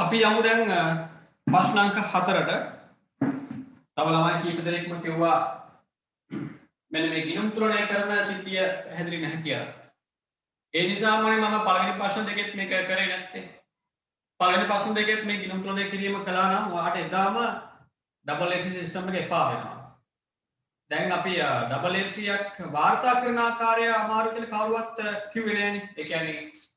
අපි යමු දැන් ප්‍රශ්න අංක 4ට. තව ළමයි කීප දෙනෙක්ම කිව්වා මෙන්න මේ ගිණුම් තුලනය කරන සිද්ධිය පැහැදිලි නැහැ කියලා. ඒ නිසාමනේ මම පළවෙනි ප්‍රශ්න දෙකෙත් මේක කරේ නැත්තේ. පළවෙනි ප්‍රශ්න දෙකෙත් මේ ගිණුම් තුලනය කිරීම කළා නම් ඔයාට එදාම ඩබල් එන්ට්‍රි සිස්ටම් එක එපා වෙනවා. දැන් අපි ඩබල් එන්ට්‍රියක් වාර්තා කරන ආකාරය අමාරු කියලා කවුරුවත් කිව්වේ නෑනේ. ඒ කියන්නේ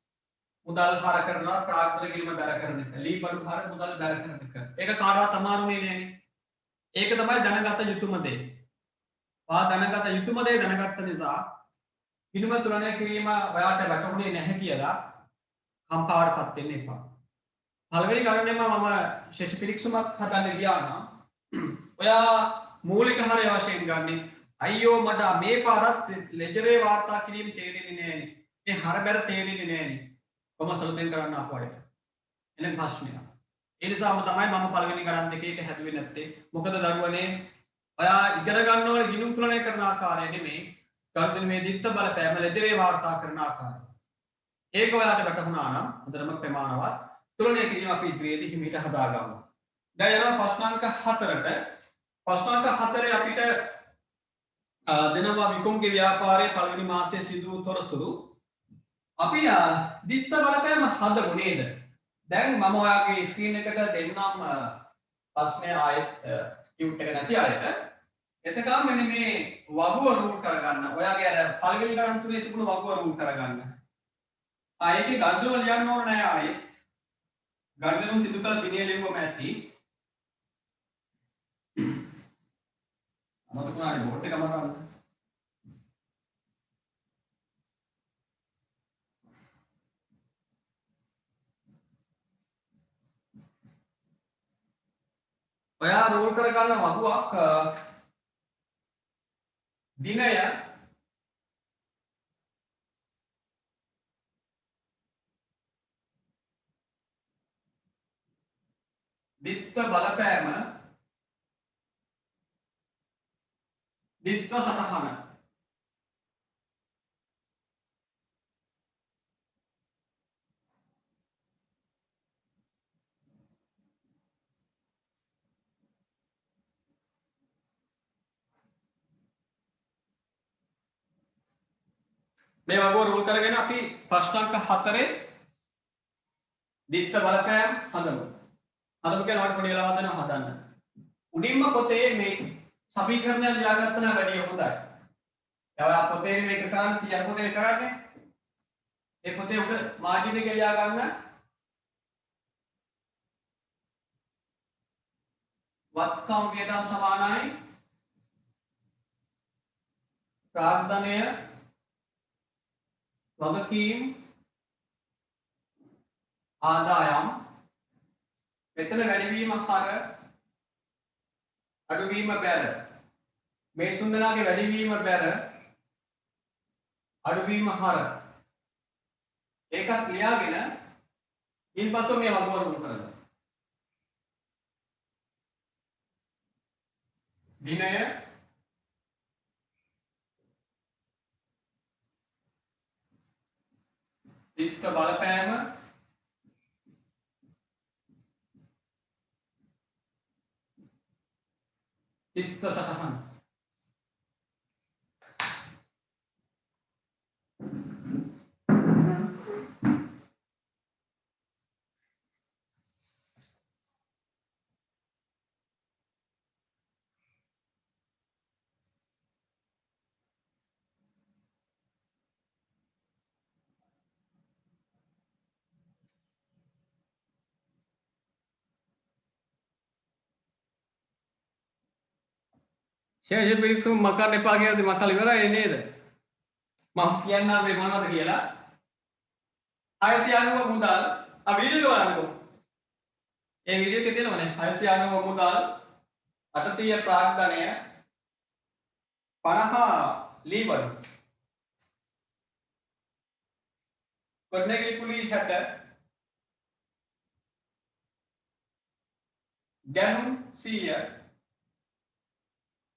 මුදල් හර කරනවා ප්‍රාග්ධන කිරීම බැර කරන එක. ලී බඩු හර මුදල් බැර කරන එක. ඒක කාටවත් අමාරුනේ නෑනේ. ඒක තමයි දැනගත යුතුම දේ. ඔයා දැනගත යුතුම දේ දැනගත්ත නිසා ගිණුම තුලනය කිරීම ඔයාට වැටහුනේ නැහැ කියලා කම්පාවටපත් වෙන්න එපා. පළවෙනි කාරණේම මම ශේෂ පිරික්සුමක් හදන්න ගියා නම් ඔයා මූලික හරය වශයෙන් ගන්නේ අයියෝ මට මේ පාරත් ලෙජරේ වාර්තා කිරීම තේරෙන්නේ නෑනේ. මේ හරබැර තේරෙන්නේ නෑනේ. කොහොම සලුතෙන් කරන්න අපුවට. එනම් ප්‍රශ්නය. ඒ නිසාම තමයි මම පළවෙනි ගණන් දෙකේ එක හැදුවේ නැත්තේ. මොකද දරුවනේ ඔයා ඉගෙන ගන්න ඕනේ ගිණුම් තුලනය කරන ආකාරය නෙමෙයි. ගණිතයේ මේ දිත්ත බලපෑම ලෙජරේ වාර්තා කරන ආකාරය. ඒක ඔයාට වැටහුණා නම් හොඳටම ප්‍රමාණවත් තුලනය කිරීම අපි ඉදිරියේදී හිමීට හදාගමු. දැන් යනවා ප්‍රශ්න අංක 4ට. ප්‍රශ්න අංක 4 අපිට දෙනවා විකුම්ගේ ව්‍යාපාරයේ පළවෙනි මාසයේ සිදු වූ තොරතුරු. අපි දිත්ත බලපෑම හදමු නේද? දැන් මම ඔයාගේ ස්ක්‍රීන් එකට දෙන්නම් ප්‍රශ්නය ආයෙත් කියුට් එක නැති අයට. එතකම මෙන්න මේ වගුව රූට් කරගන්න. ඔයාගේ අර පළවෙනි ගණන් තුනේ තිබුණු වගුව රූට් කරගන්න. ආයෙකේ ගණන් වල ලියන්න ඕන නෑ ආයෙත්. ගණන් සිදු කළ දිනේ ලියුවම ඇති. අමතකුණානේ බෝඩ් එක අමතන්න. ඔයා රෝල් කරගන්න වගුවක් දිනය දිත්ත බලපෑම දිත්ත සටහන මේ වගුව රෝල් කරගෙන අපි ප්‍රශ්න අංක 4 දිත්ත බලපෑම හදමු. හදමු කියන වට පොඩි වෙලාවක් දෙනවා හදන්න. උඩින්ම පොතේ මේ සමීකරණය ලියාගත්ත නම් වැඩි හොඳයි. ඔයා පොතේ මේක කරන්නේ 100 පොතේ කරන්නේ. ඒ පොතේ උඩ මාර්ජින් එක ලියා ගන්න. වත්කම් වේදම් සමානයි ප්‍රාග්ධනය වගකීම් ආදායම් මෙතන වැඩිවීම හර අඩුවීම බැර මේ තුන් දෙනාගේ වැඩිවීම බැර අඩුවීම හර ඒකත් ලියාගෙන ඉන්පසු මේ වගුව රූල් කරගන්න. දිනය දිත්ත බලපෑම දිත්ත සටහන ශේෂ පිරික්සුම් මකන්න එපා කියලාදී මකල ඉවරයි නේද? මම කියන්නම් මේ මොනවද කියලා. 690 මුදල් වීඩියෝ එක බලන්නකෝ. ඒ වීඩියෝ එකේ තියෙනවනේ 690 මුදල් 800 ප්‍රාග්ධනය 50 ලී බඩු. කොටනගිලි පුලි 60 ගැනුම් 100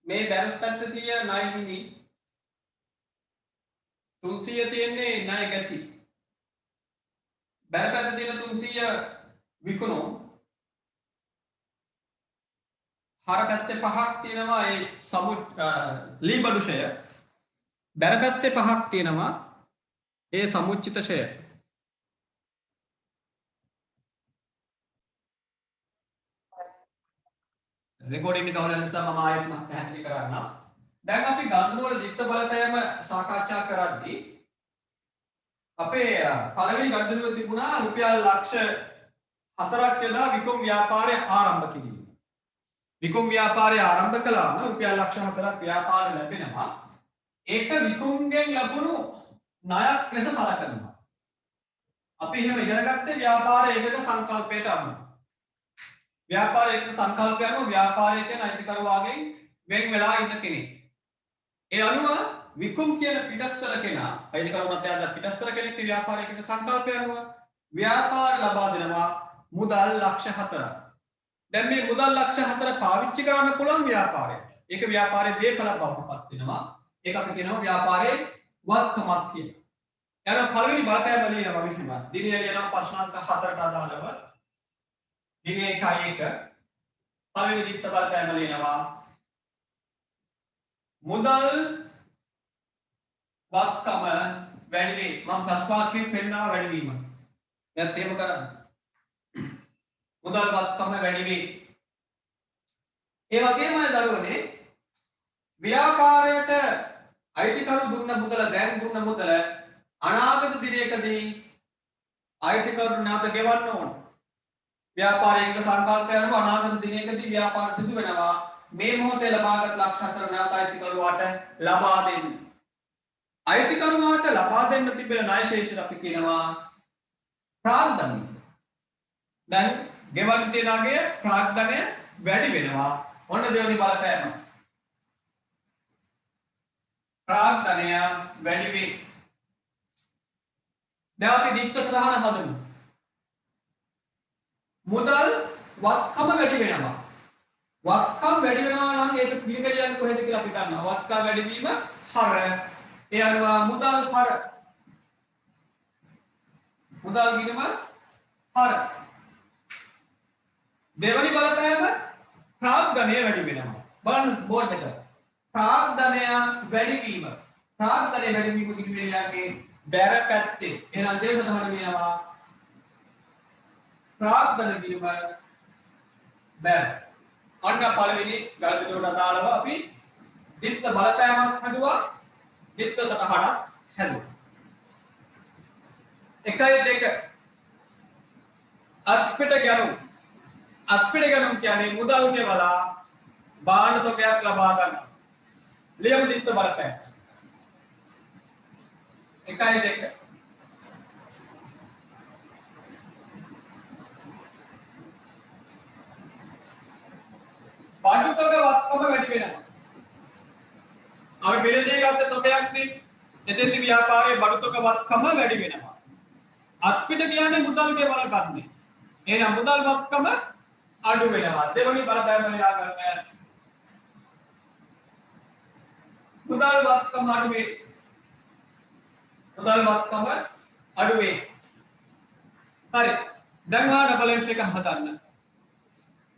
මේ බැලන්ස් පැත්ත 100 ණය හිමි 300 තියෙන්නේ ණය ගති බැල පැත්ත තියෙන 300 විකුණුම් හර පැත්තේ 5ක් තියෙනවා ඒ ලී බඩු ෂය. බැර පැත්තේ 5ක් තියෙනවා ඒ සමුච්චිත ෂය. රෙකෝඩින් එක හොයන නිසා මම ආයෙත් පැහැදිලි කරන්නම්. දැන් අපි ගණන වල දිත්ත බලපෑම සාකච්ඡා කරද්දී අපේ පළවෙනි ගණනුව තිබුණා රුපියල් ලක්ෂ 4ක් යොදා විකුණු ව්‍යාපාරය ආරම්භ කිරීම. විකුණු ව්‍යාපාරය ආරම්භ කළාම රුපියල් ලක්ෂ 4ක් ව්‍යාපාර ලැබෙනවා. ඒක විකුණුගෙන් ලැබුණු ණයක් ලෙස සලකනවා. අපි එහෙම ඉගෙන ගත්තේ ව්‍යාපාරයකට සංකල්පයට අනුව. ව්‍යාපාරයක සංකල්පය අනුව ව්‍යාපාරය කියන අයිතිකරුවාගෙන් වෙන් වෙලා ඉන්න කෙනෙක්. ඒ අනුව විකුම් කියන පිටස්තර කෙනා අයිතිකරුවාට එයාට පිටස්තර කෙනෙක් ව්‍යාපාරයක සංකල්පය අනුව ව්‍යාපාර ලබා දෙනවා මුදල් ලක්ෂ 4ක්. දැන් මේ මුදල් ලක්ෂ 4 පාවිච්චි කරන්න පුළුවන් ව්‍යාපාරයට. ඒක ව්යාපාරයේ දේපල බවටපත් වෙනවා. ඒක අපි කියනවා ව්‍යාපාරයේ වත්කමක් කියලා. ඊළඟ පළවෙනි බලපෑම ලියනවා මෙහෙම. දිනේ ලියනවා ප්‍රශ්නාංක 4ට අදාළව. දිනේ 1 පළවෙනි දිත්ත බලපෑම ලියනවා. මුදල් වත්කම වැඩි වේ. මම ප්ලස් මාර්කයෙන් පෙන්නනවා වැඩි වීම. දැන් එහෙම කරන්න. මුදල් වත්කම වැඩි වේ. ඒ වගේම දරුවනේ ව්‍යාපාරයට අයිතිකරු දුන්න මුදල දැන් දුන්න මුදල අනාගත දිනයකදී අයිතිකරු නැවත ගෙවන්න ඕන. ව්‍යාපාරයක සංකල්පය අනුව අනාගත දිනයකදී ව්‍යාපාර සිදු වෙනවා. මේ මොහොතේ ලබාගත් ලක්ෂ 4 නැවත අයිතිකරුවාට ලබා දෙන්න. අයිතිකරුවාට ලබා දෙන්න තිබෙන ණය ශේෂය අපි කියනවා ප්‍රාග්ධනය. දැන් ගෙවන්න තියෙන අගය ප්‍රාග්ධනය වැඩි වෙනවා. ඔන්න දෙවෙනි බලපෑම. ප්‍රාග්ධනය වැඩි වේ. දැන් අපි දිත්ත සටහන හදමු. මුදල් වත්කම වැඩි වෙනවා. වත්කම් වැඩි වෙනවා නම් ඒක පිළිගන්නේ කොහෙද කියලා අපි දන්නවා. වත්කම් වැඩි වීම හර. ඒ අනුව මුදල් හර. මුදල් ගිණුම හර. දෙවනි බලපෑම ප්‍රාග්ධනය වැඩි වෙනවා. බලන්න බෝඩ් එක. ප්‍රාග්ධනය වැඩි වීම. ප්‍රාග්ධනය වැඩි වීම කියන්නේ බැර පැත්තේ. එහෙනම් දෙවන තමයි කියනවා ප්‍රාග්ධන ගිණුම බැර. අන්න පළවෙනි ගණිතයට අදාළව අපි දිත්ත බලපෑමක් හදුවා. දිත්ත සටහනක් හැදුවා. 1 2 අත්පිට ගැනුම්. අත්පිට ගැනුම් කියන්නේ මුදල් ගෙවලා භාණ්ඩ තොගයක් ලබා ගන්න. ලියමු දිත්ත බලපෑම. 1 2 බඩු තොග වත්කම වැඩි වෙනවා. අපි පෙරදී ගත්ත තොගයක් නේ. එතෙන්දී ව්‍යාපාරයේ බඩු තොග වත්කම වැඩි වෙනවා. අත්පිට කියන්නේ මුදල් ගෙවලා ගන්න. එහෙනම් මුදල් වත්කම අඩු වෙනවා. දෙවෙනි බලපෑම ලියා ගන්න. මුදල් වත්කම අඩු වේ. මුදල් වත්කම අඩු වේ. හරි. දැන් ආ ඩබල් එන්ට් එක හදන්න.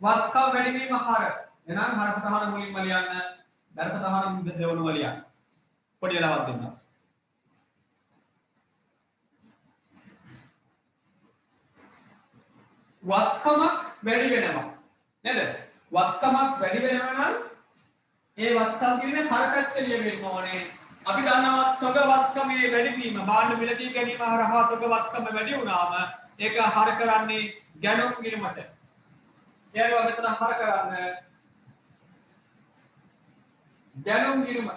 වත්කම වැඩි වීම හර. එහෙනම් හර සටහන මුලින්ම ලියන්න. දැන් සටහන දෙවනුම ලියන්න. පොඩි වෙලාවක් දෙන්න. වත්කමක් වැඩි වෙනවා. නේද? වත්කමක් වැඩි වෙනවා නම් ඒ වත්කම් කියන්නේ හර පැත්තේ ලියවෙන්න ඕනේ. අපි දන්නවා තොග වත්කමේ වැඩි වීම භාණ්ඩ මිලදී ගැනීම හරහා තොග වත්කම වැඩි වුණාම ඒක හර කරන්නේ ගැනුම් ගිණුමට. ඊළඟ මෙතන හර කරන්න ගැනුම් ගිණුම.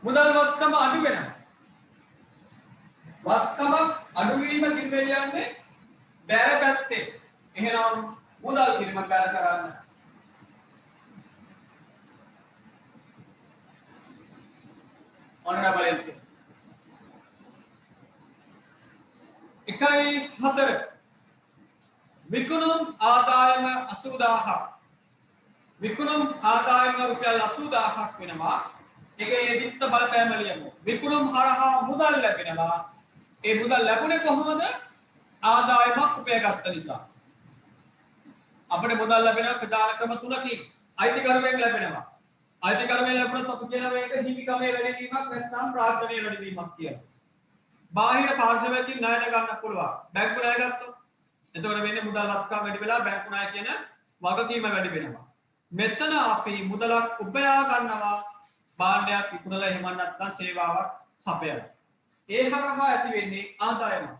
මුදල් වත්කම අඩු වෙනවා. වත්කම අඩු වීම කියන්නේ බැර පැත්තේ. එහෙනම් මුදල් ගිණුම බැර කරන්න. ඔන්න බලන්න. 1.4 විකුණුම් ආදායම 80000ක්. විකුණුම් ආදායම රුපියල් 80000ක් වෙනවා. ඒකේ දිත්ත බලපෑම ලියමු. විකුණුම් හරහා මුදල් ලැබෙනවා. ඒ මුදල් ලැබුණේ කොහොමද? ආදායමක් උපයාගත්ත නිසා අපිට මුදල් ලැබෙනවා ප්‍රධාන ක්‍රම තුනකින්. අයිතිකරුවෙන් ලැබෙනවා. අයිතිකරුවෙන් ලැබුණොත් අපි කියනවා මේක හිමිකමේ වැඩිවීමක් නැත්නම් ප්‍රාර්ථනීය වැඩිවීමක් කියලා. බාහිර පාර්ශවයකින් ණයට ගන්න පුළුවන්. බැංකු ණය ගත්තොත් එතකොට වෙන්නේ මුදල් වත්කම් වැඩි වෙලා බැංකු ණය කියන වගකීම වැඩි වෙනවා. මෙතන අපි මුදලක් උපයා ගන්නවා භාණ්ඩයක් විකුණලා එහෙම නැත්නම් සේවාවක් සපයනවා. ඒ හරහා ඇති වෙන්නේ ආදායමක්.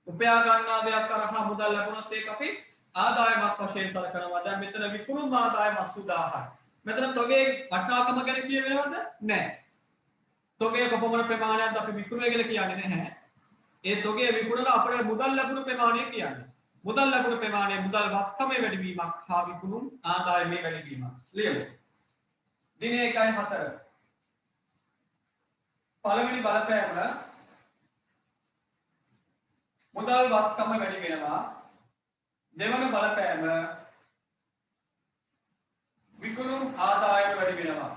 උපයා ගන්නා දෙයක් කරහා මුදල් ලැබුණොත් ඒක අපි ආදායමක් වශයෙන් සලකනවා. දැන් මෙතන විකුණුම් ආදායම 80000යි. මෙතන තොගේ වටිනාකම ගැන කියවෙනවද? නැහැ. තොගේ කොපමණ ප්‍රමාණයක්ද අපි විකුණුවේ කියලා කියන්නේ නැහැ. ඒ තොගේ විකුණලා අපේ මුදල් ලැබුණු ප්‍රමාණය කියන්නේ. මුදල් ලැබුණු ප්‍රමාණය මුදල් වත්කමේ වැඩිවීමක් හා විකුණුම් ආදායමේ වැඩිවීමක්. ලියමු. දින 1.4 පළවෙනි බලපෑම මුදල් වත්කම වැඩි වෙනවා. දෙවන බලපෑම විකුණුම් ආදායම වැඩි වෙනවා.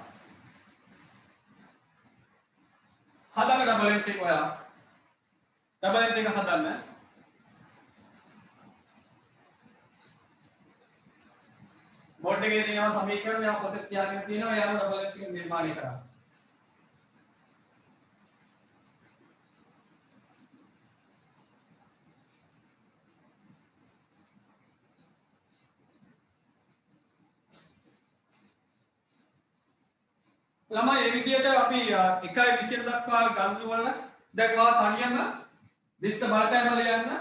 හදන්න ඩබල් එන්ට් එක ඔයා. ඩබල් එන්ට් එක හදන්න. බෝඩ් එකේ තියෙනවා සමීකරණ ඒවා පොතේ තියාගෙන තියෙනවා ඒවා ඩබල් එන්ට් එක නිර්මාණය කරන්න. ළමයි මේ විදියට අපි 1.20 දක්වා ගණන් වල දැන් ඔයා තනියම විත්ත බලපෑම ලියන්න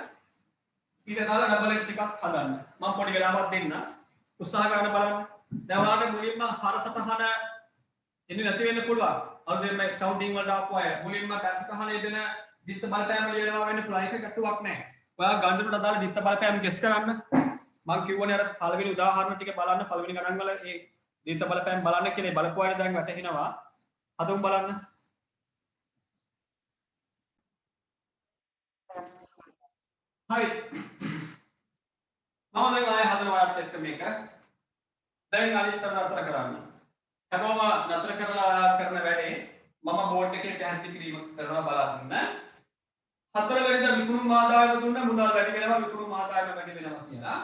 ඊට දාලා ඩබල් එන්ට් එකක් හදන්න. මම පොඩි වෙලාවක් දෙන්න. උත්සාහ කරන්න බලන්න. දැන් ඔයාලට මුලින්ම හර සටහන එන්නේ නැති වෙන්න පුළුවන්. අලුතෙන්ම කවුන්ටිං වලට ආපු අය මුලින්ම පැස් කහනේ දෙන විත්ත බලපෑම ලියනවා වෙන්න පුළුවන්. ඒක ගැටුවක් නැහැ. ඔයා ගණන්වලට දාලා විත්ත බලපෑම ගෙස් කරන්න. මම කිව්වනේ අර පළවෙනි උදාහරණ ටික බලන්න පළවෙනි ගණන් වල ඒ විත්ත බලපෑම බලන්න කියලා බලපුවානේ දැන් වැටහෙනවා. හදුම් බලන්න. හරි. මම දැන් ආයෙ හදනවා ඔයත් එක්ක මේක. දැන් අනිත් නතර කරන්න. හැමෝම නතර කරලා කරන වැඩේ මම බෝඩ් එකේ පැහැදිලි කිරීම කරනවා බලන්න. හතරවෙනිදා විකුණුම් ආදායම දුන්න මුදල් වැඩි වෙනවා විකුණුම් ආදායම වැඩි වෙනවා කියලා.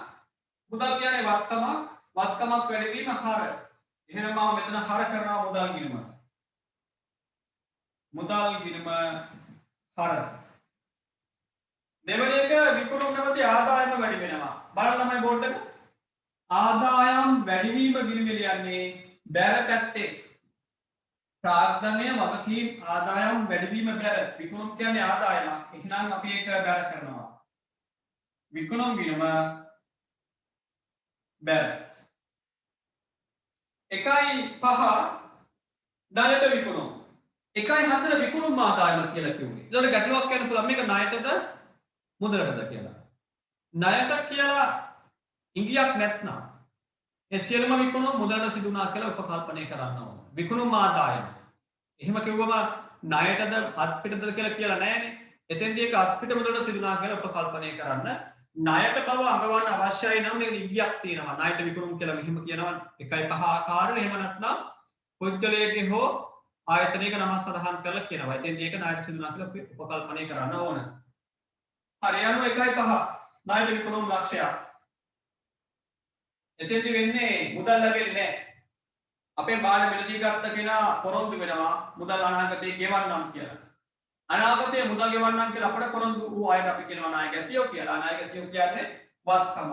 මුදල් කියන්නේ වත්කමක් වැඩි වීම හර. එහෙනම් මම මෙතන හර කරනවා මුදල් ගිණුම. මුදල් ගිණුම හර. දෙවෙනි එක විකුණුම් නැමැති ආදායම වැඩි වෙනවා. බලන්නමයි බෝඩ් එක. ආදායම් වැඩිවීම ගිණුමේ ලියන්නේ බැර පැත්තේ. ප්‍රාර්ථනීය වගකීම් ආදායම් වැඩිවීම බැර. විකුණුම් කියන්නේ ආදායමක්. එහෙනම් අපි ඒක බැර කරනවා. විකුණුම් ගිණුම බැර. 1.5 ණයට විකුණුම්. 1.4 විකුණුම් ආදායම කියලා කිව්වේ. ඒකට ගැටලුවක් කියන්න පුළුවන් මේක ණයටද මුදලටද කියලා. ණයට කියලා ඉංගියක් නැත්නම් ඒ සියලුම විකුණුම් මුදලට සිදුනා කියලා උපකල්පනය කරන්න ඕන. විකුණුම් ආදායම. එහෙම කිව්වම ණයටද අත්පිටද කියලා නැහැනේ. එතෙන්දී ඒක අත්පිට මුදලට සිදුනා කියලා උපකල්පනය කරන්න. ණයට බව අඟවන්න අවශ්‍යයි නම් මේක ඉංගියක් තියෙනවා. ණයට විකුණුම් කියලා මෙහෙම කියනවා 1.5 ආකාරය. එහෙම නැත්නම් පුද්ගලයෙක්ගේ හෝ ආයතනයක නමක් සඳහන් කරලා කියනවා. එතෙන්දී ඒක ණයට සිදුනා කියලා උපකල්පනය කරන්න ඕන. හරි යනවා 1.5 ණයට විකුණුම් ලක්ෂයක්. එතෙන්දි වෙන්නේ මුදල් ලැබෙන්නේ නැහැ. අපේ බාහිර මිලදී ගත්ත කෙනා පොරොන්දු වෙනවා මුදල් අනාගතේ ගෙවන්නම් කියලා. අනාගතයේ මුදල් ගෙවන්නම් කියලා අපිට පොරොන්දු වූ අයට අපි කියනවා ණයගැතියෝ කියලා. ණයගැතියෝ කියන්නේ වත්කම.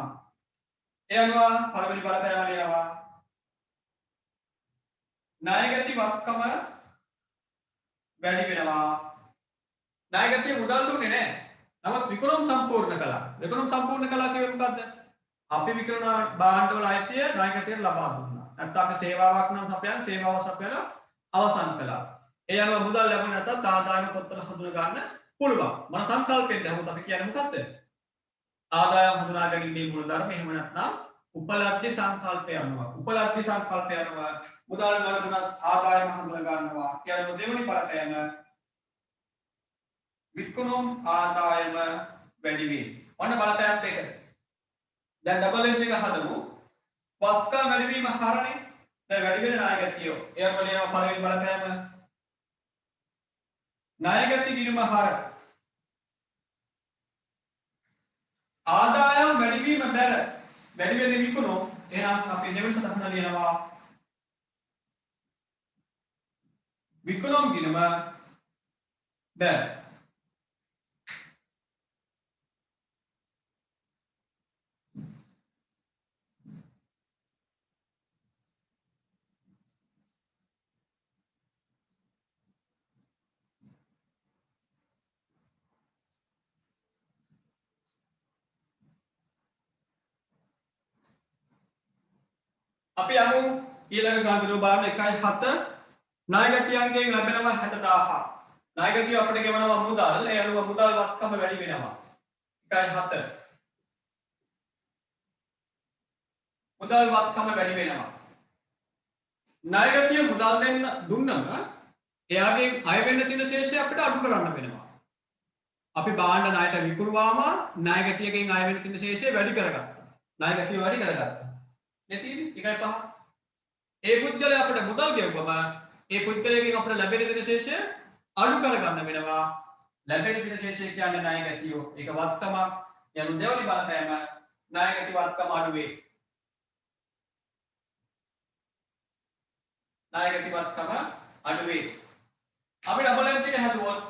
ඒ අනුව පළවෙනි බලපෑම ලියනවා. ණයගැති වත්කම වැඩි වෙනවා. ණයගැතිය මුදල් දුන්නේ නැහැ. නමුත් විකුණුම් සම්පූර්ණ කළා. විකුණුම් සම්පූර්ණ කළා කියන්නේ මොකද්ද? අපි විකුණන භාණ්ඩවල අයිතිය ණයගැතියට ලබා දුන්නා. නැත්නම් අපි සේවාවක් නම් සපයන සේවාව සපයලා අවසන් කළා. ඒ අනුව මුදල් ලැබුණ නැත්නම් ආදායම පොත්වල හඳුනා ගන්න පුළුවන්. මොන සංකල්පෙන්ද? හමුත් අපි කියන්නේ මොකද්ද? ආදායම හඳුනා ගැනීමේ මූලධර්ම. එහෙම නැත්නම් උපලබ්ධි සංකල්පය අනුව. උපලබ්ධි සංකල්පය අනුව මුදල් ලැබුණත් ආදායම හඳුනා ගන්නවා. කියන දෙවෙනි බලපෑම විකුණුම් ආදායම වැඩි වීම. ඔන්න බලපෑම් දෙක. දැන් ඩබල් එන්ට් එක හදමු. වත්කම් වැඩි වීම හරනේ. දැන් වැඩි වෙන ණයගැතියෝ. එයාට කියනවා පළවෙනි බලපෑම ණයගැති ගිණුම හර. ආදායම් වැඩිවීම බැර වැඩි වෙන්නේ විකුණෝ එහෙනම් අපි දෙවෙනි සටහන ලියනවා විකුණුම් ගිණුම බැර අපි යමු ඊළඟ ගාමිණුව බලන්න 1.7 ණයගැටියන්ගෙන් ලැබෙනවා 60000 ණයගැටිය අපිට ගෙවනවා මුදල් ඒ අනුව මුදල් වත්කම වැඩි වෙනවා 1.7 මුදල් වත්කම වැඩි වෙනවා ණයගැටිය මුදල් දෙන්න දුන්නම එයාගෙන් අය වෙන්න තියෙන ශේෂය අපිට අඩු කරන්න වෙනවා අපි භාණ්ඩ ණයට විකුණුවාම ණයගැටියගෙන් අය වෙන්න තියෙන ශේෂය වැඩි කරගත්තා ණයගැටිය වැඩි කරගත්තා නැතිනේ 1.5 ඒ පුද්ගලයා අපිට මුදල් ගෙවුවම ඒ පුද්ගලයාගෙන් අපිට ලැබෙන දින ශේෂය අඩු කරගන්න වෙනවා ලැබෙන දින ශේෂය කියන්නේ ණයගැටියෝ ඒක වත්කමක් යනු දෙවනි බලපෑම ණයගැටි වත්කම අඩු වේ ණයගැටි වත්කම අඩු වේ අපි ඩබල් එන්ට් එක හැදුවොත්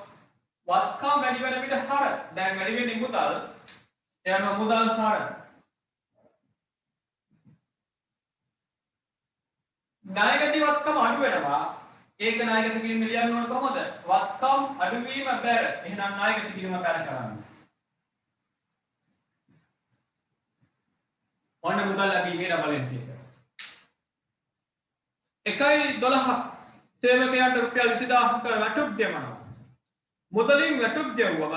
වත්කම් වැඩි වෙන විට හර දැන් වැඩි වෙන්නේ මුදල් එයාම මුදල් හර ණයගැටි වත්කම අඩු වෙනවා ඒක ණයගැටි කිරීම ලියන්න ඕන කොහොමද වත්කම් අඩු වීම බැර එහෙනම් ණයගැටි කිරීම බැර කරන්න ඔන්න මුදල් ලැබීමේ ඩබල් එන්ට්‍රි එක 1.12 සේවකයන්ට රුපියල් 20000ක වැටුප් දෙනවා මුදලින් වැටුප් දෙවුවම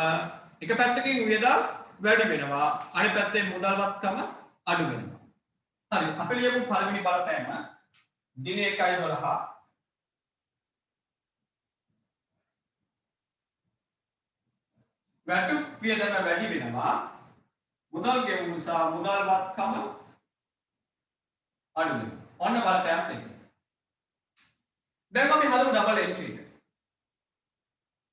එක පැත්තකින් වියදම් වැඩි වෙනවා අනිත් පැත්තේ මුදල් වත්කම අඩු වෙනවා හරි අපි ලියමු පළවෙනි බලපෑම දින 1.12 වැටුප් වියදම වැඩි වෙනවා මුදල් ගෙවුම නිසා මුදල් වත්කම අඩු වෙනවා ඔන්න බලපෑම් දෙක දැන් අපි හදමු ඩබල් එන්ට්‍රි එක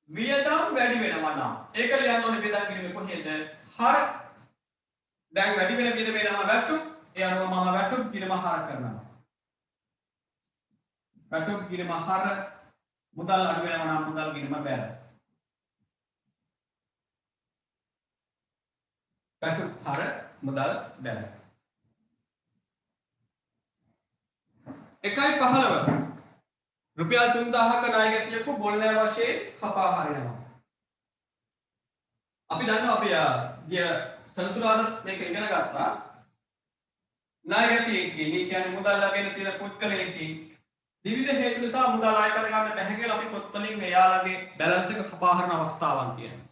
වියදම් වැඩි වෙනවා නම් ඒක ලියන්න ඕනේ වියදම් කිරීම කොහෙද හර දැන් වැඩි වෙන වියදම වෙනවා වැටුප් ඒ අනුව මම වැටුප් කිරීම හර කරනවා වැටුප් කිරීම හර මුදල් අඩු වෙනවා නම් මුදල් කිරීම බැර වැටුප් හර මුදල් බැර 1.15 රුපියල් 3000ක ණයගැටියෙකු බොල්නෑ වශයෙන් කපා හරිනවා අපි දන්නවා අපි ගිය සෙන්සුරාදා මේක ඉගෙන ගත්තා ණයගැටියෙක්ගෙන් ඒ කියන්නේ මුදල් ලැබෙන තියෙන පුද්ගලයෙක්ගෙන් විවිධ හේතු නිසා මුදල් අය කර ගන්න බැහැ කියලා අපි පොත්වලින් එයාලගේ බැලන්ස් එක කපා හරින අවස්ථාවන් තියෙනවා.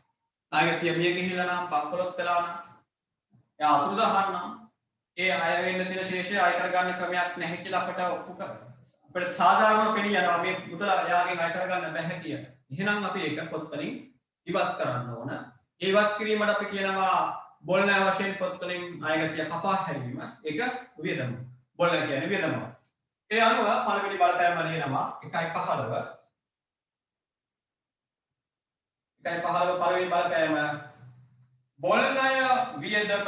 ණයගැටිය මිය ගිහිල්ලා නම් බංකොලොත් වෙලා නම් එයා අතුරුදහන් නම් ඒ අය වෙන්න තියෙන ශේෂය අය කර ගන්න ක්‍රමයක් නැහැ කියලා අපට ඔප්පු කරනවා. අපිට සාධාරණව පෙනී යනවා මේ මුදල එයාගෙන් අය කර ගන්න බැහැ කියලා. එහෙනම් අපි ඒක පොත්වලින් ඉවත් කරන්න ඕන. ඒ ඉවත් කිරීමට අපි කියනවා බොල්නෑ වශයෙන් පොත්වලින් ණයගැටිය කපා හැරීම. ඒක වියදම. බොල්නෑ කියන්නේ වියදම. ඒ අනුව පළවෙනි බලපෑම ලියනවා 1.15 පළවෙනි බලපෑම බොල්නය වියදම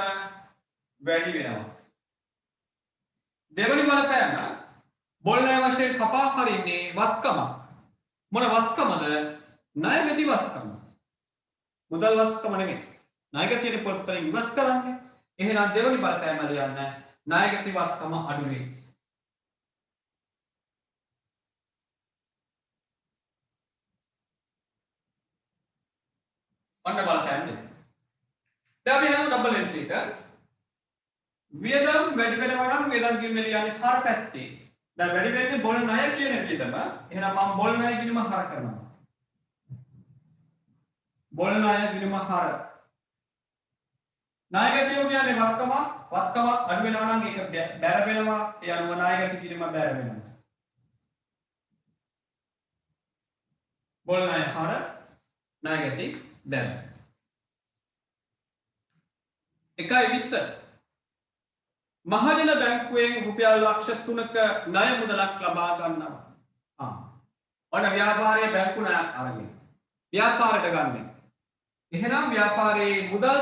වැඩි වෙනවා දෙවෙනි බලපෑම බොල්නය වශයෙන් කපා හරින්නේ වත්කම මොන වත්කමද ණයගැටි වත්කම මුදල් වත්කම නෙමෙයි ණයගැටියේ පොත්වලින් ඉවත් කරන්නේ එහෙනම් දෙවෙනි බලපෑම ලියන්න ණයගැටි වත්කම අඩු වේ ඔන්න බලපෑම් දෙක. දැන් අපි හදමු ඩබල් එන්ට්‍රි එක. වියදම් වැඩි වෙනවා නම් වියදම් කිරීම ලියන්නේ හර පැත්තේ. දැන් වැඩි වෙන්නේ බොල් ණය කියන වියදම. එහෙනම් මම බොල් ණය කිරීම හර කරනවා. බොල් ණය කිරීම හර. ණයගැටියෝ කියන්නේ වත්කම අඩු වෙනවා නම් ඒක බැර වෙනවා. ඒ අනුව ණයගැටි කිරීම බැර වෙනවා. බොල් ණය හර ණයගැටි දැන් 1.20 මහජන බැංකුවෙන් රුපියල් ලක්ෂ 3ක ණය මුදලක් ලබා ගන්නවා. ඔන්න ව්‍යාපාරයේ බැංකු ණයක් අරගෙන ව්‍යාපාරයට ගන්න. එහෙනම් ව්‍යාපාරයේ මුදල්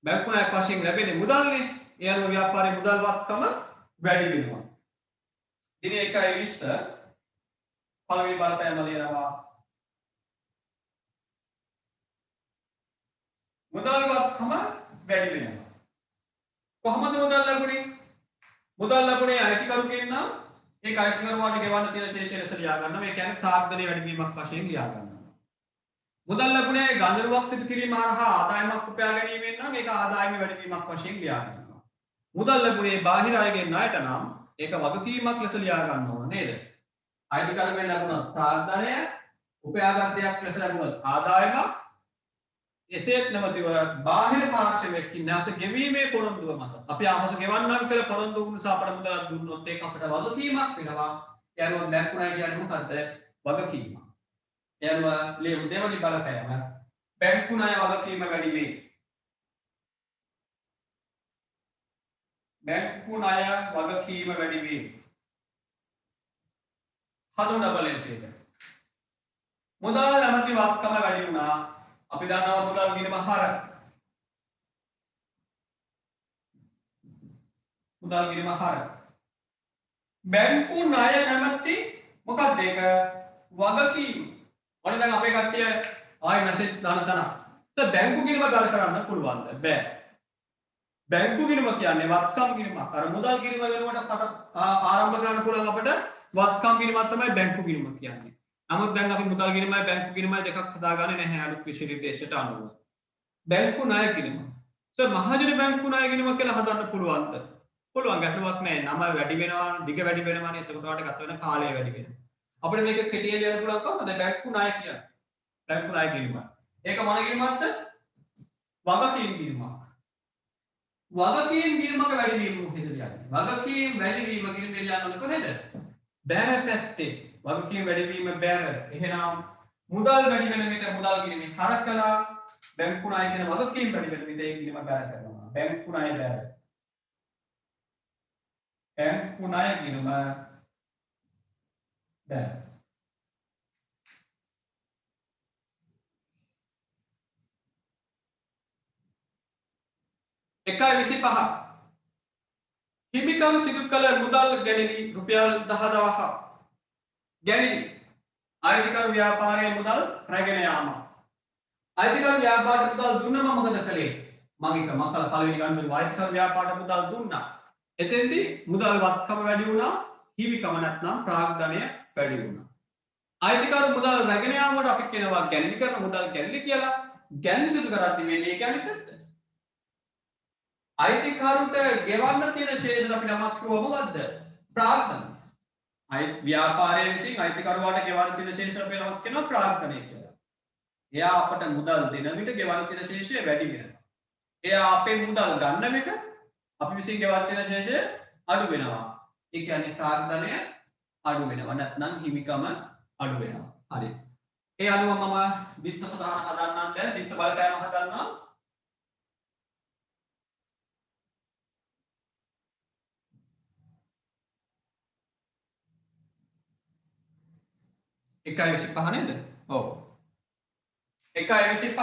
බැංකු ණයක් වශයෙන් ලැබෙන්නේ මුදල්නේ. ඒ අනුව ව්‍යාපාරයේ මුදල් වත්කම වැඩි වෙනවා. දින 1:20 පළවෙනි බලපෑම ලියනවා. මුදල් වත්කම වැඩි වෙනවා. කොහොමද මුදල් ලැබුණේ? මුදල් ලැබුණේ අයිතිකරුගෙන් නම් ඒක අයිතිකරුවාට ගෙවන්න තියෙන ශේෂය ලෙස ලියා ගන්නවා. ඒ කියන්නේ ප්‍රාග්ධනයේ වැඩිවීමක් වශයෙන් ලියා ගන්නවා. මුදල් ලැබුණේ ගනුදෙනුවක් සිදු කිරීම හරහා ආදායමක් උපයා ගැනීමෙන් නම් ඒක ආදායමේ වැඩිවීමක් වශයෙන් ලියා ගන්නවා. මුදල් ලැබුණේ බාහිර අයගෙන් ණයට නම් ඒක වගකීමක් ලෙස ලියා ගන්න ඕන නේද? අයිතිකරුගෙන් ලැබුණොත් ප්‍රාග්ධනය, උපයාගත් දෙයක් ලෙස ලැබුණොත් ආදායමක්. එසේත් නැමැතිව බාහිර පාර්ශවයකින් නැවත ගෙවීමේ පොරොන්දුව මත අපි ආපසු ගෙවන්නම් කියලා පොරොන්දු වුණ නිසා අපට මුදලක් දුන්නොත් ඒක අපට වගකීමක් වෙනවා. ඒ අනුව බැංකු ණය කියන්නේ මොකද්ද? වගකීමක්. ඒ අනුව ලියමු දෙවනි බලපෑම බැංකු ණය වගකීම වැඩි වේ. බැංකු ණය වගකීම වැඩි වේ. හදු ඩබල් එන්ට්‍රි එක. මුදල් නැමැති වත්කම වැඩි වුණා. අපි දන්නවා මුදල් ගිණුම හර. මුදල් ගිණුම හර. බැංකු ණය නැමැති මොකක්ද ඒක? වගකීම. ඔන්න දැන් අපේ කට්ටිය ආයි මැසේජ් දාන තන. බැංකු ගිණුම ගල් කරන්න පුළුවන්ද? බෑ. බැංකු ගිණුම කියන්නේ වත්කම් ගිණුමක්. අර මුදල් ගිණුම වෙනුවට ආරම්භ කරන්න පුළුවන් අපිට වත්කම් ගිණුමක් තමයි බැංකු ගිණුම කියන්නේ. නමුත් දැන් අපි මුදල් ගිණුමයි බැංකු ගිණුමයි දෙකක් හදාගන්නේ නැහැ අලුත් විශේෂීදේශයට අනුව. බැංකු ණය ගිණුම. මහජන බැංකු ණය ගිණුම කියලා හදන්න පුළුවන්ද? පුළුවන්, ගැටලුවක් නැහැ. නම වැඩි වෙනවා, දිග වැඩි වෙනවානේ. එතකොට ඔයාලට ගත වෙන කාලය වැඩි වෙනවා. අපිට මේක කෙටියෙන් ලියන්න පුළුවන් කොහොමද? බැංකු ණය කියන්නේ. බැංකු ණය ගිණුම. ඒක මොන ගිණුමක්ද? වගකීම් ගිණුමක්. වගකීම් ගිණුමක වැඩි වීම මොකද කියන්නේ? වගකීම් වැඩි වීම ගිණුම ලියන්න කොහෙද? බැර පැත්තේ. වගකීම් වැඩිවීම බැර. එහෙනම් මුදල් වැඩි වෙන විට මුදල් ගිණුමේ හර කළා. බැංකු ණය කියන වගකීම් වැඩි වෙන විට ඒ ගිණුම බැර කරනවා. බැංකු ණය බැර. බැංකු ණය ගිණුම බැර. එකයි 25 හිමිකම් සිදු කළ මුදල් ගැනීම රුපියල් 10000ක්. ගැනීම අයිතිකරු ව්‍යාපාරයේ මුදල් රැගෙන යාම. අයිතිකරු ව්‍යාපාරයට මුදල් දුන්නම මොකද කළේ? මගේ මකල පළවෙනි ගන්න අයිතිකරු ව්‍යාපාරයට මුදල් දුන්නා. එතෙන්දී මුදල් වත්කම වැඩි වුණා, හිමිකම නැත්නම් ප්‍රාග්ධනය වැඩි වුණා. අයිතිකරු මුදල් රැගෙන යාමට අපි කියනවා ගැනීම කරන මුදල් ගැනීම කියලා. ගැනීම සිදු කරද්දී වෙන්නේ ගැනීමත්. අයිතිකරුට ගෙවන්න තියෙන ශේෂ අපි නමක් කිව්ව මොකද්ද? ප්‍රාග්ධනය. ව්‍යාපාරයේ විසින් අයිතිකරුවාට ගෙවන්න තියෙන ශේෂ අපි නමක් කියනවා ප්‍රාග්ධනය කියලා. එයා අපට මුදල් දෙන විට ගෙවන්න තියෙන ශේෂය වැඩි වෙනවා. එයා අපේ මුදල් ගන්න විට අපි විසින් ගෙවන්න තියෙන ශේෂය අඩු වෙනවා. ඒ කියන්නේ ප්‍රාග්ධනය අඩු වෙනවා. නැත්නම් හිමිකම අඩු වෙනවා. හරි. ඒ අනුව මම විත්ත සදාන හදන්නම් දැන් විත්ත බලපෑම හදන්නම්. එකයි 25 නේද? ඔව්. එකයි 25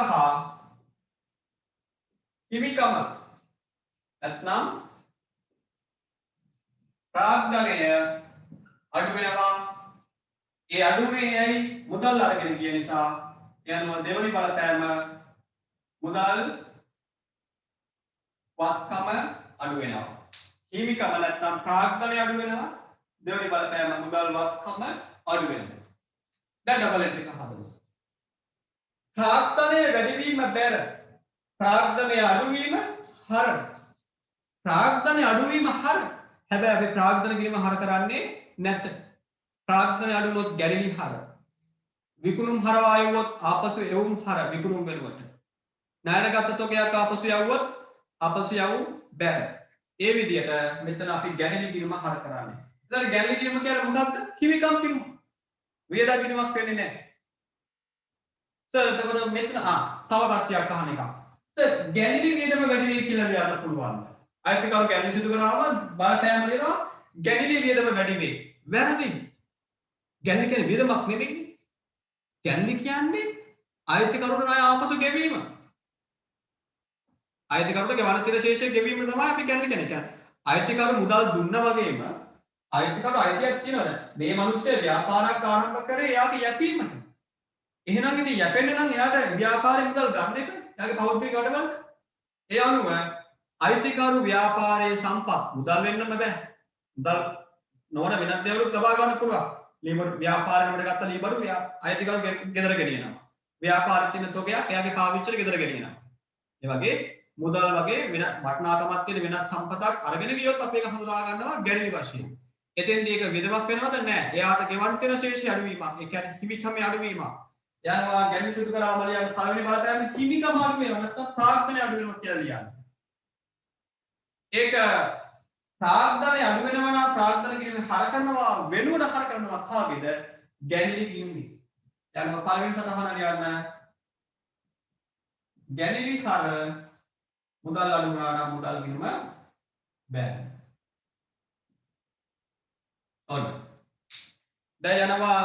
හිමිකම නැත්නම් ප්‍රාග්ධනය අඩු වෙනවා. ඒ අඩුවේ ඇයි? මුදල් අරගෙන ගිය නිසා. යනවා දෙවනි බලපෑම මුදල් වත්කම අඩු වෙනවා. හිමිකම නැත්නම් ප්‍රාග්ධනය අඩු වෙනවා. දෙවනි බලපෑම මුදල් වත්කම අඩු වෙනවා. දැන් ඩබල් එන්ට්‍රි එක හදමු. ප්‍රාග්ධනය වැඩිවීම බැර. ප්‍රාග්ධනය අඩුවීම හර. ප්‍රාග්ධනය අඩුවීම හර. හැබැයි අපි ප්‍රාග්ධන කිරීම හර කරන්නේ නැත. ප්‍රාග්ධනය අඩු වුණොත් ගැළවි හර. විකුණුම් හර වායුවොත් ආපසු එවුම් හර විකුණුම් වෙනුවට. ණයනගත තොගයක් ආපසු යවුවොත් ආපසු යවුම් බැර. ඒ විදිහට මෙතන අපි ගැළවි කිරීම හර කරන්නේ. ඒතර ගැළවි කිරීම කියන්නේ මොකක්ද? හිමිකම් කිරීම. වියදම් කිරීමක් වෙන්නේ නැහැ. සර් එතකොට මෙතන තව කට්ටියක් අහන එකක්. සර් ගැළවි වියදම වැඩි වෙයි කියලා ලියන්න පුළුවන්. අයිතිකරු ගැළවි සිදු කරාම බලපෑම දෙනවා ගැළවි වියදම වැඩි වෙයි. වැරදි. ගැළවි කියන්නේ වියදමක් නෙවෙයි. ගැළවි කියන්නේ අයිතිකරුට ණය ආපසු ගෙවීම. අයිතිකරුට ගෙවන තියෙන ශේෂය ගෙවීම තමයි අපි කියන්නේ. අයිතිකරු මුදල් දුන්න වගේම අයිතිකරු අයිතියක් තියෙනවා. මේ මිනිස්සේ ව්‍යාපාරයක් ආරම්භ කරේ එයාගේ යැපීමට. එහෙනම් ඉතින් යැපෙන්න නම් එයාට ව්‍යාපාරේ මුදල් ගන්න එක එයාගේ පෞද්ගලික වැඩවලට. ඒ අනුව අයිතිකරු ව්‍යාපාරයේ සම්පත් මුදල් වෙන්නම බෑ. මුදල් නොවන වෙනත් දේවලුත් ලබා ගන්න පුළුවන්. ලීබර් ව්‍යාපාරයකට ගත්ත ලීබර් අයිතිකරු ගෙදර ගෙනියනවා. ව්‍යාපාරෙ තියෙන තොගයක් එයාගේ පාවිච්චියට ගෙදර ගෙනියනවා. ඒ වගේ මුදල් වගේ වෙන වටිනාකමක් තියෙන වෙනස් සම්පතක් අරගෙන ගියොත් අපි ඒක හඳුනා ගන්නවා ගැණිලි වශයෙන්. එතෙන්දී ඒක විදමක් වෙනවද නැහැ. එයාට ගෙවන්න තියෙන ශේෂය අඩුවීමක්. ඒ කියන්නේ හිමිකම අඩුවීමක්. යනවා ගැණිලි සිදු කරා මලියන් පළවෙනි බලපෑමේ හිමිකම අඩු වෙනවා නැත්නම් ප්‍රාර්ථනය අඩු වෙනවා කියලා ලියන්නේ. ඒක ප්‍රාර්ථනය අඩු වෙනවා නම් ප්‍රාර්ථනා කිරීමේ හර කරනවා වෙනුවට හර කරනවා කාගේද? ගැණිලි කින්නේ. යනවා පළවෙනි සටහන ලියන්න. ගැණිලි හර මුදල් අඩු වුණා නම් මුදල් ගිණුම බෑ. ඔන්න. දැන් යනවා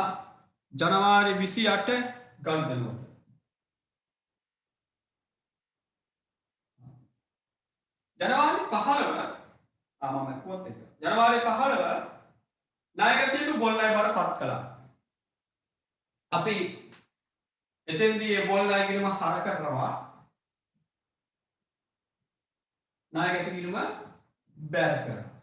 ජනවාරි 28 ගණදනුවට. ජනවාරි 15 මම කිව්වොත් එක. ජනවාරි 15 නායකත්වයට බොල්ලයි බරපත් කළා. අපි එතෙන්දී ඒ බොල්ලයි ගිණුම හර කරනවා. නායකත්ව ගිණුම බෑර කරනවා.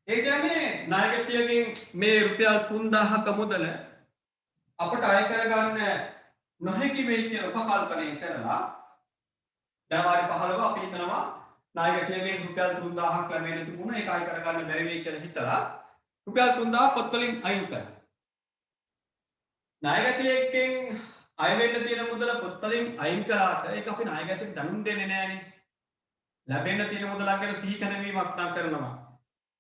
ඒ කියන්නේ නායකත්වයෙන් මේ රුපියල් 3000ක මුදල අපට අය කරගන්න නොහැකි වෙයි කියලා උපකල්පනය කරලා ජනවාරි 15 අපි හිතනවා නායකත්වයෙන් රුපියල් 3000ක් ලැබෙන්න තිබුණා ඒක අය කරගන්න බැරි වෙයි කියලා හිතලා රුපියල් 3000 පොත් වලින් අයින් කරා. නායකත්වයෙන් අය වෙන්න තියෙන මුදල පොත් වලින් අයින් කළාට ඒක අපි නායකත්වයට දැනුම් දෙන්නේ නැහනේ. ලැබෙන්න තියෙන මුදලක් ගැන සිහි කැනවීමක් නම් කරනවා.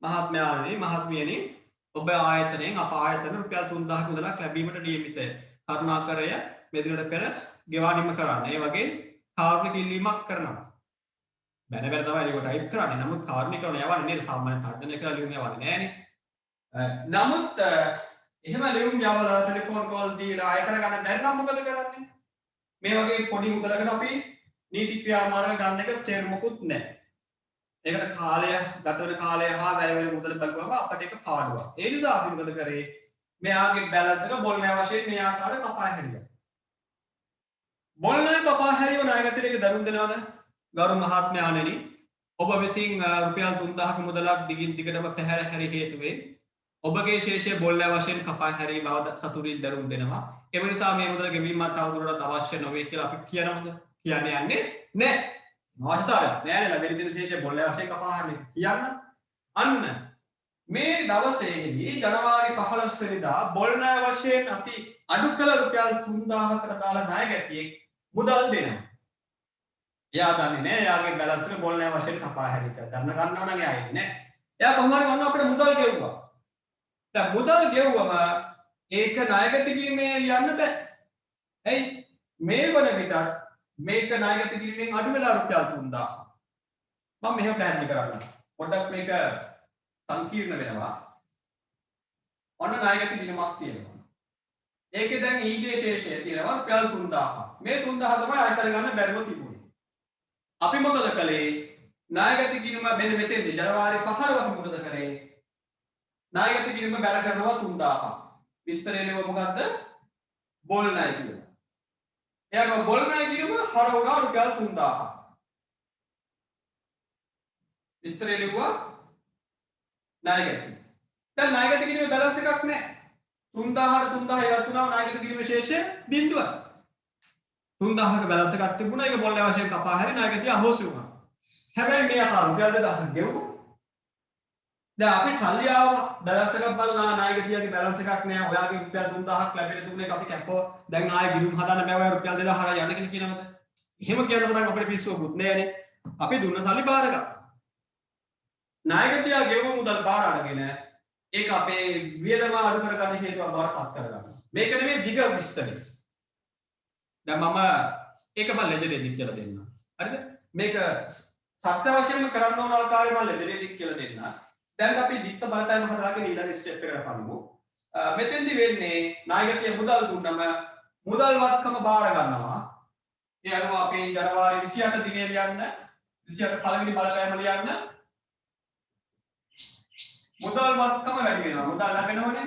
මහත්මයාණනි මහත්මියනි ඔබ ආයතනයෙන් අප ආයතන රුපියල් 3000ක මුදලක් ලැබීමට නියමිතයි. කරුණාකරය මේ දිනට පෙර ගෙවානිම කරන්න. ඒ වගේ කාරුණික ඉල්ලීමක් කරනවා. බැන බැන තමයි ඒක ටයිප් කරන්නේ. නමුත් කාරුණික කරන යවන්නේ නේද? සාමාන්‍ය තර්ජනය කරලා ලියුම් යවන්නේ නෑනේ. නමුත් එහෙම ලියුම් යවලා ටෙලිෆෝන් කෝල් දීලා අය කරගන්න බැරි නම් මොකද කරන්නේ? මේ වගේ පොඩි මුදලකට අපි නීති ක්‍රියාමාර්ග ගන්න එක තේරුමකුත් නැහැ. ඒකට කාලය ගත වෙන කාලය හා වැය වෙන මුදල බලපුවම අපිට ඒක පාඩුවක්. ඒ නිසා අපි මොකද කරේ? මෙයාගේ බැලන්ස් එක බොල්නෑ වශයෙන් මේ ආකාරයට කපා හැරියා. බොල්නෑ කපා හැරීම නායකත්වයට දරුම් දෙනවද? ගරු මහත්මයාණෙනි ඔබ විසින් රුපියල් 3000ක මුදලක් දිගින් දිගටම පැහැර හැරි හේතුවෙන් ඔබගේ ශේෂය බොල්නෑ වශයෙන් කපා හැරී බව සතුටින් දරුම් දෙනවා. ඒ නිසා මේ මුදල ගෙවීමත් තවදුරටත් අවශ්‍ය නොවේ කියලා අපි කියනවද? කියන්නේ යන්නේ නැහැ. අවශ්‍යතාවයක් නැහැ නේද? වෙන දින ශේෂය බොල්නෑ වශයෙන් කපා හැරී කියන්න. අන්න මේ දවසේදී ජනවාරි 15 වෙනිදා බොල්නෑ වශයෙන් අපි අඩු කළ රුපියල් 3000කට දාලා ණයගැටියෙක් මුදල් දෙනවා. එයා දන්නේ නැහැ එයාගේ බැලන්ස් එක බොල්නෑ වශයෙන් කපා හැරිලා. දන්න ගන්නව නම් එයා එන්නේ නැහැ. එයා කොහොම හරි වන්න අපිට මුදල් ගෙවුවා. දැන් මුදල් ගෙවුවම ඒක ණයගැටි කිරීමේ ලියන්න බෑ. ඇයි? මේ වන විටත් මේක ණයගැටි කිරීමෙන් අඩු වෙලා රුපියල් 3000. මම මෙහෙම පැහැදිලි කරන්නම්. පොඩ්ඩක් මේක සංකීර්ණ වෙනවා. ඔන්න ණයගැටි කිරීමක් තියෙනවා. ඒකේ දැන් ඊගේ ශේෂය තියෙනවා රුපියල් 3000. මේ 3000 තමයි අය කරගන්න බැරිව තිබුණේ. අපි මොකද කළේ? ණයගැටි කිරීම මෙන්න මෙතෙන්දී ජනවාරි 15 අපි මොකද කරේ? ණයගැටි කිරීම බැර කරනවා 3000. විස්තරය ලියුව මොකද්ද? බොල් ණය කියලා. එයාම බොල් ණය කිරීම හර වුණා රුපියල් 3000. විස්තරය ලියුවා ණයගැටි. දැන් ණයගැටි කිරීමේ බැලන්ස් එකක් නැහැ. 3000ට 3000 ඉවත් වුණාම ණයගැටි කිරීමේ ශේෂය බිඳුවයි. 3000ක බැලන්ස් එකක් තිබුණා ඒක බොල් වශයෙන් කපා හැරි ණයගැටි අහෝසි වුණා. හැබැයි මේ අකාර රුපියල් 2000 ගෙවුවා. දැන් අපි සල්ලි ආව බැලන්ස් එකක් බලලා ණයගැටියාගේ බැලන්ස් එකක් නෑ. ඔයාගේ රුපියල් 3000ක් ලැබෙන තුනේ අපි කැපුවා. දැන් ආයෙ ගිණුම් හදන්න බෑ. ඔයා රුපියල් 2000 හරහා යන්න කියලා කියනවද? එහෙම කියන තරම් අපිට පිස්සුවකුත් නෑනේ. අපි දුන්න සල්ලි බාර ගන්න. ණයගැටියා ගෙවුව මුදල් බාර අරගෙන ඒක අපේ වියදම අඩු කරගන්න හේතුවක් බවට පත් කරගන්නවා. මේක නෙමෙයි දිග විස්තරය. දැන් මම ඒක මම ලෙජරේදී කියලා දෙන්නම්. හරිද? මේක සත්‍ය වශයෙන්ම කරන්න ඕන ආකාරය මම ලෙජරේදී කියලා දෙන්නම්. දැන් අපි දිත්ත බලපෑම හදාගෙන ඊළඟ ස්ටෙප් එකට පනිමු. මෙතෙන්දි වෙන්නේ ණයගැටිය මුදල් දුන්නම මුදල් වත්කම බාර ගන්නවා. ඒ අනුව අපි ජනවාරි 28 දිනේ ලියන්න 28 පළවෙනි බලපෑම ලියන්න මුදල් වත්කම වැඩි වෙනවා. මුදල් ලැබෙනවනේ.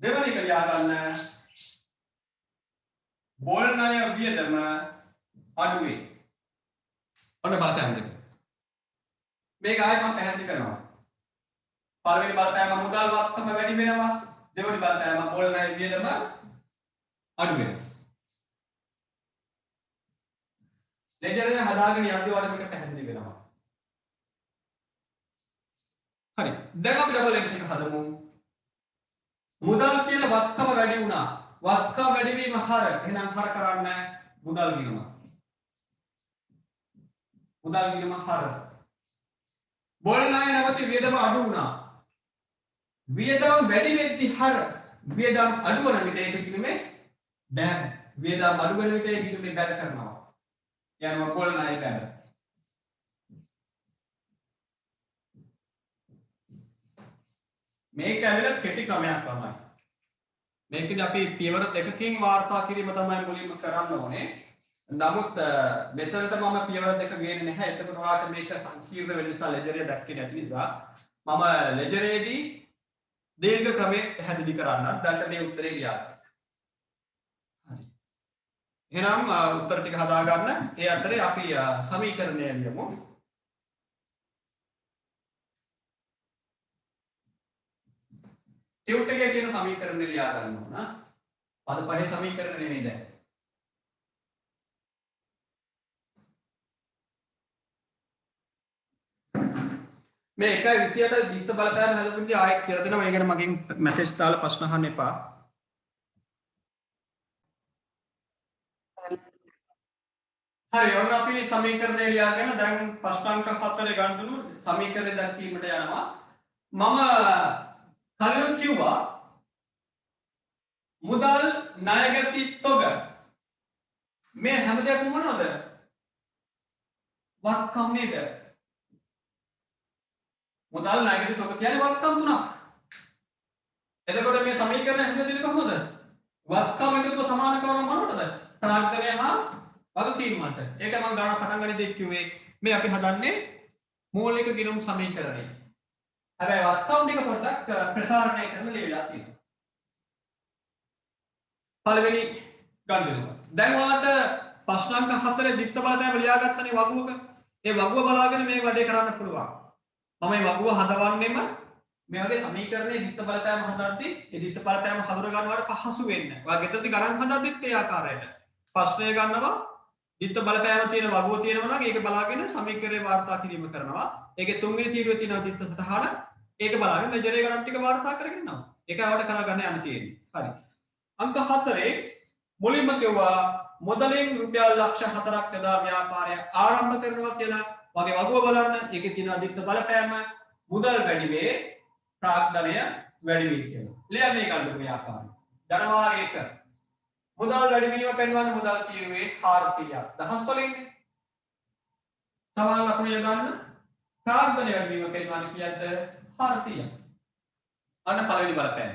දෙවෙනි එක ලියා ගන්න බෝල් ණය වියදම අඩු වේ. ඔන්න බලපෑම දෙක. මේක ආයෙත් මම පැහැදිලි කරනවා. පළවෙනි බලපෑම මුදල් වත්කම වැඩි වෙනවා. දෙවෙනි බලපෑම බෝල් ණය වියදම අඩු වෙනවා. ලෙජර් එක හදාගෙන යද්දී වල මේක පැහැදිලි වෙනවා. හරි. දැන් අපි ඩබල් එන්ට්‍රි එක හදමු. මුදල් කියන වත්කම වැඩි වුණා. වත්කම වැඩි වීම හර. එහෙනම් හර කරන්න මුදල් ගිණුම. මුදල් ගිණුම හර. බෝල් ණය නැවති වියදම අඩු වුණා. වියදම් වැඩි වෙද්දි හර. වියදම් අඩු වන විට ඒක ගිණුමේ බැර. වියදම් අඩු වෙන විට ඒක ගිණුමේ බැර කරනවා. යනවා බෝල් ණය බැර. මේක ඇවිල්ලා කෙටි ක්‍රමයක් තමයි. මේකදී අපි පියවර දෙකකින් වාර්තා කිරීම තමයි මුලින්ම කරන්න ඕනේ. නමුත් මෙතනට මම පියවර දෙක ගේන්නේ නැහැ. එතකොට ඔයාලට මේක සංකීර්ණ වෙන නිසා ලෙජරේ දැක්කේ නැති නිසා මම ලෙජරේදී දීර්ඝ ක්‍රමයේ පැහැදිලි කරන්නම්. දැන් මේ උත්තරේ ලියන්න. හරි. එහෙනම් උත්තර ටික හදා ගන්න. ඒ අතරේ අපි සමීකරණය ලියමු. ටියුට් එකේ තියෙන සමීකරණ ලියා ගන්න ඕන. පද පහේ සමීකරණ නෙමෙයි දැන්. මේ 1:28 දීප්ත බලපෑම හැදෙන්නේ ආයෙත් කියලා දෙනවා. ඒ ගැන මගෙන් මැසේජ් දාලා ප්‍රශ්න අහන්න එපා. හරි ඔන්න අපි සමීකරණය ලියාගෙන දැන් ප්‍රශ්නාංක 4 ගන්නු සමීකරණය දැක්වීමට යනවා. මම කලින් කිව්වා මුදල් ණයගැති තොග මේ හැම දෙයක්ම මොනවද? වත්කම් නේද? මුදල් ණයගැති තොග කියන්නේ වත්කම් තුනක්. එතකොට මේ සමීකරණය හැදෙන්නේ කොහොමද? වත්කම් එකතුව සමාන කරන මොනවටද? ප්‍රාග්ධනය හා වගකීම් වලට. ඒක මම ගණන් පටන් ගන්නදී කිව්වේ මේ අපි හදන්නේ මූලික ගිණුම් සමීකරණය. හැබැයි වත්කම් ටික පොඩ්ඩක් ප්‍රසාරණය කරන්න ලියලා තියෙනවා. පළවෙනි ගන්න. දැන් ඔයාලට ප්‍රශ්නාංක 4 දිත්ත බලපෑම ලියාගත්තනේ වගුවක. ඒ වගුව බලාගෙන මේ වැඩේ කරන්න පුළුවන්. මම මේ වගුව හදවන්නෙම මේ වගේ සමීකරණයේ දිත්ත බලපෑම හදද්දී ඒ දිත්ත බලපෑම හඳුනා ගන්නවට පහසු වෙන්නේ. ඔයා ගෙදරදී ගණන් හදද්දිත් ඒ ආකාරයට. ප්‍රශ්නය ගන්නවා දිත්ත බලපෑම තියෙන වගුව තියෙනවා නම් ඒක බලාගෙන සමීකරණය වාර්තා කිරීම කරනවා. ඒකේ තුන්වෙනි තීරුවේ තියෙන දිත්ත සටහන ඒක බලාගෙන ලෙජරේ ගණන් ටික වාර්තා කරගෙන යනවා. ඒක ආවට කරගන්න යන්න තියෙන්නේ. හරි. අංක 4 මුලින්ම කිව්වා මුදලින් රුපියල් ලක්ෂ 4ක් යොදා ව්‍යාපාරය ආරම්භ කරනවා කියලා. වගේ වගුව බලන්න. ඒකේ තියෙන දිත්ත බලපෑම මුදල් වැඩි වේ ප්‍රාග්ධනය වැඩි වේ කියලා. ලියන්නේ ගන්න ව්‍යාපාරය. ජනවාරි 1 මුදල් වැඩි වීම පෙන්වන්නේ මුදල් තීරුවේ 400ක්. දහස් වලින් සමාන ලකුණ යොදන්න ප්‍රාග්ධනය වැඩි වීම පෙන්වන්නේ කීයද? 400ක්. අන්න පළවෙනි බලපෑම.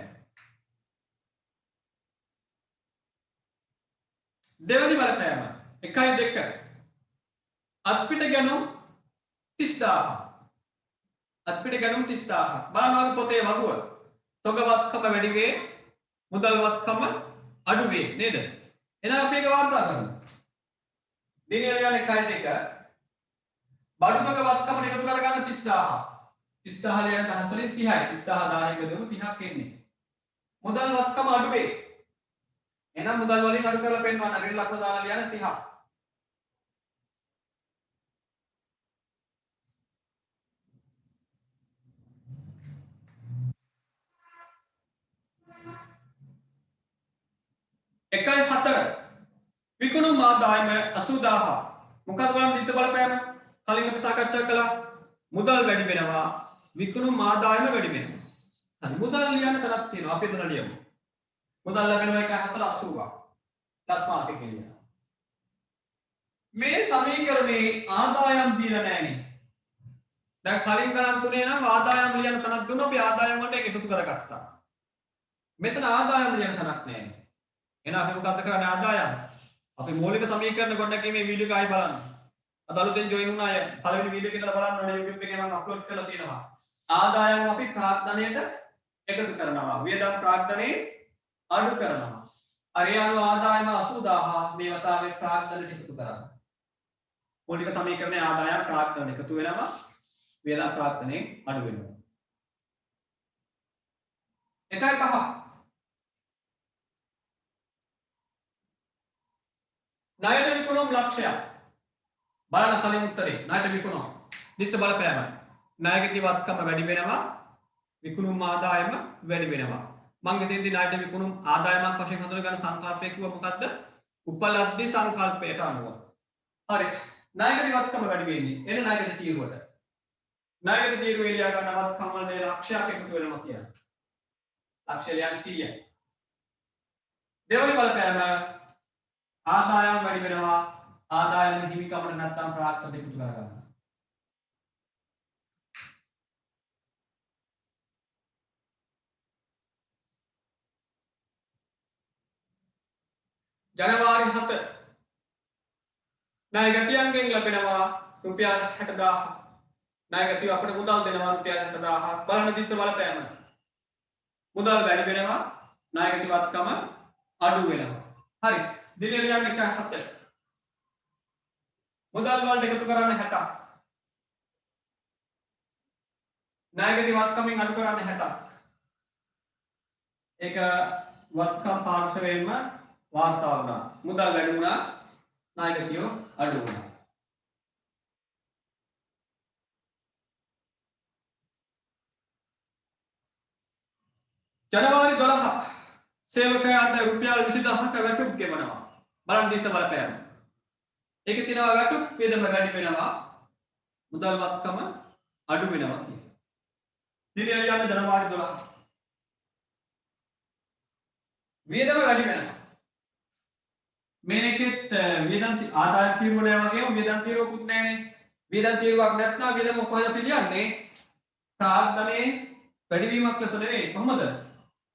දෙවෙනි බලපෑම 1.2 අත්පිට ගැනුම් 30000. අත්පිට ගැනුම් 30000. බලනවා පොතේ වගුව. තොගවත්කම වැඩි වේ මුදල්වත්කම අඩු වේ නේද? එහෙනම් අපි ඒක වාර්තා කරමු. දිනය ලියන 1.2 බඩු තොගවත්කම එකතු කරගන්න 30000. 30000 ලියන දහස් වලින් 30යි. 30000 දාන එක දෙමු 30ක් එන්නේ. මුදල්වත්කම අඩු වේ. එහෙනම් මුදල් වලින් අඩු කරලා පෙන්නවන්න ඍණ ලකුණු දාලා ලියන 30ක්. එකයි 4 විකුණුම් ආදායම 80000. මොකක්ද බලන්න දිත්ත බලපෑම කලින් අපි සාකච්ඡා කළා මුදල් වැඩි වෙනවා විකුණුම් ආදායම වැඩි වෙනවා. හරි මුදල් ලියන්න තරක් තියෙනවා අපි එතන ලියමු. මුදල් ලැබෙනවා 1.4 80ක්. ප්ලස් මාර්ක් එක ලියනවා. මේ සමීකරණේ ආදායම් දීලා නැහැනේ. දැන් කලින් ගණන් තුනේ නම් ආදායම් ලියන තැනක් දුන්නා අපි ආදායම් වලට ඒක එකතු කරගත්තා. මෙතන ආදායම් ලියන තැනක් නැහැ. එහෙනම් අපි මොකද්ද කරන්නේ ආදායම්? අපි මූලික සමීකරණ ගොඩනැගීමේ වීඩියෝ එක ආයි බලන්න. අද අලුතෙන් join වුණ අය පළවෙනි වීඩියෝ එක ඉඳලා බලන්න ඕනේ YouTube එකේ මම අප්ලෝඩ් කරලා තියෙනවා. ආදායම් අපි ප්‍රාග්ධනයට එකතු කරනවා. වියදම් ප්‍රාග්ධනයේ අඩු කරනවා. හරි අනුව ආදායම 80000 මේ වතාවේ ප්‍රාග්ධනයට එකතු කරනවා. මූලික සමීකරණයේ ආදායම් ප්‍රාග්ධන එකතු වෙනවා. වියදම් ප්‍රාග්ධනයේ අඩු වෙනවා. 1.5 ණයට විකුණුම් ලක්ෂයක්. බලන්න කලින් උත්තරේ ණයට විකුණුම්. නිත්‍ය බලපෑමයි. ණයගේ දිවත්කම වැඩි වෙනවා. විකුණුම් ආදායම වැඩි වෙනවා. මම හිතෙන්දී ණයට විකුණුම් ආදායමක් වශයෙන් හඳුන ගන්න සංකල්පය කිව්ව මොකද්ද? උපලබ්ධි සංකල්පයට අනුව. හරි. ණයගේ දිවත්කම වැඩි වෙන්නේ. එන ණයගේ තීරුවට. ණයගේ තීරුවේ ලියා ගන්න වත්කම් වල ලක්ෂයක් එකතු වෙනවා කියන්නේ. ලක්ෂය ලියන්නේ 100යි. දෙවනි බලපෑම ආදායම් වැඩි වෙනවා. ආදායම හිමිකමට නැත්තම් ප්‍රාග්ධනයට එකතු කරගන්න. ජනවාරි 7 ණය ගතියන්ගෙන් ලැබෙනවා රුපියල් 60000. ණය ගතිය අපිට මුදල් දෙනවා රුපියල් 60000. බලන්න දිත්ත බලපෑම. මුදල් වැඩි වෙනවා ණය ගතිවත්කම අඩු වෙනවා. හරි. දිනේ ලියන්න 1.7. මුදල් වලට එකතු කරන්න 60ක්. ණය ගතිවත්කමෙන් අඩු කරන්න 60ක්. ඒක වත්කම් පාර්ශවයෙන්ම වාර්තා වුණා. මුදල් වැඩි වුණා ණය ගතිය අඩු වුණා. ජනවාරි 12 සේවකයාට රුපියල් 20000ක වැටුප් ගෙවනවා. බලන්න දිත්ත බලපෑම. ඒකේ තියෙනවා වැටුප් වියදම වැඩි වෙනවා. මුදල් වත්කම අඩු වෙනවා කියන්නේ. දිනේ ලියන්න ජනවාරි 12. වියදම වැඩි වෙනවා. මේකෙත් වියදම් ආදාය තීරුව නෑ වගේම වියදම් තීරුවකුත් නෑනේ. වියදම් තීරුවක් නැත්නම් වියදම කොහෙද පිළියන්නේ? ප්‍රාග්ධනයේ වැඩිවීමක් ලෙස නෙවෙයි. කොහොමද?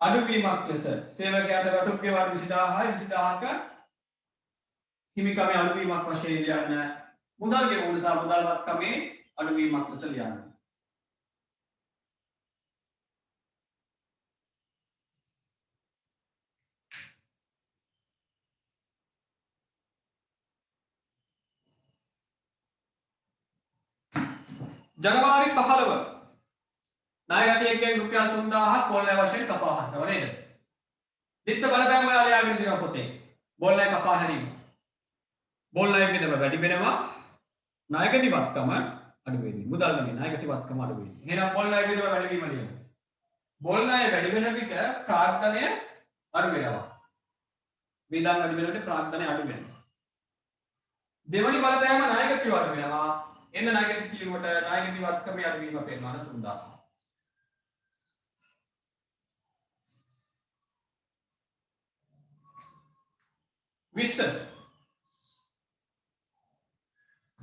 අඩුවීමක් ලෙස. සේවකයාට වැටුප් ගෙවන 20000යි 20000ක හිමිකමේ අඩුවීමක් වශයෙන් ලියන්න. මුදල් ගෙවුන නිසා මුදල් වත්කමේ අඩුවීමක් ලෙස ලියන්න. ජනවාරි 15 ණය ගතියකින් රුපියල් 3000ක් බොල්ලය වශයෙන් කපා හරිනවා නේද? දිත්ත බලපෑම ඔයාලා ලියාගෙන දිනවා පොතේ. බොල්ලය කපා හැරීම. බොල්ලය විදම වැඩි වෙනවා. ණය ගතිවත්කම අඩු වෙන්නේ. මුදල් නෙමෙයි ණය ගතිවත්කම අඩු වෙන්නේ. එහෙනම් බොල්ලය විදම වැඩි වීම ලියන්න. බොල්ලය වැඩි වෙන විට ප්‍රාග්ධනය අඩු වෙනවා. වියදම් වැඩි වෙන විට ප්‍රාග්ධනය අඩු වෙනවා. දෙවනි බලපෑම ණය ගතිය අඩු වෙනවා. එන්න ණය ගති තීරුවට ණය ගතිවත්කමේ අඩුවීම පෙන්වන 3000.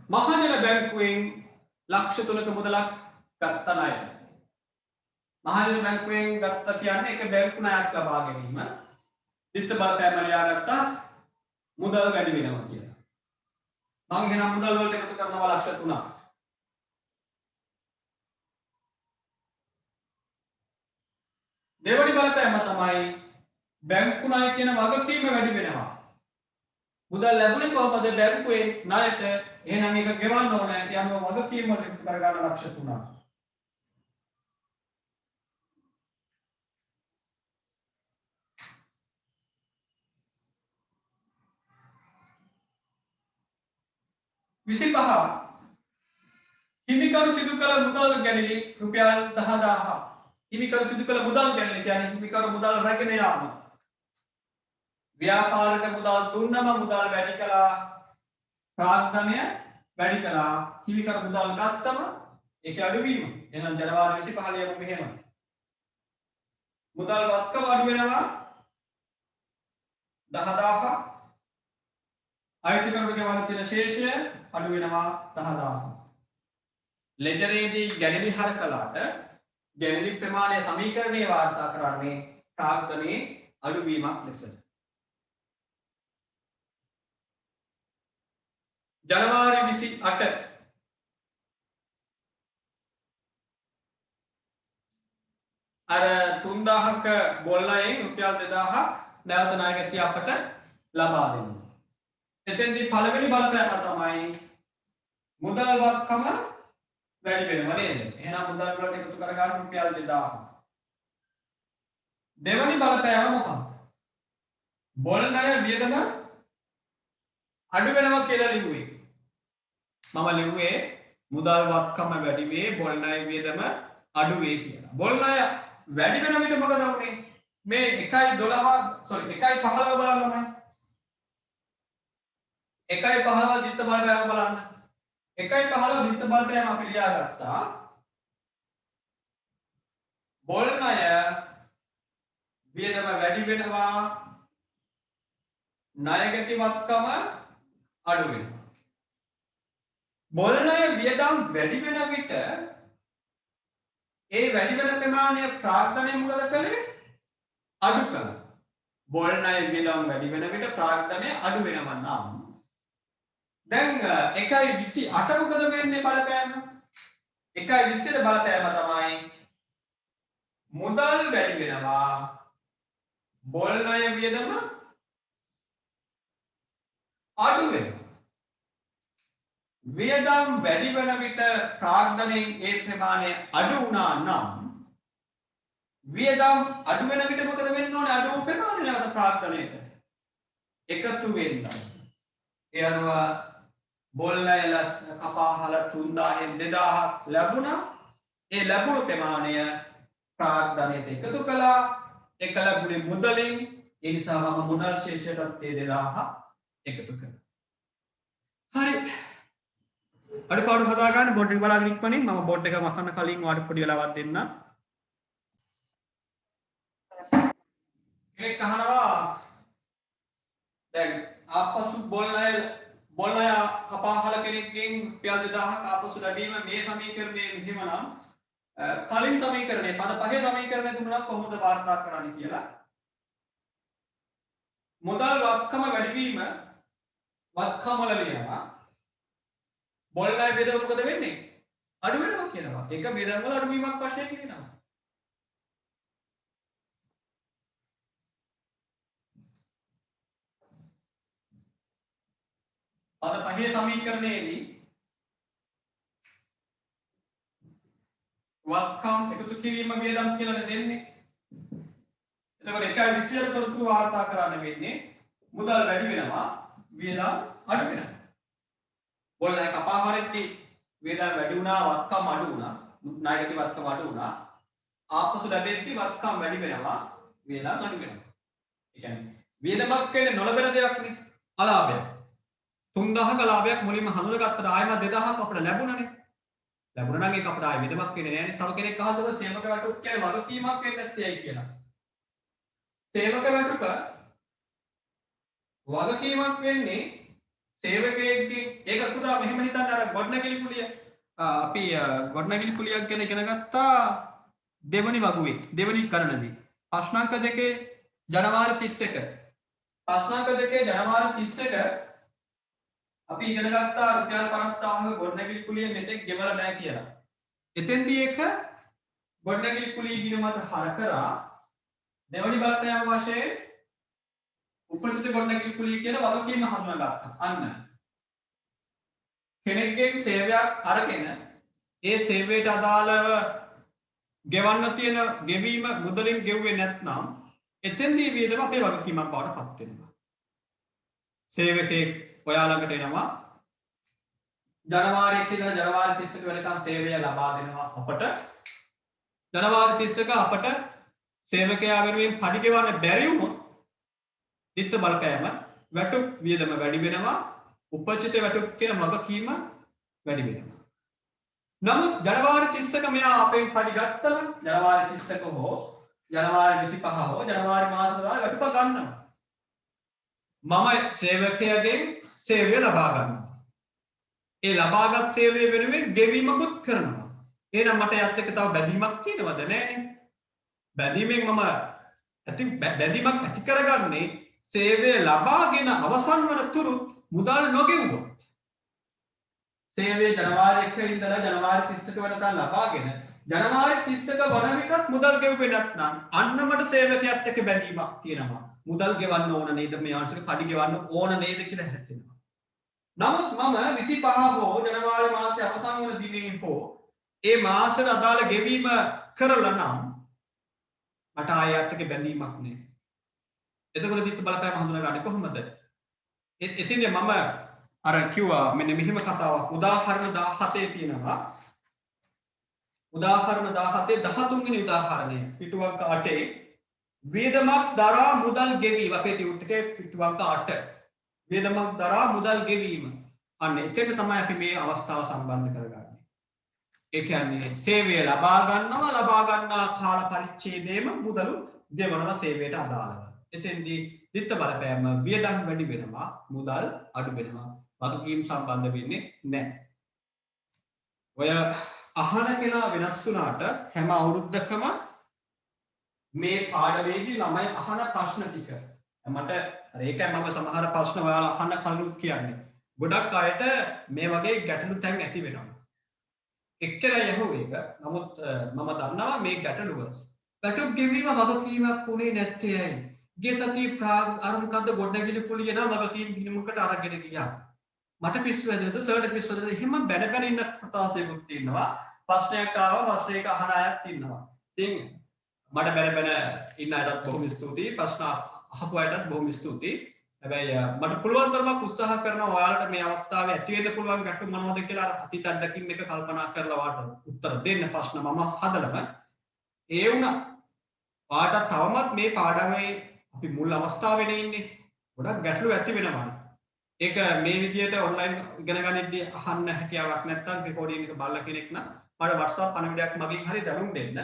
මහජන බැංකුවෙන් ලක්ෂ 3ක මුදලක් ගත්ත ණයට. මහජන බැංකුවෙන් ගත්ත කියන්නේ එක බැංකු ණයක් ලබා ගැනීම. දිත්ත බලපෑම ලියාගත්තා මුදල් වැඩි වෙනවා කියලා. මම එහෙනම් මුදල් වලට එකතු කරනවා ලක්ෂ 3ක්. දෙවනි බලපෑම තමයි බැංකු ණය කියන වගකීම වැඩි වෙනවා. මුදල් ලැබුණේ කොහොමද බැංකුවේ ණයට? එහෙනම් ඒක ගෙවන්න ඕනේ. ඒ අනුව වගකීම වලට එකතු කරගන්න ලක්ෂ 3ක්. විසිපහ හිමිකරු සිදු කළ මුදල් ගැනීම රුපියල් 10000. හිමිකරු සිදු කළ මුදල් ගැනීම කියන්නේ හිමිකරු මුදල් රැගෙන යාම. ව්‍යාපාරයට මුදල් දුන්නම මුදල් වැඩි කළා. ප්‍රාග්ධනය වැඩි කළා. හිමිකරු මුදල් ගත්තම ඒක අඩුවීම. එහෙනම් ජනවාරි 25 ලියමු මෙහෙම. මුදල් වත්කම අඩු වෙනවා 10000. අයිතිකරුට ගෙවන්න තියෙන ශේෂය අඩු වෙනවා 10000. ලෙජරේදී ගැනලි හරකලාට ගැනලි ප්‍රමාණය සමීකරණයේ වාර්තා කරන්නේ ප්‍රාග්ධනයේ අඩුවීමක් ලෙස. ජනවාරි 28 අර 3000ක බොල්ලයෙන් රුපියල් 2000ක් නැවත ණයගැතිය අපට ලබා දෙනවා. එතෙන්දී පළවෙනි බලපෑම තමයි මුදල් වත්කම වැඩි වෙනවා නේද? එහෙනම් මුදල් වලට එකතු කරගන්න රුපියල් 2000. දෙවැනි බලපෑම මොකක්ද? බොල් ණය වියදම අඩු වෙනවා කියලා ලිව්වේ. මම ලිව්වේ මුදල් වත්කම වැඩි වේ බොල් ණය වියදම අඩු වේ කියලා. බොල් ණය වැඩි වෙන විට මොකද වුනේ? මේ 1.15 බලන්නමයි. 1.15 දිත්ත බලපෑම බලන්න. 1.15 දිත්ත බලපෑම අපි ලියාගත්තා. බොල් ණය වියදම වැඩි වෙනවා ණයගැති වත්කම අඩු වෙනවා. බොල් ණය වියදම් වැඩි වෙන විට ඒ වැඩි වෙන ප්‍රමාණය ප්‍රාග්ධනය මොකද කළේ? අඩු කළා. බොල් ණය වියදම් වැඩි වෙන විට ප්‍රාග්ධනය අඩු වෙනවා නම් දැන් 1.28 මොකද වෙන්නේ බලපෑම? 1.20 බලපෑම තමයි මුදල් වැඩි වෙනවා බොල් ණය වියදම අඩු වෙනවා. වියදම් වැඩි වෙන විට ප්‍රාග්ධනයෙන් ඒ ප්‍රමාණය අඩු වුණා නම් වියදම් අඩු වෙන විට මොකද වෙන්න ඕනේ? අඩු ප්‍රමාණය නැවත ප්‍රාග්ධනයට එකතු වෙන්න. ඒ අනුව බොල් ණය කපාහල 3000න් 2000ක් ලැබුණා. ඒ ලැබුණු ප්‍රමාණය ප්‍රාග්ධනයට එකතු කළා. ඒක ලැබුණේ මුදලින්. ඒ නිසා මම මුදල් ශේෂයටත් ඒ 2000 එකතු කළා. හරි. අඩුපාඩු හදා ගන්න බෝඩ් එක බලාගෙන ඉක්මනින් මම බෝඩ් එක මකන්න කලින් ඔයාලට පොඩි වෙලාවක් දෙන්න. කෙනෙක් අහනවා දැන් ආපසු බොල් ණය කපාහල කෙනෙක්ගෙන් රුපියල් 2000ක් ආපසු ලැබීම මේ සමීකරණයේ මෙහෙමනම් කලින් සමීකරණය පද පහේ සමීකරණය දුන්නා කොහොමද වාර්තා කරන්නේ කියලා. මුදල් වත්කම වැඩිවීම වත්කම වල ලියනවා. බොල් ණය බෙදම මොකද වෙන්නේ? අඩු වෙනවා කියනවා. ඒක බෙදම් වල අඩුවීමක් වශයෙන් කියනවා. පද පහේ සමීකරණයේදී වත්කම් එකතු කිරීම වියදම් කියලා දෙන්නේ. එතකොට 1.20ට තොරතුරු වාර්තා කරන්න වෙන්නේ මුදල් වැඩි වෙනවා වියදම් අඩු වෙනවා. බොල් ණය කපාහලෙද්දී වියදම් වැඩි වුණා වත්කම් අඩු වුණා. ණයගැති වත්කම අඩු වුණා. ආපසු ලැබෙද්දී වත්කම් වැඩි වෙනවා වියදම් අඩු වෙනවා. ඒ කියන්නේ වියදමක් කියන්නේ නොලබන දෙයක් නේ. අලාභයක්. 3000ක ලාභයක් මුලින්ම හඳුනගත්තට ආයෙම 2000ක් අපිට ලැබුණානේ. ලැබුණා නම් ඒක අපිට ආයෙ විදමක් වෙන්නේ නෑනේ. තව කෙනෙක් අහනවා සේවක වැටුප් කියන්නේ වගකීමක් වෙන්නේ නැත්තේයි කියලා. සේවක වැටුප වගකීමක් වෙන්නේ සේවකයෙක්ගේ ඒක පුතා මෙහෙම හිතන්න අර ගොඩනැගිලි කුලිය අපි ගොඩනැගිලි කුලියක් ගැන ඉගෙන ගත්තා දෙවනි වගුවේ දෙවනි ගණනදී. ප්‍රශ්නාංක 2 ජනවාරි 31 ප්‍රශ්නාංක 2 ජනවාරි 31 අපි ඉගෙන ගත්තා රුපියල් 50000ක ගොඩනැගිලි කුලිය මෙතෙක් ගෙවලා නැහැ කියලා. එතෙන්දී ඒක ගොඩනැගිලි කුලිය ගිණුමට හර කරා දෙවනි බලපෑම වශයෙන් උපචිත ගොඩනැගිලි කුලිය කියන වගකීම හඳුනාගත්තා. අන්න කෙනෙක්ගෙන් සේවයක් අරගෙන ඒ සේවයට අදාළව ගෙවන්න තියෙන ගෙවීම මුදලින් ගෙවුවේ නැත්නම් එතෙන්දී වියදම අපේ වගකීමක් බවට පත් වෙනවා. සේවකයෙක් ඔයා ළඟට එනවා ජනවාරි 1 ඉඳලා ජනවාරි 31 වෙනකන් සේවය ලබා දෙනවා අපට. ජනවාරි 31 අපට සේවකයා වෙනුවෙන් පඩි ගෙවන්න බැරි වුණොත් දිත්ත බලපෑම වැටුප් වියදම වැඩි වෙනවා. උපචිත වැටුප් කියන වගකීම වැඩි වෙනවා. නමුත් ජනවාරි 31 මෙයා අපෙන් පඩි ගත්තම ජනවාරි 31 හෝ ජනවාරි 25 හෝ ජනවාරි මාසෙ වැටුප ගන්නවා. මම සේවකයාගෙන් සේවය ලබා ගන්නවා. ඒ ලබාගත් සේවය වෙනුවෙන් ගෙවීමකුත් කරනවා. එහෙනම් මට යත් එක්ක තව බැඳීමක් තියෙනවද? නැහැනේ. බැඳීමෙන් මම බැඳීමක් ඇති කරගන්නේ සේවය ලබාගෙන අවසන් වන තුරු මුදල් නොගෙවුවොත්. සේවය ජනවාරි 1 ඉඳලා ජනවාරි 31 වෙනකන් ලබාගෙන ජනවාරි 31 වන විටත් මුදල් ගෙවුවේ නැත්නම් අන්න මට සේවකයාත් එක්ක බැඳීමක් තියෙනවා. මුදල් ගෙවන්න ඕන නේද මේ අවශ්‍ය කඩි ගෙවන්න ඕන නේද කියලා හිතෙනවා. නමුත් මම 25 හෝ ජනවාරි මාසයේ අවසන් වන දිනේ හෝ ඒ මාසෙට අදාළ ගෙවීම කරලා නම් මට ආයෙත් එක්ක බැඳීමක් නෑ. එතකොට දිත්ත බලපෑම හඳුනාගන්නේ කොහොමද? එතින් මම අර කිව්වා මෙන්න මෙහිම කතාවක් උදාහරණ 17 තියෙනවා. උදාහරණ 17 13 වෙනි උදාහරණය පිටුවක 8 වේදමක් දරා මුදල් ගෙවීම අපේ ටියුට් එකේ පිටුවක 8 වේදමක් දරා මුදල් ගෙවීම අන්න එතන තමයි අපි මේ අවස්ථාව සම්බන්ධ කරගන්නේ. ඒ කියන්නේ සේවය ලබා ගන්නා කාල පරිච්ඡේදයේම මුදල් ගෙවනවා සේවයට අදාළව. එතෙන්දී දිත්ත බලපෑම වියදම් වැඩි වෙනවා මුදල් අඩු වෙනවා. වගකීම් සම්බන්ධ වෙන්නේ නැහැ. ඔය අහන කෙනා වෙනස් වුණාට හැම අවුරුද්දකම මේ පාඩමේදී ළමයි අහන ප්‍රශ්න ටික මට ඒකයි මම සමහර ප්‍රශ්න ඔයාලා අහන්න කලින් කියන්නේ. ගොඩක් අයට මේ වගේ ගැටලු තැන් ඇති වෙනවා. එක්කෙනා යහුවේ ඒක. නමුත් මම දන්නවා මේ ගැටලුව. පැටුම් ගෙවීම වගකීමක් උනේ නැත්තේ ඇයි? ගිය සතියේ අර මොකද්ද ගොඩනැගිලි කුලිය නම් වගකීම් ගිණුමකට අරගෙන ගියා. මට පිස්සු වැදෙද සර්ට පිස්සු වැදෙද එහෙම බැන බැන ඉන්න කොටසෙකුත් තියෙනවා. ප්‍රශ්නයක් ආවා ප්‍රශ්නයක අහන අයත් ඉන්නවා. ඉතින් මට බැන බැන ඉන්න අයටත් බොහොම ස්තුතියි. ප්‍රශ්න අහපු අයටත් බොහොම ස්තුතියි. හැබැයි මට පුළුවන් තරමක් උත්සාහ කරනවා ඔයාලට මේ අවස්ථාවේ ඇති වෙන්න පුළුවන් ගැටලු මොනවද කියලා අර අතීත අත්දැකීම් එක කල්පනා කරලා ඔයාලට උත්තර දෙන්න ප්‍රශ්න මම හදලම ඒ වුණා. ඔයාලට තවමත් මේ පාඩමේ අපි මුල් අවස්ථාවේනේ ඉන්නේ. ගොඩක් ගැටලු ඇති වෙනවා. ඒක මේ විදියට ඔන්ලයින් ඉගෙන ගනිද්දී අහන්න හැකියාවක් නැත්නම් රෙකෝඩින් එක බලලා කෙනෙක් නම් මට WhatsApp පණිවිඩයක් මගින් හරි දැනුම් දෙන්න.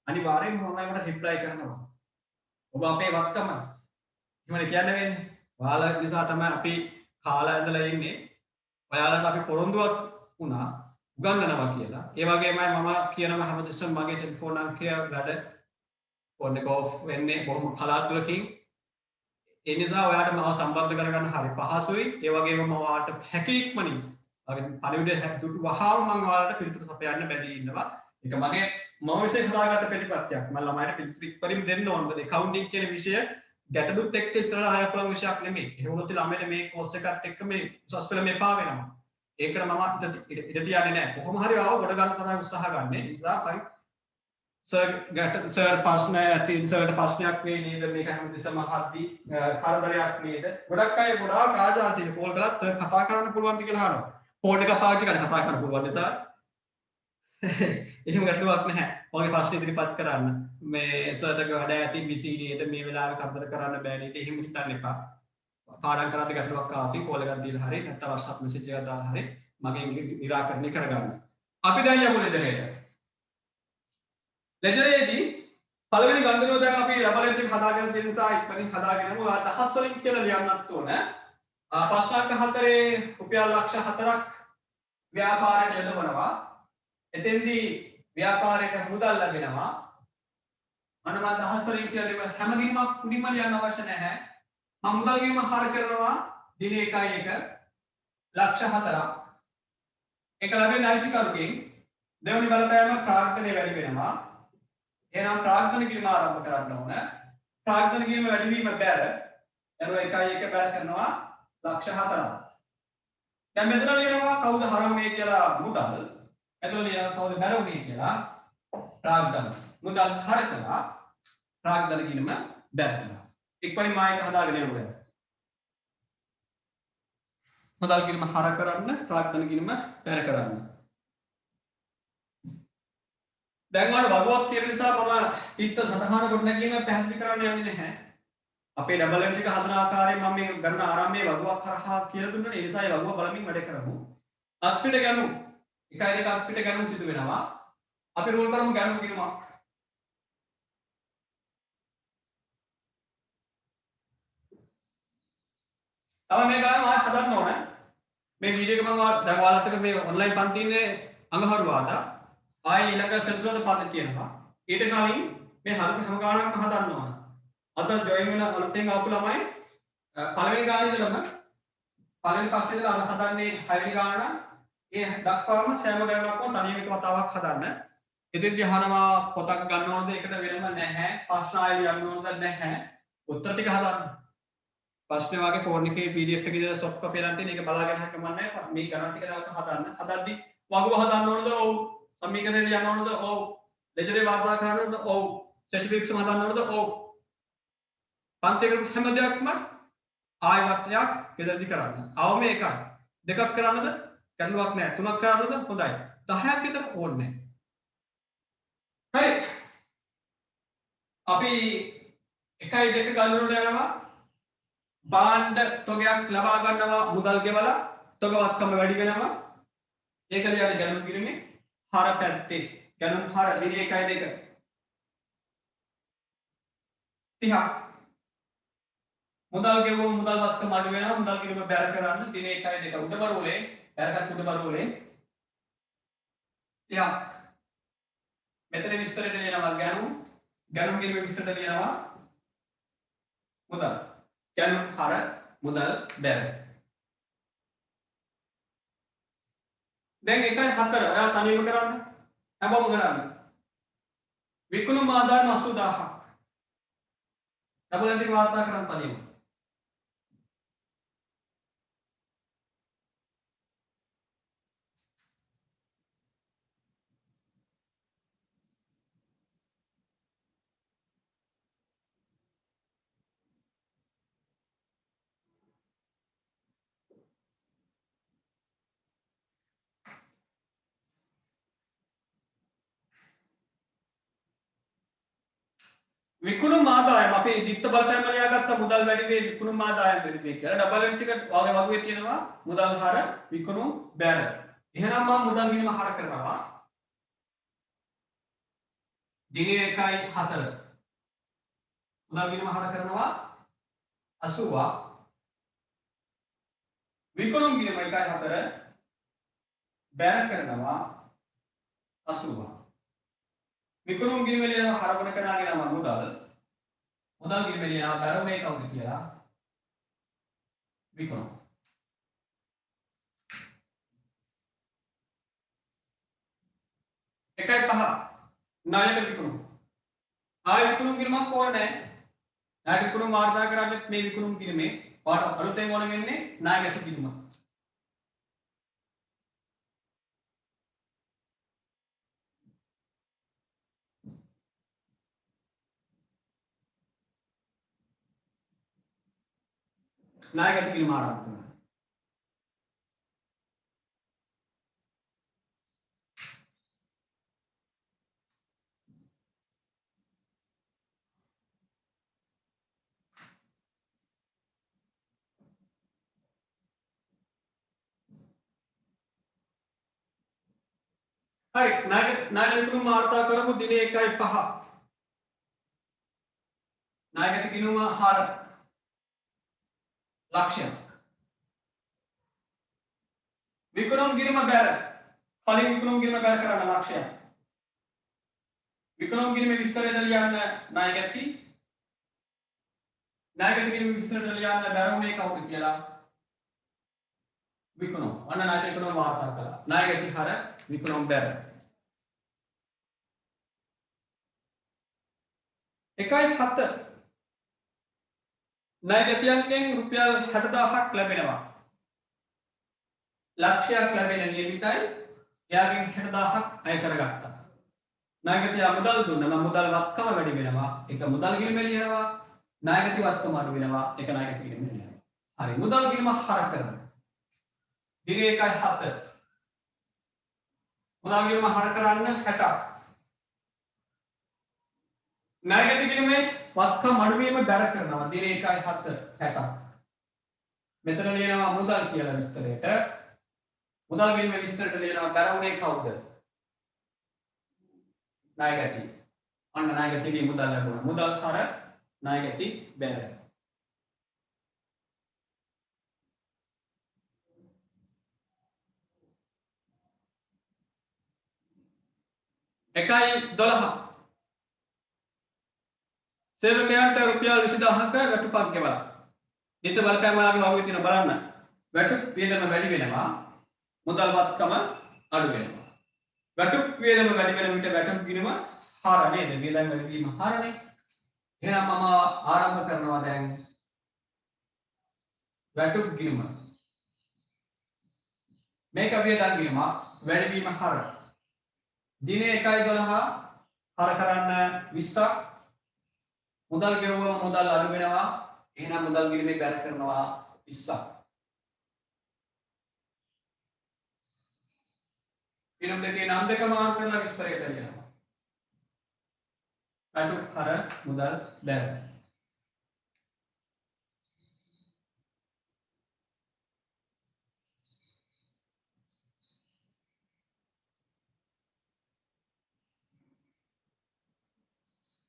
අනිවාර්යෙන්ම මම ඒකට රිප්ලයි කරනවා. ඔබ අපේ වත්තම. එහෙමනේ කියන්න වෙන්නේ. ඔයාලා නිසා තමයි අපි කාලා ඇඳලා ඉන්නේ. ඔයාලට අපි පොරොන්දුවක් වුණා උගන්වනවා කියලා. ඒ වගේමයි මම කියනවා හැමදෙස්සම මගේ ටෙලිෆෝන් අංකය වැඩ ෆෝන් එක ඔෆ් වෙන්නේ බොහොම කලාතුරකින්. ඒ නිසා ඔයාට මාව සම්බන්ධ කරගන්න හරි පහසුයි. ඒ වගේම මම ඔයාලට හැකි ඉක්මනින් පණිවිඩය දුටු වහාම මම ඔයාලට පිළිතුරු සපයන්න බැදී ඉන්නවා. ඒක මගේ මම විශ්ේ හදාගත්ත ප්‍රතිපත්තියක්. මම ළමයිට පිළිතුරු ඉක්මනින් දෙන්න ඕන. මොකද accounting කියන විෂය ගැටලුත් එක්ක ඉස්සරහට ආය පුළුවන් විෂයක් නෙමෙයි. ඒ වුණොත් ළමයිට මේ කෝස් එකත් එක්ක මේ උසස් පෙළ මෙපා වෙනවා. ඒකට මම ඉඩ තියන්නේ නැහැ. කොහොම හරි ආව ගොඩ ගන්න තමයි උත්සාහ ගන්නෙ. ඒ නිසා මම සර් ප්‍රශ්න ඇති සර්ට ප්‍රශ්නයක් වෙයි නේද මේක හැමදෙස්සම අහද්දී කරදරයක් නේද ගොඩක් අය ගොඩාක් ආජාතින කෝල් කරලා සර් කතා කරන්න පුළුවන්ද කියලා අහනවා ෆෝන් එක පාවිච්චි කරලා කතා කරන්න පුළුවන් නිසා එහෙම ගැටලුවක් නැහැ ඔයගේ ප්‍රශ්න ඉදිරිපත් කරන්න මේ සර්ට වැඩ ඇති බිසි නේද මේ වෙලාවේ කරදර කරන්න බෑ නේද එහෙම හිතන්න එපා පාඩම් කරද්දී ගැටලුවක් ආවොත් කෝල් එකක් දීලා හරි නැත්නම් WhatsApp message එකක් දාලා හරි මගෙන් නිරාකරණය කරගන්න අපි දැන් යමු ලෙඩරේට ලෙජරේදී පළවෙනි ගණනෝ දැන් අපි රබරෙන් ටික හදාගෙන තියෙන නිසා ඉක්මනින් හදාගෙනම ඔයා දහස් වලින් කියලා ලියන්නත් ඕන. ප්‍රශ්නාංක 4 රුපියල් ලක්ෂ 4ක් ව්‍යාපාරයට යොදවනවා. එතෙන්දී ව්‍යාපාරයට මුදල් ලැබෙනවා. මම දහස් වලින් කියලා ලියව හැම ගිණුමක් කුඩින්ම ලියන්න අවශ්‍ය නැහැ. මම මුදල් ගිණුම හර කරනවා දින 1.1 ලක්ෂ 4ක්. ඒක ලැබෙන අයිතිකරුගෙන් දෙවනි බලපෑම ප්‍රාග්ධනය වැඩි වෙනවා. එහෙනම් ප්‍රාග්ධන කිරීම ආරම්භ කරන්න ඕන. ප්‍රාග්ධන කිරීම වැඩි වීම බැර යනවා 1.1 බැර කරනවා ලක්ෂ 4ක්. දැන් මෙතන ලියනවා කවුද හරවන්නේ කියලා මුදල්. මෙතන ලියනවා කවුද බැරවන්නේ කියලා ප්‍රාග්ධන. මුදල් හර කළා ප්‍රාග්ධන කිරීම බැර කළා. ඉක්මනින් මායක හදාගෙන යමු. මුදල් කිරීම හර කරන්න ප්‍රාග්ධන කිරීම බැර කරන්න. දැන් වල වගුවක් තියෙන නිසා මම ඉත්ත සතහන කොට නැගීම පැහැදිලි කරන්න යන්නේ නැහැ. අපේ ඩබල් එන් එක හදන ආකාරයෙන් මම මේ ගන්න ආරම්භයේ වගුවක් කරහා කියලා දුන්නා. ඒ නිසා ඒ වගුව බලමින් වැඩ කරමු. අත්පිට ගනු. 1.2 අත්පිට ගනු සිදු වෙනවා. අපි රෝල් කරමු ගනු කිරීමක්. තව මේ ගාන මාත් හදන්න ඕනේ. මේ වීඩියෝ එක මම දැන් ඔයාලත් එක්ක මේ ඔන්ලයින් පන්ති ඉන්නේ අඟහරුවාදා. ආයෙ ඊළඟ සෙන්සුරාද පද කියනවා. ඊට කලින් මේ හැම ගානක්ම හදන්න ඕන. අද ජොයින් වෙන අලුතෙන් ආපු ළමයි පළවෙනි ගානේ ඉඳලම පළවෙනි පස්සේ ඉඳලා හදන්නේ 6 වෙනි ගාන. ඒ දක්වාම සෑම ගණනක්ම තනියම එක වතාවක් හදන්න. ඉතින් අහනවා පොතක් ගන්න ඕනද? ඒකට වෙනම නැහැ. ප්‍රශ්න ආයෙ ලියන්න ඕනද? නැහැ. උත්තර ටික හදන්න. ප්‍රශ්නේ වාගේ ෆෝන් එකේ PDF එකේ ඉඳලා සොෆ්ට් කොපි එකක් තියෙන එක බලාගෙන හරි කමක් නැහැ. මේ ගණන් ටික නැවත හදන්න. හදද්දි වගුව හදන්න ඕනද? ඔව්. සමීකරණය ලියන්න ඕනද? ඔව්. ලෙජරේ වාර්තා කරන්න ඕනද? ඔව්. සෙෂිෆික්ස් හදන්න ඕනද? ඔව්. පන්තියකට හැම දෙයක්ම ආය වටයක් ගෙදරදි කරන්න. අවම එකයි. දෙකක් කරන්නද? ගැටලුවක් නැහැ. තුනක් කරන්නද? හොඳයි. 10ක් විතර ඕනේ නැහැ. හරි. අපි 1 2 ගණනවලට යනවා. බාණ්ඩ තොගයක් ලබා ගන්නවා මුදල් ගෙවලා තොගවත්කම වැඩි වෙනවා. ඒක ලියන්නේ ගැනුම් කිරීමේ හර පැත්තේ. ගැනුම් හර දින 1 2 30ක් මුදල් ගෙවුවම මුදල් වත්කම අඩු වෙනවා. මුදල් කිරීම බැර කරන්න දින 1 2 උඩ බරුවලේ බැරගත් උඩ බරුවලේ 30ක් මෙතන විස්තරයට ලියනවා ගැනුම් කිරීම විස්තරයට ලියනවා මුදල් ගැනුම් හර මුදල් බැර. දැන් 1 4 ඔයා තනියම කරන්න හැමෝම කරන්න. විකුණුම් ආදායම 80000ක්. ඩබල් එන්ට්‍රි වාර්තා කරන්න තනියම. විකුණුම් ආදායම අපි දිත්ත බලපෑම ලියාගත්ත මුදල් වැඩි වේ විකුණුම් ආදායම වැඩි වේ කියලා ඩබල් එන්ට්‍රි එකට වගේ තියෙනවා මුදල් හර විකුණුම් බැර. එහෙනම් මම මුදල් ගිණුම හර කරනවා දින 1යි 4 මුදල් ගිණුම හර කරනවා 80ක් විකුණුම් ගිණුම 1යි 4 බැර කරනවා 80ක් විකුණුම් ගිණුම ලියනවා හරවන කෙනාගේ නම මුදල් ගිණුම ලියනවා බැරුනේ කවුද කියලා විකුණුම් 1යි 5 ණයට විකුණුම් ආය විකුණුම් ගිණුමක් ඕනේ නැහැ ණයට විකුණුම් වාර්තා කරන්නේ මේ විකුණුම් ගිණුමේ ඔයාලට අලුතෙන් ඕන වෙන්නේ ණයගත ගිණුම ණයගත ගිණුම ආරම්භ කරනවා හරි ණයට විකුණුම් වාර්තා කරමු දින 1යි 5 ණයගත ගිණුම හර ලක්ෂයක් විකුණුම් ගිණුම බැර කලින් විකුණුම් ගිණුම බැර කරන්න ලක්ෂයක් විකුණුම් ගිණුමේ විස්තරයට ලියන්න ණයගති ගිණුමේ විස්තරයට ලියන්න බැරුනේ කවුද කියලා විකුණුම් අන්න ණයට විකුණුම් වාර්තා කළා ණයගති හර විකුණුම් බැර 1යි 7 ණයගතියන්ගෙන් රුපියල් 60000ක් ලැබෙනවා ලක්ෂයක් ලැබෙන නියමිතයි එයාගෙන් 60000ක් අය කරගත්තා ණයගතිය මුදල් දුන්නා මුදල් වත්කම වැඩි වෙනවා ඒක මුදල් ගිණුම ලියනවා ණයගති වත්කම අඩු වෙනවා ඒක ණයගති ගිණුම ලියනවා හරි මුදල් ගිණුම හර කරනවා දින 1යි 7 මුදල් ගිණුම හර කරන්න 60ක් ණයගති ගිණුමේ වත්කම අඩු වීම බැර කරනවා දින 1යි 7 60ක් මෙතන ලියනවා මුදල් කියලා විස්තරයට මුදල් ගිණුමේ විස්තරයට ලියනවා බැරුනේ කවුද ණයගති අන්න ණයගතිගේ මුදල් ලැබුණා මුදල් හර ණයගති බැර 1.12 සේවකයන්ට රුපියල් 20000ක වැටුපක් ගෙවලා. නිත බලපෑම වාගේ වගේ තියෙන බලන්න. වැටුප් වියදම වැඩි වෙනවා. මුදල් වත්කම අඩු වෙනවා. වැටුප් වියදම වැඩි වෙන විට වැටුප් ගිණුම හර නේද? වියදම් වැඩි වීම හරනේ. එහෙනම් මම ආරම්භ කරනවා දැන් වැටුප් ගිණුම. මේක වියදම් ගිණුම වැඩි වීම හර. දිනේ 1.12 හර කරන්න 20ක්. මුදල් ගෙවුවම මුදල් අඩු වෙනවා. එහෙනම් මුදල් ගිණුමේ බැර කරනවා 20ක්. ගිණුම් දෙකේ නම් දෙක මාරු කරලා විස්තරයට ලියනවා. වැටුප් හර මුදල් බැර.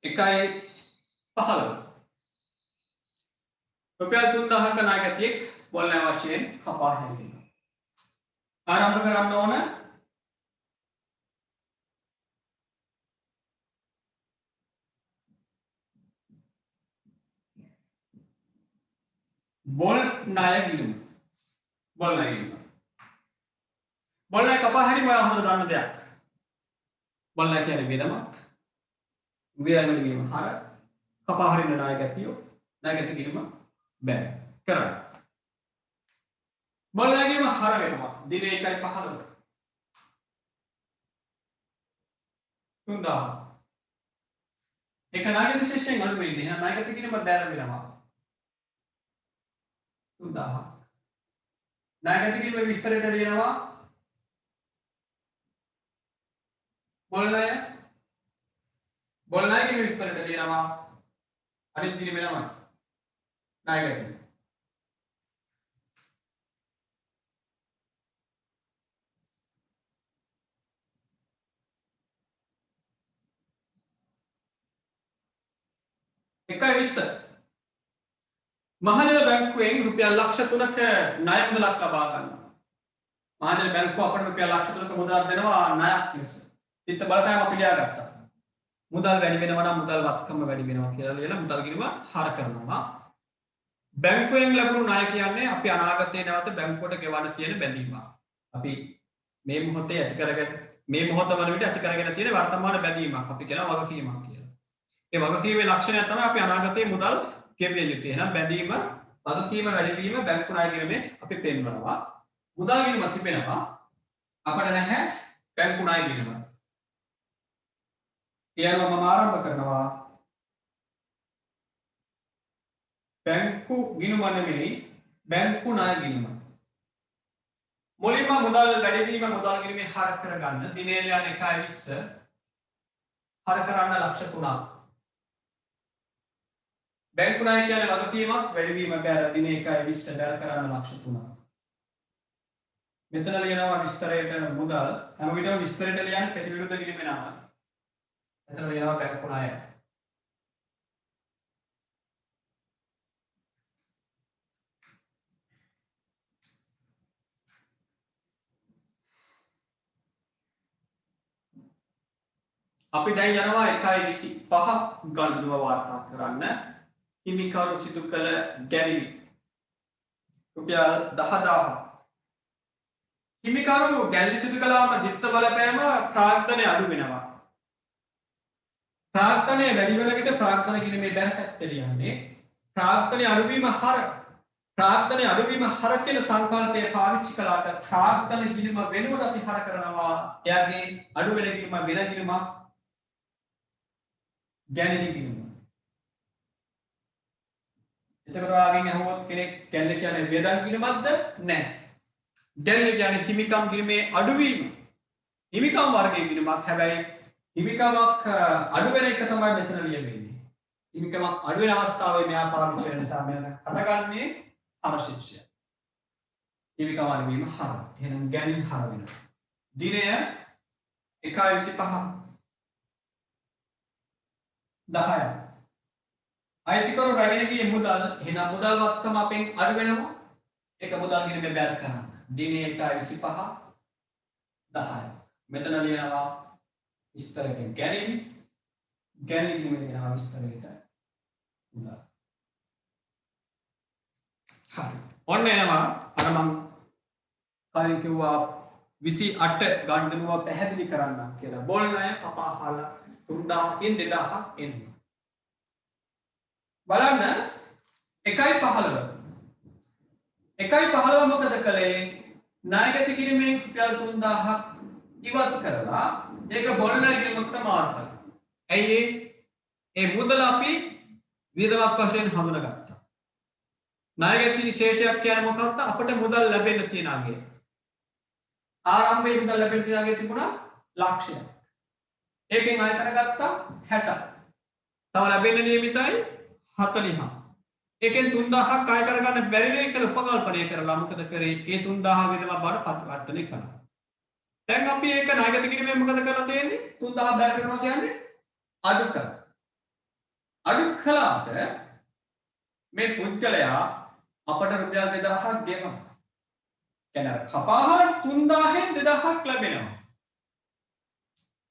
එකයි 15 රුපියල් 3000ක ණයගැතියෙක් බොල්නෑ වශයෙන් කපා හැරීම. ආරම්භ කරන්න ඕන බොල් ණය ගිණුම. බොල් ණය ගිණුම. බොල් ණය කපා හැරීම ඔයා හොඳට දන්න දෙයක්. බොල් ණය කියන්නේ වියදමක්. වියදම වීම හර කපා හරින ණයගැතියෝ ණයගැති ගිණුම බැර කරන්න. බොල් ණය ගිණුම හර වෙනවා. දිනේ 1.15 3000. එක ණයගැති ශේෂයෙන් අඩු වෙන්නේ. එහෙනම් ණයගැති ගිණුම බැර වෙනවා. 3000. ණයගැති ගිණුම විස්තරයට ලියනවා බොල් ණය ගිණුම විස්තරයට ලියනවා අනිත් ගිණුම නමයි ණයගැති. එකයි 20 මහජන බැංකුවෙන් රුපියල් ලක්ෂ 3ක ණය මුදලක් ලබා ගන්නවා. මහජන බැංකුව අපට රුපියල් ලක්ෂ 3ක මුදලක් දෙනවා ණයක් ලෙස. ඉතින් බලපෑම අපි ලියාගත්තා. මුදල් වැඩි වෙනවා නම් මුදල් වත්කම වැඩි වෙනවා කියලා ලියලා මුදල් ගිණුම හර කරනවා. බැංකුවෙන් ලැබුණු ණය කියන්නේ අපි අනාගතයේ නැවත බැංකුවට ගෙවන්න තියෙන බැඳීමක්. අපි මේ මොහොතේ ඇති කරගෙන මේ මොහොත වන විට ඇති කරගෙන තියෙන වර්තමාන බැඳීමක්. අපි කියනවා වගකීමක් කියලා. ඒ වගකීමේ ලක්ෂණය තමයි අපි අනාගතයේ මුදල් ගෙවිය යුතුයි. එහෙනම් බැඳීම වගකීම වැඩි වීම බැංකු ණය ගිණුමේ අපි පෙන්වනවා. මුදල් ගිණුම තිබෙනවා. අපිට නැහැ බැංකු ණය ගිණුම. ඒ අනුව මම ආරම්භ කරනවා බැංකු ගිණුම නෙමෙයි බැංකු ණය ගිණුම. මුලින්ම මුදල් වැඩි වීම මුදල් ගිණුමේ හර කරගන්න දිනේ යන 1.20 හර කරන්න ලක්ෂ 3ක්. බැංකු ණය කියන්නේ වගකීමක් වැඩි වීම බැර දිනේ 1.20 බැර කරන්න ලක්ෂ 3ක්. මෙතන ලියනවා විස්තරයට මුදල් හැම විටම විස්තරයට ලියන්නේ ප්‍රතිවිරුද්ධ ගිණුමේ නම. මෙතන ලියනවා බැංකු ණය. අපි දැන් යනවා 1.25 ගණනුව වාර්තා කරන්න. හිමිකරු සිදු කළ ගැනීම රුපියල් 10000. හිමිකරු ගැනීම සිදු කළාම දිත්ත බලපෑම ප්‍රාග්ධනය අඩු වෙනවා. ප්‍රාග්ධනය වැඩි වෙන විට ප්‍රාග්ධන ගිණුමේ බැර පැත්තට යන්නේ. ප්‍රාග්ධනය අඩුවීම හර ප්‍රාග්ධනය අඩුවීම හර කියන සංකල්පය පාවිච්චි කළාට ප්‍රාග්ධන ගිණුම වෙනුවට අපි හර කරනවා. එයාගේ අඩු වෙන ගිණුම වෙන ගිණුමක් ගැනීම ගිණුම. එතකොට ආගෙන් අහුවොත් කෙනෙක් ගැනීම කියන්නේ වේදන් ගිණුමක්ද? නැහැ. ගැනීම කියන්නේ හිමිකම් ගිණුමේ අඩුවීම. හිමිකම් වර්ගයේ ගිණුමක්. හැබැයි හිමිකමක් අඩු වෙන එක තමයි මෙතන ලියවෙන්නේ. හිමිකමක් අඩු වෙන අවස්ථාවේ මෙයා පාවිච්චි කරන නිසා මෙයා හටගන්නේ හර ශික්ෂය. හිමිකම අඩු වීම හර. එහෙනම් ගැනීම හර වෙනවා. දිනය 1.25 10යි. අයිතිකරු රැගෙන ගියේ මුදල්. එහෙනම් මුදල් වත්කම අපෙන් අඩු වෙනවා. ඒක මුදල් ගිණුමේ බැර කරන්න. දිනේ 1.25 10යි. මෙතන ලියනවා විස්තරයට ගැනීම ගිණුමේ ලියනවා විස්තරයට මුදල්. හරි. ඔන්න එනවා අර මම කලින් කිව්වා 28 ගණනුව පැහැදිලි කරන්න කියලා. බොල් ණය කපා හාලා 3000කින් 2000ක් එන්නේ. බලන්න 1.15 1.15 මොකද කළේ? ණයගැති කිරීමෙන් රුපියල් 3000ක් ඉවත් කරලා ඒක බොල් ණය කිරීමකට මාරු කළා. ඇයි ඒ මුදල අපි වියදමක් වශයෙන් හඳුනාගත්තා. ණයගැති ශේෂයක් කියන්නේ මොකක්ද? අපිට මුදල් ලැබෙන්න තියෙන අගය. ආරම්භයේ මුදල් ලැබෙන්න තියෙන අගය තිබුණා ලක්ෂයක්. ඒකෙන් අය කරගත්තා 60. තව ලැබෙන්න නියමිතයි 40ක්. ඒකෙන් 3000ක් අය කරගන්න බැරි වෙයි කියලා උපකල්පනය කරලා මොකද කරේ? ඒ 3000 විදම බවට පරිවර්තනය කළා. දැන් අපි ඒක ණයගැති කිරීමෙන් මොකද කරලා තියෙන්නේ? 3000 බැර කරනවා කියන්නේ අඩු කරා. අඩු කළාට මේ පුද්ගලයා අපට රුපියල් 2000ක් ගෙවනවා. කියන්නේ කපාහල 3000න් 2000ක් ලැබෙනවා.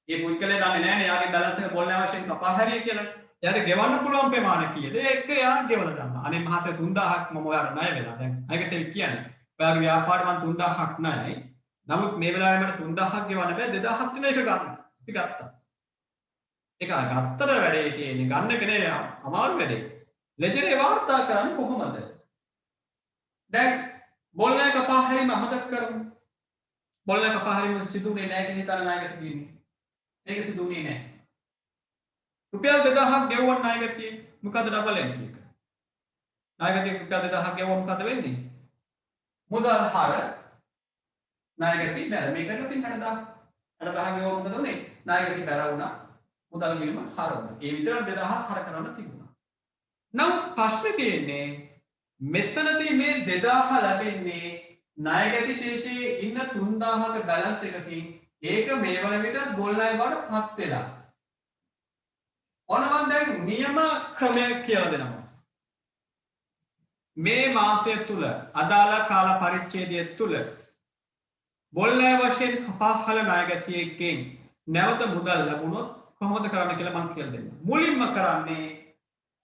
මේ පුද්ගලයා දන්නේ නැහැ නේ යාගේ බැලන්ස් එක බොල් ණය වශයෙන් කපා හැරිය කියලා. එයාට ගෙවන්න පුළුවන් ප්‍රමාණය කීයද? ඒක එයා ගෙවලා දානවා. අනේ මහත 3000ක් මම ඔයාලට ණය වෙලා. දැන් අයකට කියන්නේ. ඔයාගේ ව්‍යාපාරේ මම 3000ක් ණයයි. නමුත් මේ වෙලාවේ මට 3000ක් ගෙවන්න බෑ 2000ක් වෙන එක ගන්න. අපි ගත්තා. ඒක ගත්තට වැඩේ තියෙන්නේ ගන්න එක නේ අමාරු වැඩේ. ලෙජරේ වාර්තා කරන්නේ කොහොමද? දැන් බොල් ණය කපා හැරීම අමතක කරමු. බොල් ණය කපා හැරීම සිදුුනේ නැහැ කියලා හිතන ණයකට කියන්නේ. ඒක සිදුුනේ නැහැ. රුපියල් 2000ක් ගෙවුවන් ණයගතිය මොකද ඩබල් එන්ට්‍රි එක. ණයගතිය රුපියල් 2000ක් ගෙවුවම මොකද වෙන්නේ? මුදල් හර ණයගතිය බැර මේකට තින් 60000 ගෙවුවම මොකද උනේ? ණයගතිය බැර වුණා. මුදල් ගිණුම හර වුණා. ඒ විතර 2000ක් හර කරන්න තිබුණා. නමුත් ප්‍රශ්නේ තියෙන්නේ මෙතනදී මේ 2000 ලැබෙන්නේ ණයගති ශේෂයේ ඉන්න 3000ක බැලන්ස් එකකින් ඒක මේ වන විට බොල් ණය බවට පත් වෙලා. ඔන්න මම දැන් නියම ක්‍රමය කියලා දෙනවා. මේ මාසය තුල අදාළ කාල පරිච්ඡේදය තුල බොල් ණය වශයෙන් කපාහල ණයගතියකින් නැවත මුදල් ලැබුණොත් කොහොමද කරන්න කියලා මම කියලා දෙන්නම්. මුලින්ම කරන්නේ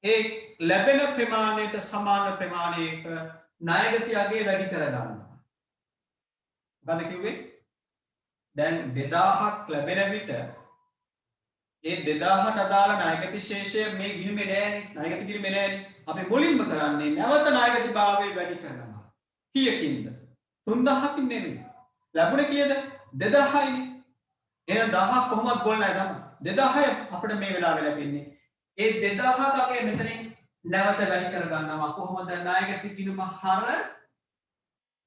ඒ ලැබෙන ප්‍රමාණයට සමාන ප්‍රමාණයක ණයගතිය අගේ වැඩි කරගන්නවා. මොකද කිව්වේ? දැන් 2000ක් ලැබෙන විට ඒ 2000ට අදාළ ණයගති ශේෂය මේ ගිණුමේ නෑනේ. ණයගති ගිණුමේ නෑනේ. අපි මුලින්ම කරන්නේ නැවත ණයගති භාවය වැඩි කරනවා. කීයකින්ද? 3000කින් නෙමෙයි. ලැබුණේ කීයද? 2000යිනේ. එහෙනම් 1000ක් කොහොමද බොල් ණය ගන්න? 2000 අපිට මේ වෙලාවේ ලැබෙන්නේ. ඒ 2000ට අපි මෙතනින් නැවත වැඩි කර ගන්නවා. කොහොමද ණයගති ගිණුම හර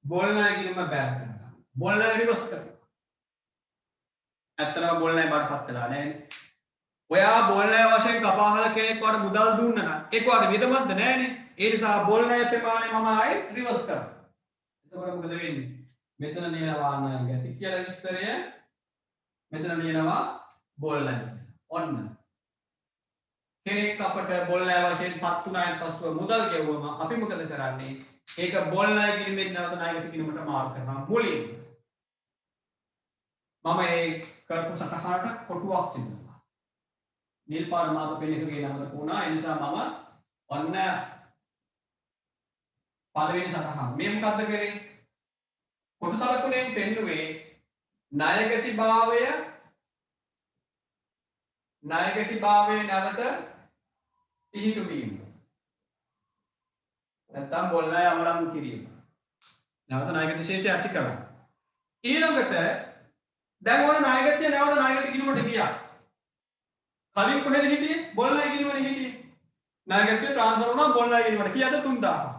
බොල් ණය ගිණුම බැර කරනවා. බොල් ණය රිවර්ස් කරනවා. ඇත්තටම බොල් ණය බාටපත් වෙලා නෑනේ. ඔයා බොල් ණය වශයෙන් කපාහල කෙනෙක් වට මුදල් දුන්න නම් ඒක වට විදමත්ද නෑනේ. ඒ නිසා බොල් ණය ප්‍රමාණය මම ආයේ රිවර්ස් කරනවා. එතකොට මොකද වෙන්නේ? මෙතන ලියනවා ණයගති කියලා විස්තරය. මෙතන ලියනවා බොල් ණය. ඔන්න. කෙනෙක් අපට බොල් ණය වශයෙන් පත් වුණායින් පස්සෙ මුදල් ගෙවුවම අපි මොකද කරන්නේ? ඒක බොල් ණය කිරීමෙන් නැවත ණයගති කිරීමට මාරු කරනවා මුලින්. මම ඒ කරපු සටහනට කොටුවක් තිබුණා. නිල් පාට මාත පෙන්නකගේ නමද වුණා. ඒ නිසා මම ඔන්න පළවෙනි සටහන. මේ මොකද්ද කරේ? කොටු සලකුණෙන් පෙන්නුවේ ණයගති භාවය නැවත පිහිටු වීම. නැත්නම් බොල් ණය අමරම් කිරීම. නැවත ණයගති ශේෂය ඇති කරලා. ඊළඟට දැන් ඕන ණයගතිය නැවත ණයගති ගිණුමට ගියා. කලින් කොහෙද හිටියේ? බොල් ණය ගිණුමනේ හිටියේ. ණයගතිය ට්‍රාන්ස්ෆර් වුණා බොල් ණය ගිණුමට. කීයද? 3000.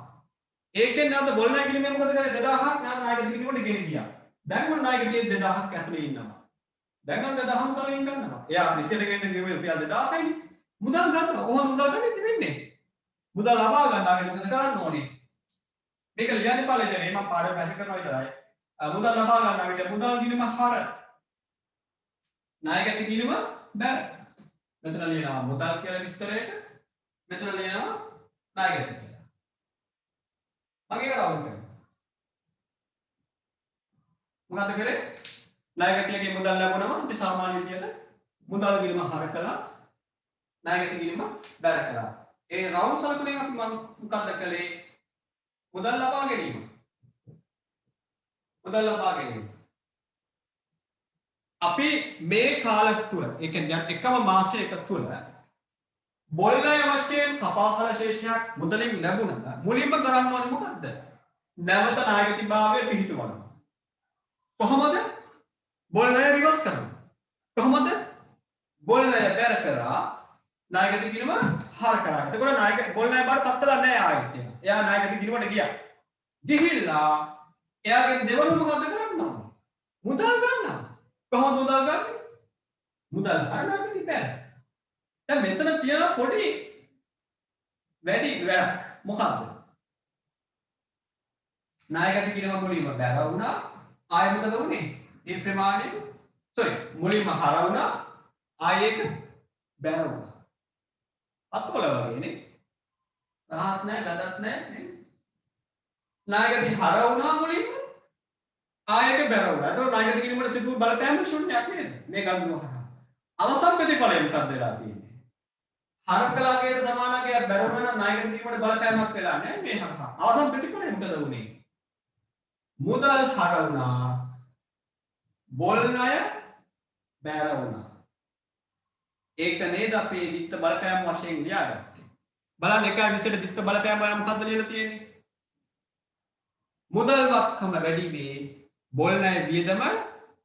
ඒකෙන් නැවත බොල් ණය ගිණුමෙන් මොකද කරේ? 2000ක් නැවත ණයගති ගිණුමට ගෙන ගියා. දැන් මොන ණයගතිය 2000ක් ඇතුලේ ඉන්නවා. දැන් අන්න 2000ම තලින් ගන්නවා. එයා නිසලකෙන් ගෙවුවේ රුපියල් 2000යි. මුදල් ගන්නවා. කොහොමද මුදල් ගන්නෙ වෙන්නේ? මුදල් ලබා ගන්නාගෙන මොකද කරන්න ඕනේ? මේක ලියන්න පාලේ මම පාඩම පැහැදිලි කරනවා විතරයි. මුදල් ලබා ගන්නා විට මුදල් ගිණුම හර ණයගති ගිණුම බැර. මෙතන ලියනවා මුදල් කියලා විස්තරයට. මෙතන ලියනවා ණයගති කියලා. මගේ කරවන්න කරනවා. මොකද කරේ? ණයගතියගේ මුදල් ලැබුණම අපි සාමාන්‍ය විදියට මුදල් ගිණුම හර කළා. ණයගති ගිණුම බැර කළා. ඒ රවුන්ඩ් සලකුණෙන් අපි මොකක්ද කළේ? මුදල් ලබා ගැනීම. මුදල් ලබා ගැනීම. අපි මේ කාලය තුල ඒ කියන්නේ එකම මාසයක තුල බොල් ණය වශයෙන් කපාහල ශේෂයක් මුදලින් ලැබුණා මුලින්ම කරන්න ඕනේ මොකද්ද? නැවත නායකතිභාවය පිහිටවනවා. කොහොමද? බොල් ණය රිවර්ස් කරනවා. කොහොමද? බොල් ණය බැර කරා නායකති ගිණුම හර කරා. එතකොට නායක බොල් ණය බාර පත්තලා නැහැ ආයෙත්. එයා නායකති ගිණුමට ගියා. ගිහිල්ලා එයාගෙන් දෙවනුව මොකද්ද කරන්න ඕනේ? මුදල් ගන්නවා. කොහොමද මුදල් ගන්නේ? මුදල් හරනාගති බැර. දැන් මෙතන තියෙන පොඩි වැඩි වැඩක් මොකද්ද? නායකති ගිණුම මුලින්ම බැර වුණා. ආයෙ මොකද වුනේ? ඒ ප්‍රමාණය මුලින්ම හර වුණා. ආයෙ ඒක බැර වුණා. අත්වල වගේනේ. රහත් නැහැ, ගදත් නැහැ. නායකති හර වුණා මුලින්ම ආයෙක බැර වුණා. ඒතකොට නායකති ගිණුමට සිදු බලපෑම ශුන්‍යයක් නේද? මේ ගණනුව හරහා. අවසන් ප්‍රතිඵලය මොකක්ද වෙලා තියෙන්නේ? හර කලාකයට සමානකයක් බැර වුණා නම් නායකති ගිණුමට බලපෑමක් වෙලා නැහැ මේ හරහා. අවසන් ප්‍රතිඵලය මොකද වුනේ? මුදල් හර වුණා. බොල් ණය බැර වුණා. ඒක නේද අපේ දිත්ත බලපෑම වශයෙන් ලියාගත්තේ. බලන්න 1.20ට දිත්ත බලපෑම ඔයා මොකද්ද ලියලා තියෙන්නේ? මුදල් වත්කම වැඩි වේ, බොල් ණය වියදම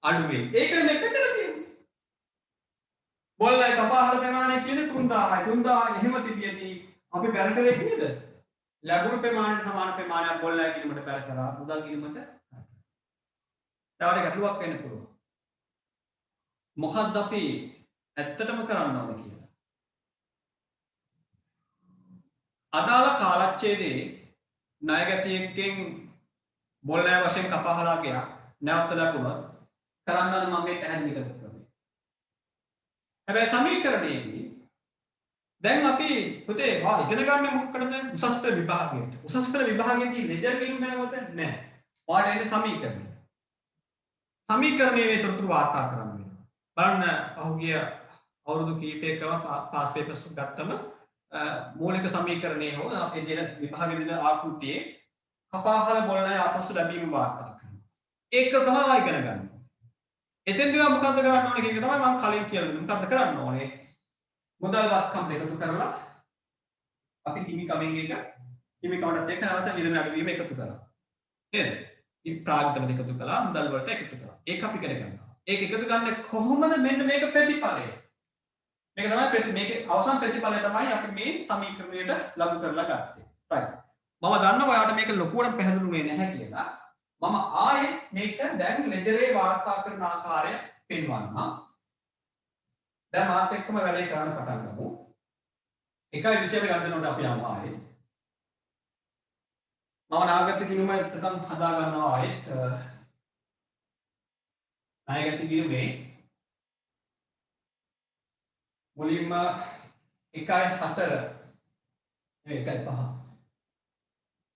අඩු වේ. ඒකනේ මේ පෙන්නලා තියෙන්නේ. බොල් ණය කපාහල ප්‍රමාණය කියන්නේ 3000යි. 3000 එහෙම තිබියදී අපි බැර කරේ නේද? ලැබුණු ප්‍රමාණයට සමාන ප්‍රමාණයක් බොල් ණය කිරීමට බැර කරා. මුදල් කිරීමට තවට ගැටලුවක් වෙන්න පුළුවන්. මොකද්ද අපි ඇත්තටම කරන්න ඕන කියලා. අදාළ කාලච්ඡේදයේ ණයගැතියෙක්ගෙන් බොල් ණය වශයෙන් කපාහලා ගියා නැවත ලැබුණා කරන්න ඕන මම මේ පැහැදිලි කරපු ක්‍රමය. හැබැයි සමීකරණයේදී දැන් අපි පුතේ වා ඉගෙන ගන්න මොකටද? උසස් පෙළ විභාගයට. උසස් පෙළ විභාගයේදී ලෙජර් ගිණුම වෙනවද? නැහැ. ඔයාලට එන්නේ සමීකරණය. සමීකරණයේ තොරතුරු වාර්තා කරන්න වෙනවා. බලන්න පහුගිය අවුරුදු කිහිපයකම පාස් පේපර්ස් ගත්තම මූලික සමීකරණයේ හෝ අපේ දෙන විභාගයේ දෙන ආකෘතියේ කපාහල බොල් ණය ආපසු ලැබීම වාර්තා කරනවා. ඒක තමයි ඉගෙන ගන්න. එතෙන්දී මොකද්ද කරන්න ඕනේ කියන එක තමයි මම කලින් කියලා දුන්නේ. මොකද්ද කරන්න ඕනේ? මුදල් වත්කම් එකතු කරලා අපි හිමිකමෙන් එක හිමිකමකට එක්ක නැවත වියදම අඩුවීම එකතු කරා. නේද? මේ ප්‍රාග්ධම එකතු කළා මුදල් වලට එකතු කළා. ඒක අපි ඉගෙන ගන්නවා. ඒක එකතු ගන්න කොහොමද මෙන්න මේක ප්‍රතිඵලය. මේක තමයි මේකේ අවසන් ප්‍රතිඵලය තමයි අපි මේ සමීකරණයට ලබු කරලා ගත්තේ. right. මම දන්නවා ඔයාලට මේක ලොකුවට පැහැදිලුනේ නැහැ කියලා. මම ආයේ මේක දැන් ලෙජරේ වාර්තා කරන ආකාරය පෙන්වන්නම්. දැන් මාත් එක්කම වැඩේ කරන්න පටන් ගමු. 1.20 ගන්නකොට අපි යමු ආයේ. මම නාගත ගිණුම එතකන් හදා ගන්නවා ආයෙත්. නායගත ගිණුමේ මුලින්ම 1.4 1.5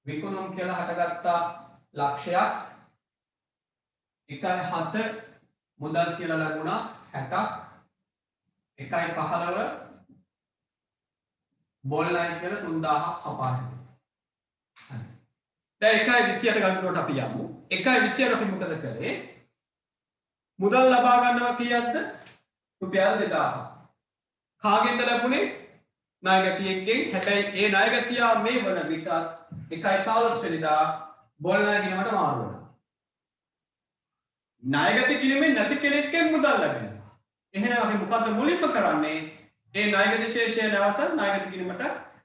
විකුණුම් කියලා හටගත්ත ලක්ෂයක් 1.7 මුදල් කියලා ලැබුණා 60ක් 1.15 බොල් ණය කියලා 3000ක් කපාගෙන. දැන් 1.20ට ගන්නකොට අපි යමු. 1.20ට අපි මොකද කරේ? මුදල් ලබා ගන්නවා කීයක්ද? රුපියල් 2000ක්. කාගෙන්ද ලැබුණේ? ණයගැතියෙක්ගෙන්. හැබැයි ඒ ණයගැතියා මේ වන විට 1.15 වෙනිදා බොල් ණය ගිණුමට මාරු වෙනවා. ණයගැති ගිණුමේ නැති කෙනෙක්ගෙන් මුදල් ලැබෙනවා. එහෙනම් අපි මොකද්ද මුලින්ම කරන්නේ? ඒ ණයගැති ශේෂය නැවත ණයගැති ගිණුමට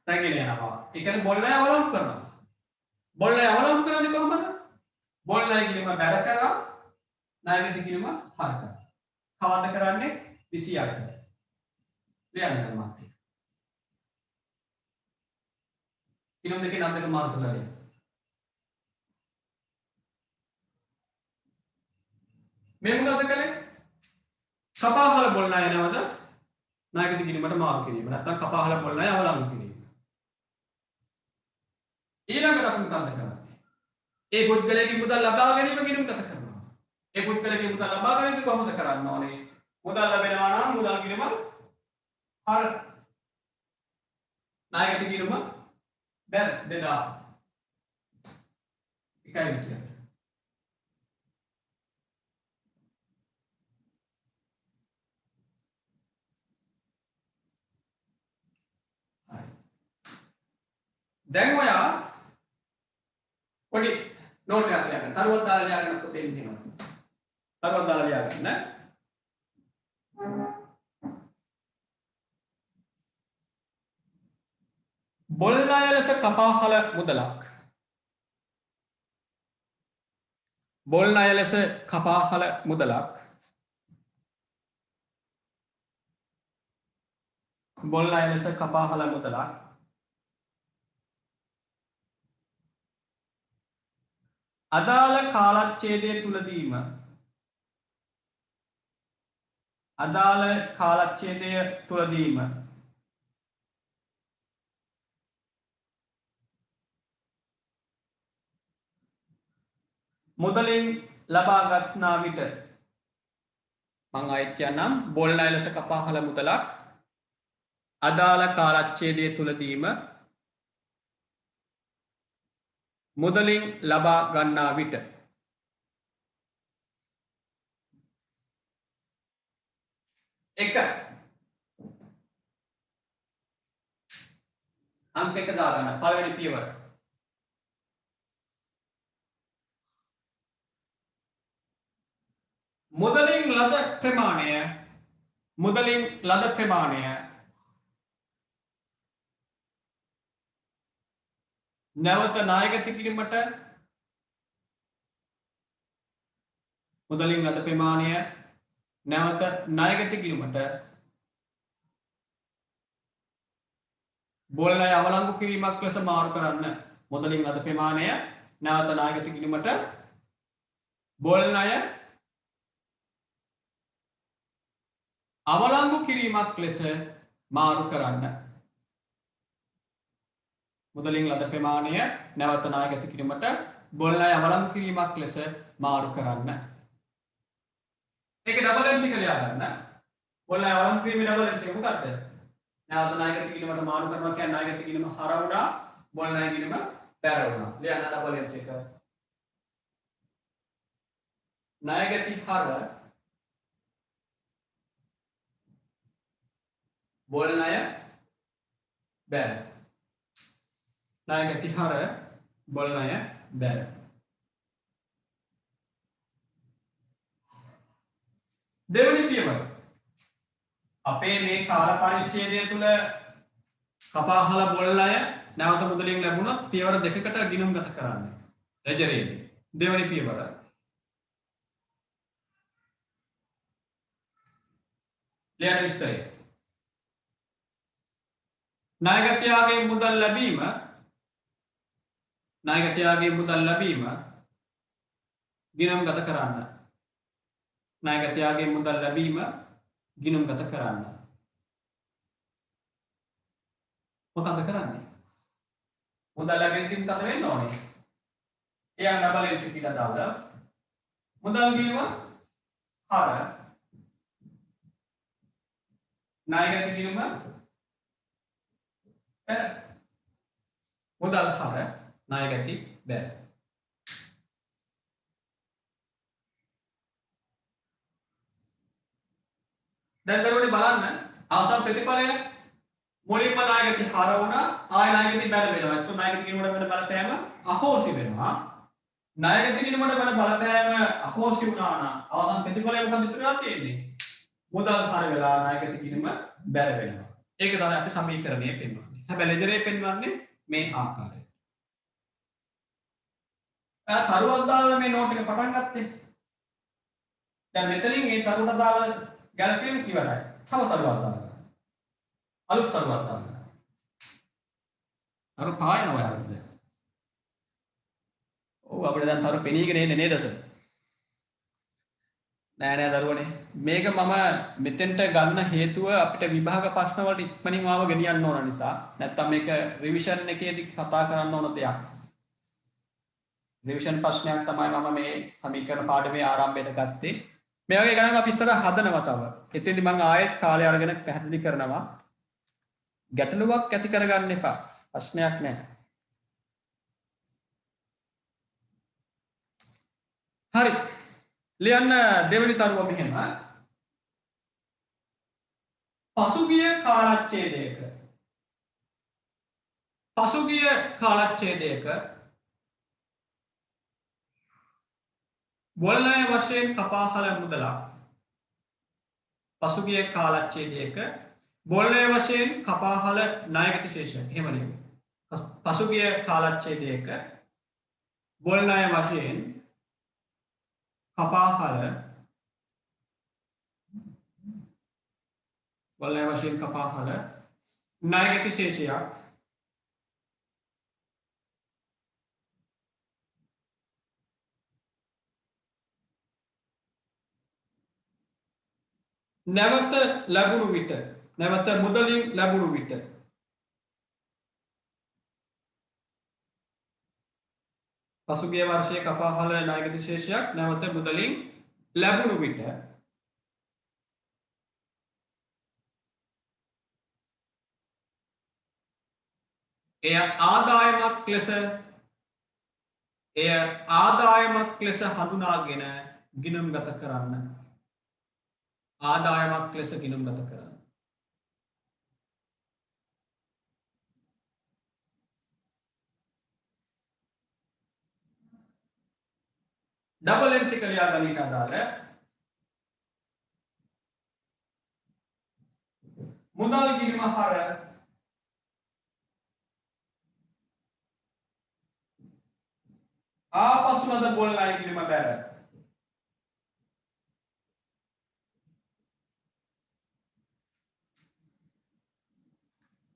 රැගෙන යනවා. ඒ කියන්නේ බොල් ණය අවලංගු කරනවා. බොල් ණය අවලංගු කරන්නේ කොහොමද? බොල් ණය ගිණුම බැර කරා ණයගැති ගිණුම හර කරා. කවද්ද කරන්නේ? 28ට. ලියන්න මාත්. ගිණුම් දෙකේ නම් දෙක මාරු කරලා ලියන්න. මේ මොකද කළේ? කපාහල බොල් ණය නැවත ණයගැති ගිණුමට මාරු කිරීම. නැත්නම් කපාහල බොල් ණය අවලංගු කිරීම. ඊළඟට අපි මොකද කරන්නේ? ඒ පුද්ගලයාගේ මුදල් ලබා ගැනීම ගිණුම්ගත කරනවා. ඒ පුද්ගලයාගේ මුදල් ලබා ගැනීම කොහොමද කරන්න ඕනේ? මුදල් ලැබෙනවා නම් මුදල් ගිණුම හර ණයගැති ගිණුම බැර 2000 1.20 දැන් ඔයා පොඩි නෝට් එකක් ලියගන්න. තරුවක් දාලා ලියගන්න පොතේ ඉන්නවා. තරුවක් දාලා ලියගන්න. බොල් ණය ලෙස කපාහල මුදලක්. බොල් ණය ලෙස කපාහල මුදලක්. බොල් ණය ලෙස කපාහල මුදලක්. අදාළ කාලච්ඡේදය තුලදීම අදාළ කාලච්ඡේදය තුලදීම මුදලින් ලබා ගන්නා විට මම ආයෙත් කියන්නම් බොල් ණය ලෙස කපාහල මුදලක් අදාළ කාලච්ඡේදය තුලදීම මුදලින් ලබා ගන්නා විට එක අංක එක දාගන්න පළවෙනි පියවර මුදලින් ලද ප්‍රමාණය නැවත ණයගත කිරීමට මුදලින් ලද ප්‍රමාණය නැවත ණයගත කිරීමට බොල් ණය අවලංගු කිරීමක් ලෙස මාරු කරන්න. මුදලින් ලද ප්‍රමාණය නැවත ණයගත කිරීමට බොල් ණය අවලංගු කිරීමක් ලෙස මාරු කරන්න. මුදලින් ලද ප්‍රමාණය නැවත ණයගත කිරීමට බොල් ණය අවලංගු කිරීමක් ලෙස මාරු කරන්න. ඒක ඩබල් එන්ට්‍රි කියලා ලියා ගන්න. බොල් ණය අවලංගු කිරීමේ ඩබල් එන්ට්‍රි මොකක්ද? නැවත ණයගත කිරීමට මාරු කරනවා කියන්නේ ණයගත කිරීම හරවුණා බොල් ණය කිරීම බැර වුණා. ලියන්න ඩබල් එන්ට්‍රි එක. ණයගති හර බොල් ණය බැර. ණයගති හර බොල් ණය බැර. දෙවෙනි පියවර අපේ මේ කාල පරිච්ඡේදය තුල කපාහල බොල් ණය නැවත මුදලින් ලැබුණොත් පියවර දෙකකට ගිණුම් ගත කරන්න. රෙජරේදී දෙවෙනි පියවර ලියන විස්තරය ණයගතයාගේ මුදල් ලැබීම ගිණුම් ගත කරන්න. ණයගතයාගේ මුදල් ලැබීම ගිණුම් ගත කරන්න. මොකද කරන්නේ? මුදල් ලැබෙද්දී මොකද වෙන්න ඕනේ? එයා ඩබල් එන්ට්‍රි කියලා දාලා මුදල් ගිණුම හර ණයගත ගිණුම බැර. මුදල් හර ණයගති බැර. දැන් දරුවනේ බලන්න අවසන් ප්‍රතිඵලය මුලින්ම ණයගති හර වුණා ආය ණයගති බැර වෙනවා. ඒක ණයගති ගිණුමට වෙන බලපෑම අහෝසි වෙනවා. ණයගති ගිණුමට වෙන බලපෑම අහෝසි වුණා නම් අවසන් ප්‍රතිඵලය මොකද ඉතුරුලා තියෙන්නේ? මුදල් හර වෙලා ණයගති ගිණුම බැර වෙනවා. ඒක තමයි අපි සමීකරණයේ පෙන්වන්නේ. හැබැයි ලෙජරේ පෙන්වන්නේ මේ ආකාරයට. තරුවක් දාලා මේ නෝට් එක පටන් ගත්තේ. දැන් මෙතනින් මේ තරුවට දාලා ගැලපීම ඉවරයි. තව තරුවක් දාලා. අලුත් තරුවක් දාලා. අර පායන ඔයාලද? ඔව් අපිට දැන් තරු පෙනීගෙන එන්නේ නේද සර්? නෑ දරුවනේ. මේක මම මෙතෙන්ට ගන්න හේතුව අපිට විභාග ප්‍රශ්න වලට ඉක්මනින් ආව ගෙනියන්න ඕන නිසා. නැත්තම් මේක රිවිෂන් එකේදී කතා කරන්න ඕන දෙයක්. රිවිෂන් ප්‍රශ්නයක් තමයි මම මේ සමීකරණ පාඩමේ ආරම්භයට ගත්තේ. මේ වගේ ගණන් අපි ඉස්සර හදනවා තව. එතෙන්දි මම ආයෙත් කාලය අරගෙන පැහැදිලි කරනවා. ගැටලුවක් ඇති කරගන්න එපා. ප්‍රශ්නයක් නැහැ. හරි. ලියන්න දෙවෙනි තරුව මෙහෙම. පසුගිය කාලච්ඡේදයක පසුගිය කාලච්ඡේදයක බොල්නය වශයෙන් කපාහල මුදලක් පසුගිය කාලච්ඡේදයක බොල්නය වශයෙන් කපාහල ණයගැති ශේෂයක් එහෙම නෙමෙයි. පසුගිය කාලච්ඡේදයක බොල්නය වශයෙන් කපාහල බොල්නය වශයෙන් කපාහල ණයගැති ශේෂයක් නැවත ලැබුණු විට නැවත මුදලින් ලැබුණු විට පසුගිය වර්ෂයේ කපාහල ණයගැති ශේෂයක් නැවත මුදලින් ලැබුණු විට එය ආදායමක් ලෙස හඳුනාගෙන ගිණුම්ගත කරන්න. ආදායමක් ලෙස ගිණුම්ගත කරන්න. ඩබල් එන්ට්‍රි කලියා ගණිත අදාළ මුදල් ගිණුම හර ආපසු ලද බොල්නය ගිණුම බැර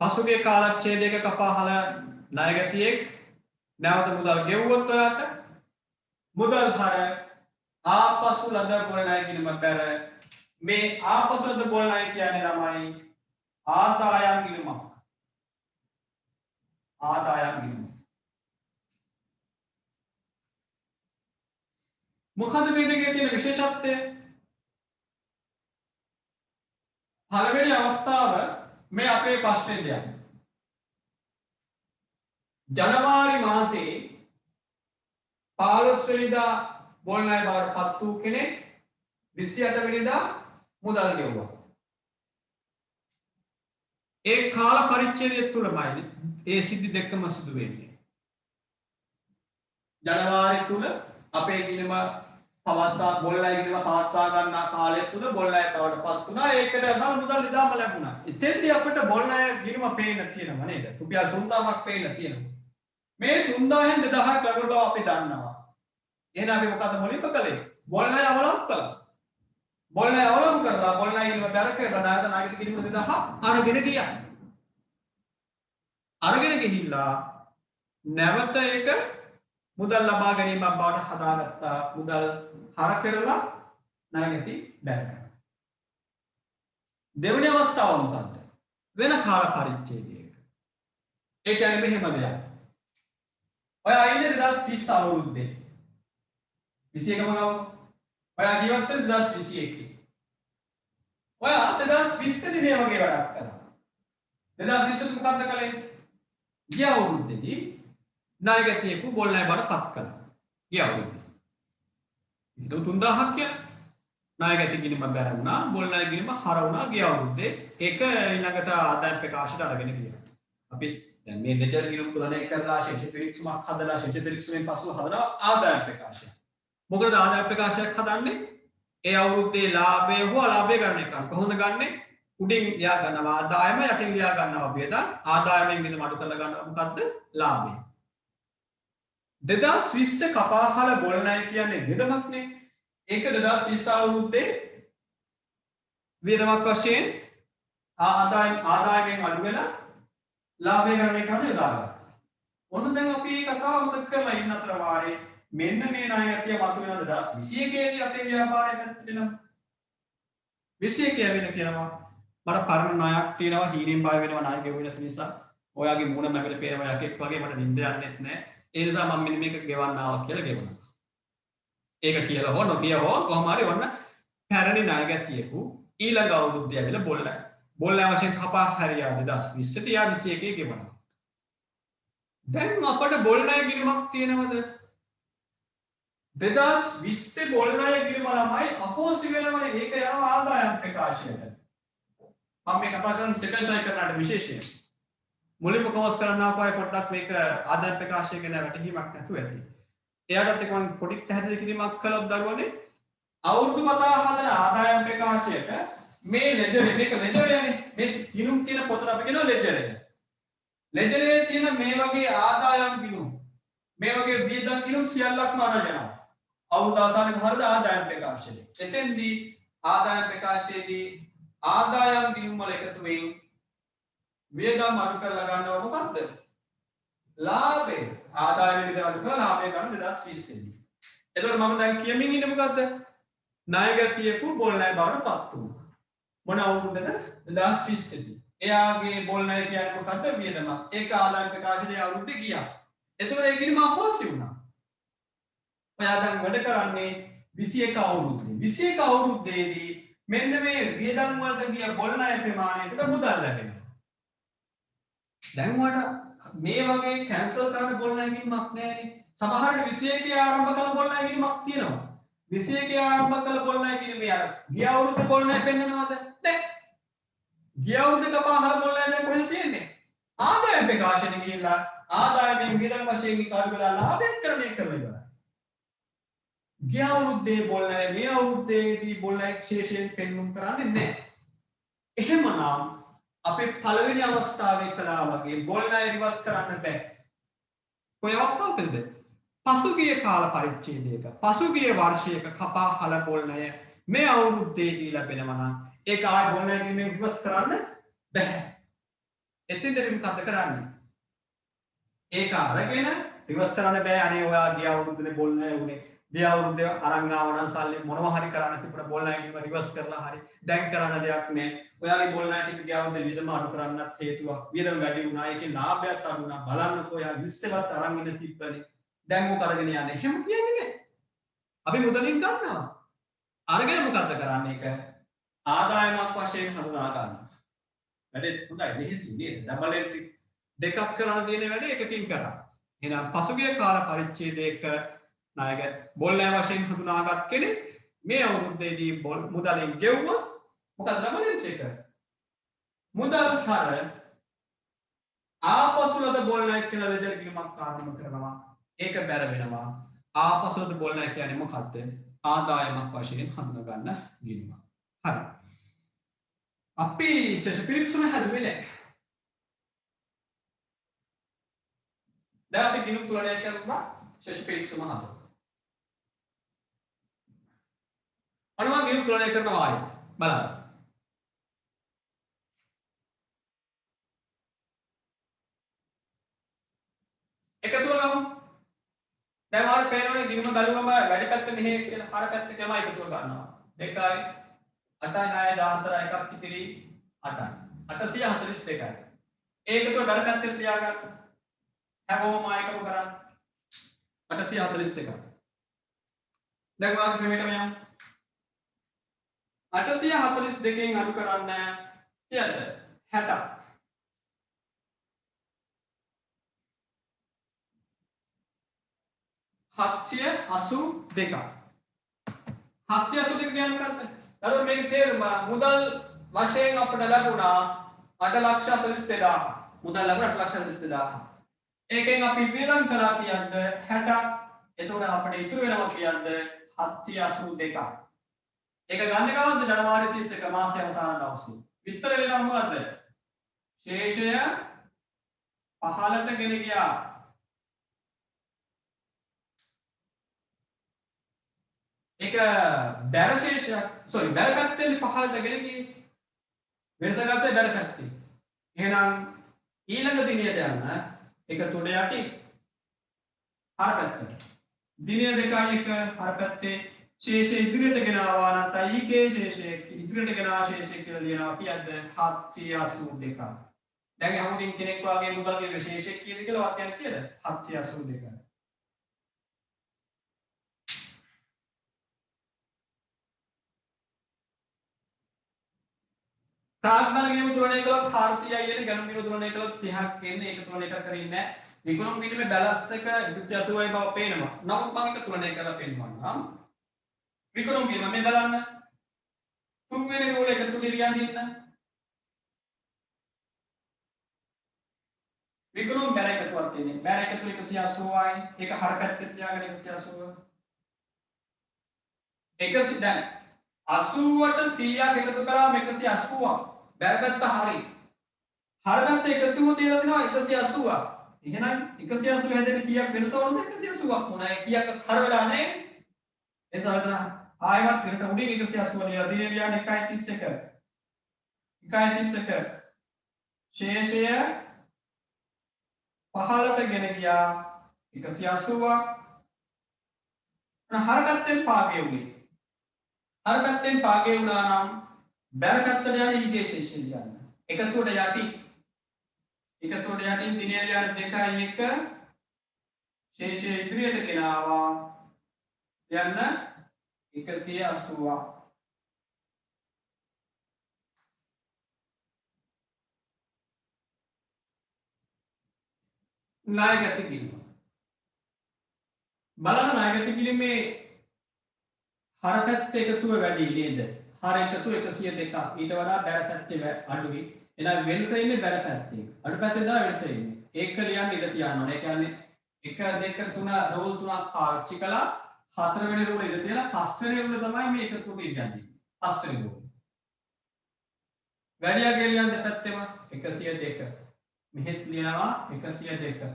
පසුගිය කාලච්ඡේදයක කපාහල ණයගැතියෙක් නැවත මුදල් ගෙවුවොත් ඔයාට මුදල් හර ආපසු ලද බොල්නය ගිණුම බැර මේ ආපසු ලද බොල්නය කියන්නේ ළමයි ආදායම් ගිණුමක්. ආදායම් ගිණුම. මොකද මේ දෙකේ තියෙන විශේෂත්වය? පළවෙනි අවස්ථාව මේ අපේ ප්‍රශ්නේ දෙයක්. ජනවාරි මාසයේ 15 වෙනිදා බොල්නය බවට පත් වූ කෙනෙක් 28 වෙනිදා මුදල් ගෙවුවා. ඒ කාල පරිච්ඡේදය තුලමයි ඒ සිද්ධි දෙකම සිදු වෙන්නේ. ජනවාරි තුල අපේ ගිණුම පවත්වා බොල්නය ගිණුම පවත්වා ගන්නා කාලය තුල බොල්නය බවට පත් වුණා. ඒකට අදාළ මුදල් ඉදාම ලැබුණා. එතෙන්දී අපිට බොල්නය ගිණුම පේන්න තියෙනවා නේද? රුපියල් 3000ක් පේන්න තියෙනවා. මේ 3000න් 2000ක් ලැබුණ බව අපි දන්නවා. එහෙනම් අපි මොකද මුලින්ම කළේ? බොල්නය අවලංගු කළා. බොල්නය අවලංගු කරලා බොල්නය ගිණුම බැර කරලා ණයගැති ගිණුම 2000 අරගෙන ගියා. අරගෙන ගිහිල්ලා නැවත ඒක මුදල් ලබා ගැනීමක් බවට හදාගත්තා. මුදල් හර කරලා ණයගැති බැර කරනවා. දෙවෙනි අවස්ථාව මොකක්ද? වෙන කාල පරිච්ඡේදයක. ඒ කියන්නේ මෙහෙම දෙයක්. ඔයා ඉන්නේ 2020 අවුරුද්දේ 21ම ගාව. ඔයා ජීවත් වෙන්නේ 2021. ඔයා 2020 දී මේ වගේ වැඩක් කළා. 2020 මොකක්ද කළේ? ගිය අවුරුද්දේදී ණයගැතියෙකු බොල්නය බවට පත් කළා. ගිය අවුරුද්දේ. ඒක 3000ක් කියන්නේ. ණයගැති ගිණුම බැර වුණා, බොල්නය ගිණුම හර වුණා ගිය අවුරුද්දේ. ඒක ඊළඟට ආදායම් ප්‍රකාශයට අරගෙන ගියා. අපි දැන් මේ ledger ගිණුම් තුලනේ කරලා ශේෂ පිරික්සමක් හදලා ශේෂ පිරික්සමෙන් පසුව හදනවා ආදායම් ප්‍රකාශය. මොකද ආදායම් ප්‍රකාශයක් හදන්නේ? ඒ අවුරුද්දේ ලාභය හෝ අලාභය ගන්න එක. කොහොමද ගන්නෙ? උඩින් ලියා ගන්නවා ආදායම, යටින් ලියා ගන්නවා වියදම්. ආදායමෙන් විතර අඩු කරලා ගන්නවා මොකද්ද? ලාභය. 2020 කපාහල බොල්නය කියන්නේ වියදමක්නේ. ඒක 2020 අවුරුද්දේ වියදමක් වශයෙන් ආදායමෙන් අඩු වෙලා ලාභය ගන්න එක තමයි යොදාගන්නේ. ඔන්න දැන් අපි මේ කතාව අමතක කරලා ඉන්න අතර වාරේ මෙන්න මේ ණයගැතිය මතු වෙන 2021 දී අපේ ව්‍යාපාරය පැත්තට එනවා. 21 වෙන කියනවා මට පරණ ණයක් තියෙනවා හීනෙන් බය වෙනවා ණය ගෙවුවේ නැති නිසා. ඔයාගේ මූණ මැකලා පේනවා යකෙක් වගේ මට නිින්ද යන්නෙත් නැහැ. ඒ නිසා මම මෙන්න මේක ගෙවන්න ආවා කියලා ගෙවුණා. ඒක කියලා හෝ නොකිය හෝ කොහොම හරි ඔන්න පැරණි ණයගැතියෙකු ඊළඟ අවුරුද්දේ ඇවිල්ලා බොල්නය වශයෙන් කපා හැරියා 2020 දී 21 ගෙවනවා. දැන් අපට බොල්නය ගිණුමක් තියෙනවද? 2020 බොල්නය ගිණුම ළමයි අහෝසි වෙනවනේ. ඒක යනවා ආදායම් ප්‍රකාශයට. මම මේ කතා කරන්නේ සෙකන්ඩ් සයිකල් කරනාට විශේෂයෙන්. මුලින්ම කොමස් කරන්න ආපුවා පොඩ්ඩක් මේක ආදාය ප්‍රකාශය ගැන වැටහීමක් නැතුව ඇති. එයාටත් එක්ක මම පොඩි පැහැදිලි කිරීමක් කළොත් දරුවනේ අවුරුදු මතා හදන ආදායම් ප්‍රකාශයට මේ ලෙජර් මේක ලෙජර් මේ ගිණුම් කියන පොතට අපි කියනවා ලෙජර් එක. ලෙජරේ තියෙන මේ වගේ ආදායම් ගිණුම් මේ වගේ වියදම් ගිණුම් සියල්ලක්ම අරගෙනවා. අවුරුදු අවසානයේ හරිද ආදායම් ප්‍රකාශය. එතෙන්දී ආදායම් ප්‍රකාශයේදී ආදායම් ගිණුම් වල එකතු වෙමින් වියදම් අඩු කරලා ගන්නවා මොකද්ද? ලාභය. ආදායම වියදම් අඩු කරලා ලාභය ගන්න 2020 දී. එතකොට මම දැන් කියමින් ඉන්නේ මොකද්ද? ණයගතියකු බොල් ණය බවට පත් වුණා. මොන අවුරුද්දද? 2020 දී. එයාගේ බොල් ණය කියන්නේ මොකද්ද? වියදමක්. ඒක ආදායම් ප්‍රකාශනයේ අවුරුද්දේ ගියා. එතකොට ඒ ගිණුම අහෝසි වුණා. ඔයා දැන් වැඩ කරන්නේ 21 අවුරුද්දේ. 21 අවුරුද්දේදී මෙන්න මේ වියදම් වලට ගිය බොල් ණය ප්‍රමාණයට මුදල් ලැබෙනවා. දැන් ඔයාලට මේ වගේ කැන්සල් කරන්න බොල් ණය ගිණුමක් නැහැනේ. සමහරවිට 21 ආරම්භ කළ බොල් ණය ගිණුමක් තියෙනවා. 21 ආරම්භ කළ බොල් ණය ගිණුමේ අර ගිය අවුරුද්ද බොල් ණය පෙන්නනවද? නැහැ. ගිය අවුරුද්ද කපාහල බොල් ණය දැන් කොහෙද තියෙන්නේ? ආදායම් ප්‍රකාශනයේ ගිහිල්ලා ආදායමෙන් වියදම් වශයෙන් කාඩු කරලා ලාභයෙන් කරණය කරලා ඉවරයි. ගිය අවුරුද්දේ බොල් ණය මේ අවුරුද්දේදී බොල් ණය ශේෂයෙන් පෙන්වුම් කරන්නේ නැහැ. එහෙමනම් අපේ පළවෙනි අවස්ථාවේ කළා වගේ බොල් ණය රිවර්ස් කරන්න බෑ. කොයි අවස්ථාවකද? පසුගිය කාල පරිච්ඡේදයක පසුගිය වර්ෂයක කපා හල බොල් ණය මේ අවුරුද්දේදී ලැබෙනවා නම් ඒක ආය බොල් ණය ගිණුම රිවර්ස් කරන්න බෑ. එතෙන්දී මොකද කරන්නේ? ඒක අරගෙන රිවර්ස් කරන්න බෑ. අනේ ඔයා ගිය අවුරුද්දේ බොල් ණය උනේ ගිය අවුරුද්දේ අරන් ආවනම් සල්ලි මොනවා හරි කරන්න තිබුණ බොල් ණය ගිණුම රිවර්ස් කරලා හරි දැන් කරන්න දෙයක් නෑ. ඔයාගේ බොල් ණය ටික ගිය අවුරුද්දේ වියදම අඩු කරන්නත් හේතුවක්. වියදම වැඩි වුණා. ඒකේ ලාභයත් අඩු වුණා. බලන්නකෝ ඔයා 20වත් අරන් ඉන්න තිබ්බනේ. දැන් ඕක අරගෙන යන්නේ. එහෙම කියන්නේ නෑ. අපි මුදලින් ගන්නවා. අරගෙන මොකද්ද කරන්නේ? ඒක ආදායමක් වශයෙන් හඳුනා ගන්නවා. වැඩේ හොඳයි ලෙහෙසි නේද? ඩබල් එන්ට්‍රි දෙකක් කරන්න තියෙන වැඩේ එකකින් කරා. එහෙනම් පසුගිය කාල පරිච්ඡේදයක ණයගත් බොල් ණය වශයෙන් හඳුනාගත් කෙනෙක් මේ අවුරුද්දේදී මුදලින් ගෙවුවා. මොකද ඩබල් එන්ට්‍රි එක? මුදල් හර ආපසුලද බොල් ණය කියලා ලෙජර් ගිණුමක් ආරම්භ කරනවා. ඒක බැර වෙනවා. ආපසුලද බොල් ණය කියන්නේ මොකද්ද? ආදායමක් වශයෙන් හඳුනා ගන්න ගිණුමක්. හරි. අපි ශේෂ පිරික්සුම හැදුවේ නැහැ. දැන් අපි ගිණුම් තුලනය කරනවා ශේෂ පිරික්සුම හදමු. අනුව ගිණුම් තුලනය කරනවා ආයෙත් බලන්න. එකතුව ගමු. දැන් ඔයාලට පේනවනේ ගිණුම බැලුවම වැඩි පැත්ත මෙහෙ කියලා හර පැත්ත තමයි එකතුව ගන්නවා. 2යි 8යි 9යි 14යි එකක් ඉතිරි 8යි 842යි. ඒකතුව බැල පැත්තේ තියාගන්න. හැමෝම ආයකම කරන්න 842යි. දැන් ඔයාලට මෙහෙටම යමු. 842කින් අඩු කරන්න කියන්න 60. 782ක්. 782 කියන්නේ මොකක්ද? දරුවෝ මේක තේරුම මුදල් වශයෙන් අපිට ලැබුණා 8,42,000. මුදල් ලැබුණා 8,42,000. ඒකෙන් අපි වියදම් කළා කියන්නේ 60ක්. එතකොට අපිට ඉතුරු වෙනවා කියන්නේ 782ක්. ඒක ගන්න කවද්ද? ජනවාරි 31 මාසයේ අවසාන දවසේ. විස්තර වෙනවා මොකද්ද? ශේෂය 15ට ගෙන ගියා. ඒක බැර ශේෂයක්. sorry බැර පැත්තේ 15ට ගෙන ගියේ. වෙනස ගත්තේ බැර පැත්තේ. එහෙනම් ඊළඟ දිනයට යන්න එක තුඩ යටි හර පැත්තට. දිනය 2යි 1 හර පැත්තේ ශේෂය ඉදිරියට ගෙන ආවා නැත්නම් ඊගේ ශේෂය ඉදිරියට ගෙන ආ ශේෂය කියලා ලියනවා කියද්ද 782ක්. දැන් හැමෝටම කෙනෙක් වාගේ මුදල් වල ශේෂය කීයද කියලා වාක්‍යයක් කියද 782ක්. ප්‍රාග්මන ගිණුම තුලනය කළොත් 400යි එන්නේ ගණන් ගිණුම තුලනය කළොත් 30ක් එන්නේ. ඒක තුලනය කරගෙන ඉන්නේ නැහැ. විකුණුම් ගිණුමේ බැලන්ස් එක 180යි බව පේනවා. නමුත් මම ඒක තුලනය කරලා පෙන්නනවා. විකුණුම් ගිණුම මේ බලන්න. තුන්වෙනි රූල එක තුල ලියන් ඉන්න. විකුණුම් බැර එකතුවක් තියෙන්නේ. බැර එකතු 180යි. ඒක හර පැත්තේ තියාගෙන 180. 100 දැන් 80ට 100ක් එකතු කරාම 180ක්. බැර පැත්ත හරි. හර පැත්ත එකතුව තියලා දෙනවා 180ක්. එහෙනම් 180 හැදෙන කීයක් වෙනස වුණොත් 180ක් වුණා. කීයක් හර වෙලා නැහැ. එතන ආයෙමත් ඉරට උඩින් 180 ලියලා දිනේ ලියන්නේ 1.31. 1.31. ශේෂය 15ට ගෙන ගියා 180ක්. හර පැත්තෙන් පාගේ උනේ. හර පැත්තෙන් පාගේ වුණා නම් බැර පැත්තට යන්නේ ඊගේ ශේෂය ලියන්න. එකතුවට යටි. එකතුවට යටින් දිනේ ලියන්නේ 2.1. ශේෂය ඉදිරියට ගෙන ආවා. යන්න 180ක්. ණයගැති කිරීම. බලන්න ණයගැති කිරීමේ හර පැත්ත එකතුව වැඩි නේද? හර එකතුව 102ක්. ඊට වඩා බැර පැත්තේ අඩුයි. එහෙනම් වෙනස ඉන්නේ බැර පැත්තේ. අඩු පැත්තේ දා වෙනස ඉන්නේ. ඒක ලියන්න ඉඩ තියන්න ඕනේ. ඒ කියන්නේ 1 2 3 රූල් තුනක් පාවිච්චි කළා. 4 වෙනි රූල් ඉඳ තියලා 5 වෙනි රූල් තමයි මේ එකතුවට ඉන්නේ. 5 වෙනි රූල්. වැඩියගේ ලියන්න දෙපැත්තෙම 102. මෙහෙත් ලියනවා 102.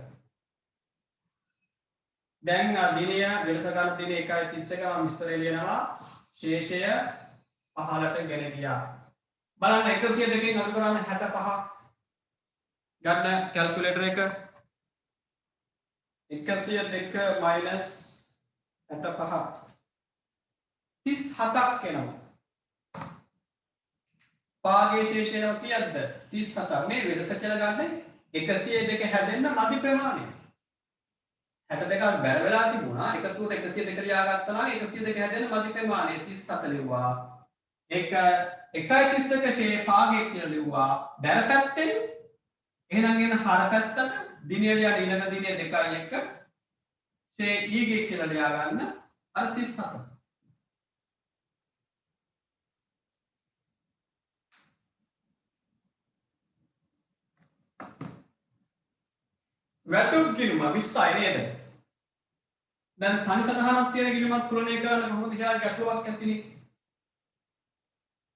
දැන් දිනය වෙනස ගන්න දින 1.31 මම විස්තරය ලියනවා. ශේෂය 15ට ගෙන ගියා. බලන්න 102කින් අඩු කරාම 65. ගන්න කැල්කියුලේටර් එක 102 මයිනස් 65 37ක් එනවා. පාගේ ශේෂය කීයක්ද? 37ක්. මේ වෙනස කියලා ගන්න 102 හැදෙන්න මදි ප්‍රමාණය. 62ක් බැර වෙලා තිබුණා. එකතුවට 102 ලියාගත්තා නම් 102 හැදෙන්න මදි ප්‍රමාණය 37 ලිව්වා. ඒක 1.31 ශේ පාගේ කියලා ලිව්වා. බැර පැත්තෙන් එහෙනම් එන හර පැත්තට දිනේ ලියන ඊළඟ දිනේ 2.1 ශේ ඊගේ කියලා ලියා ගන්න අර 37. වැටුප් ගිණුම 20යි නේද? දැන් තනි සටහනක් තියෙන ගිණුමක් තුලනය කරන්න කොහොමද කියලා ගැටලුවක් ඇතිනේ.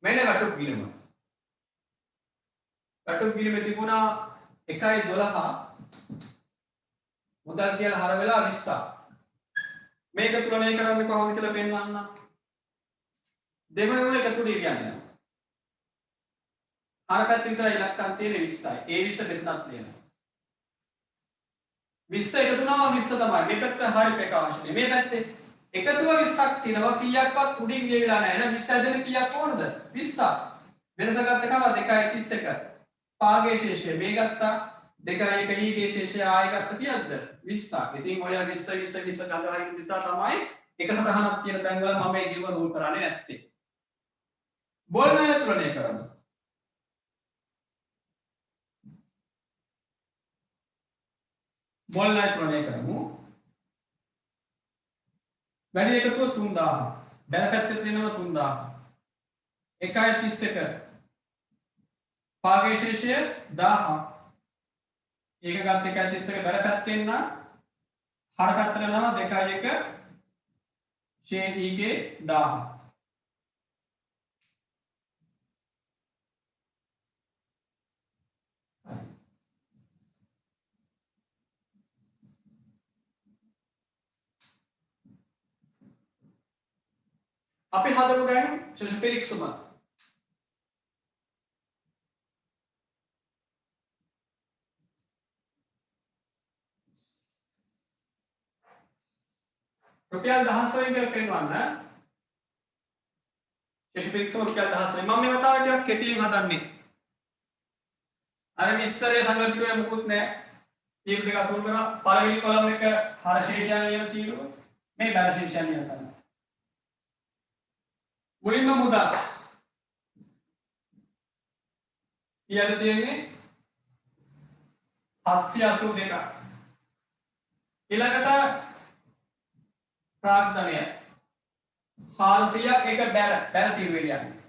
මෙන්න වැටුප් ගිණුම. වැටුප් ගිණුමේ තිබුණා 1.12 මුදල් කියලා හර වෙලා 20ක්. මේක තුලනය කරන්නේ කොහොමද කියලා පෙන්වන්න. දෙවෙනි උනේ එකතු දෙක කියන්නේ. හර පැත්ත විතර ඉලක්කම් තියෙන 20යි. ඒ 20 දෙන්නක් තියෙනවා. 20 එකතු වුණාම 20 තමයි. මේ පැත්ත හරි ප්‍රකාශනය. මේ පැත්තේ එකතුව 20ක් තියෙනවා. කීයක්වත් උඩින් ගෙවිලා නැහැ. එහෙනම් 20 හැදෙන කීයක් ඕනද? 20ක්. වෙනස ගත්ත කම 2.31. පාගේ ශේෂය මේ ගත්තා. 2.1 ඊගේ ශේෂය ආයෙ ගත්ත කීයක්ද? 20ක්. ඉතින් ඔය 20 ගඳ හරින නිසා තමයි එක සටහනක් තියෙන තැන්වල මම මේ ගිරුව රූල් කරන්නේ නැත්තේ. බෝල්නය තුලනය කරමු. බෝල්නය තුලනය කරමු. වැඩි එකතුව 3000. බැල පැත්තේ තියෙනවා 3000. 1.31. පාගේ ශේෂය 1000ක්. ඒක ගත්ත 1.31 බැල පැත්තෙන් නම් හර පැත්තට යනවා 2.1 ෂේ ඊගේ 1000. අපි හදමු දැන් ශේෂ පිරික්සුම. රුපියල් 10 වලින් කියලා පෙන්වන්න. ශේෂ පිරික්සුම රුපියල් 10 වලින්. මම මේ වතාවට ටිකක් කෙටියෙන් හදන්නේ. අර විස්තරයේ සංගතිකේ මුකුත් නැහැ. තීරු දෙක අතුරු කරා පළවෙනි කොලම් එක හර ශේෂයන් කියන තීරුව. මේ බැර ශේෂයන් කියන තමයි. මුලින්ම මුදල් කීයද තියෙන්නේ 782ක්. ඊළඟට ප්‍රාග්ධනය 400ක් එක බැර තීරුවේ යන්නේ.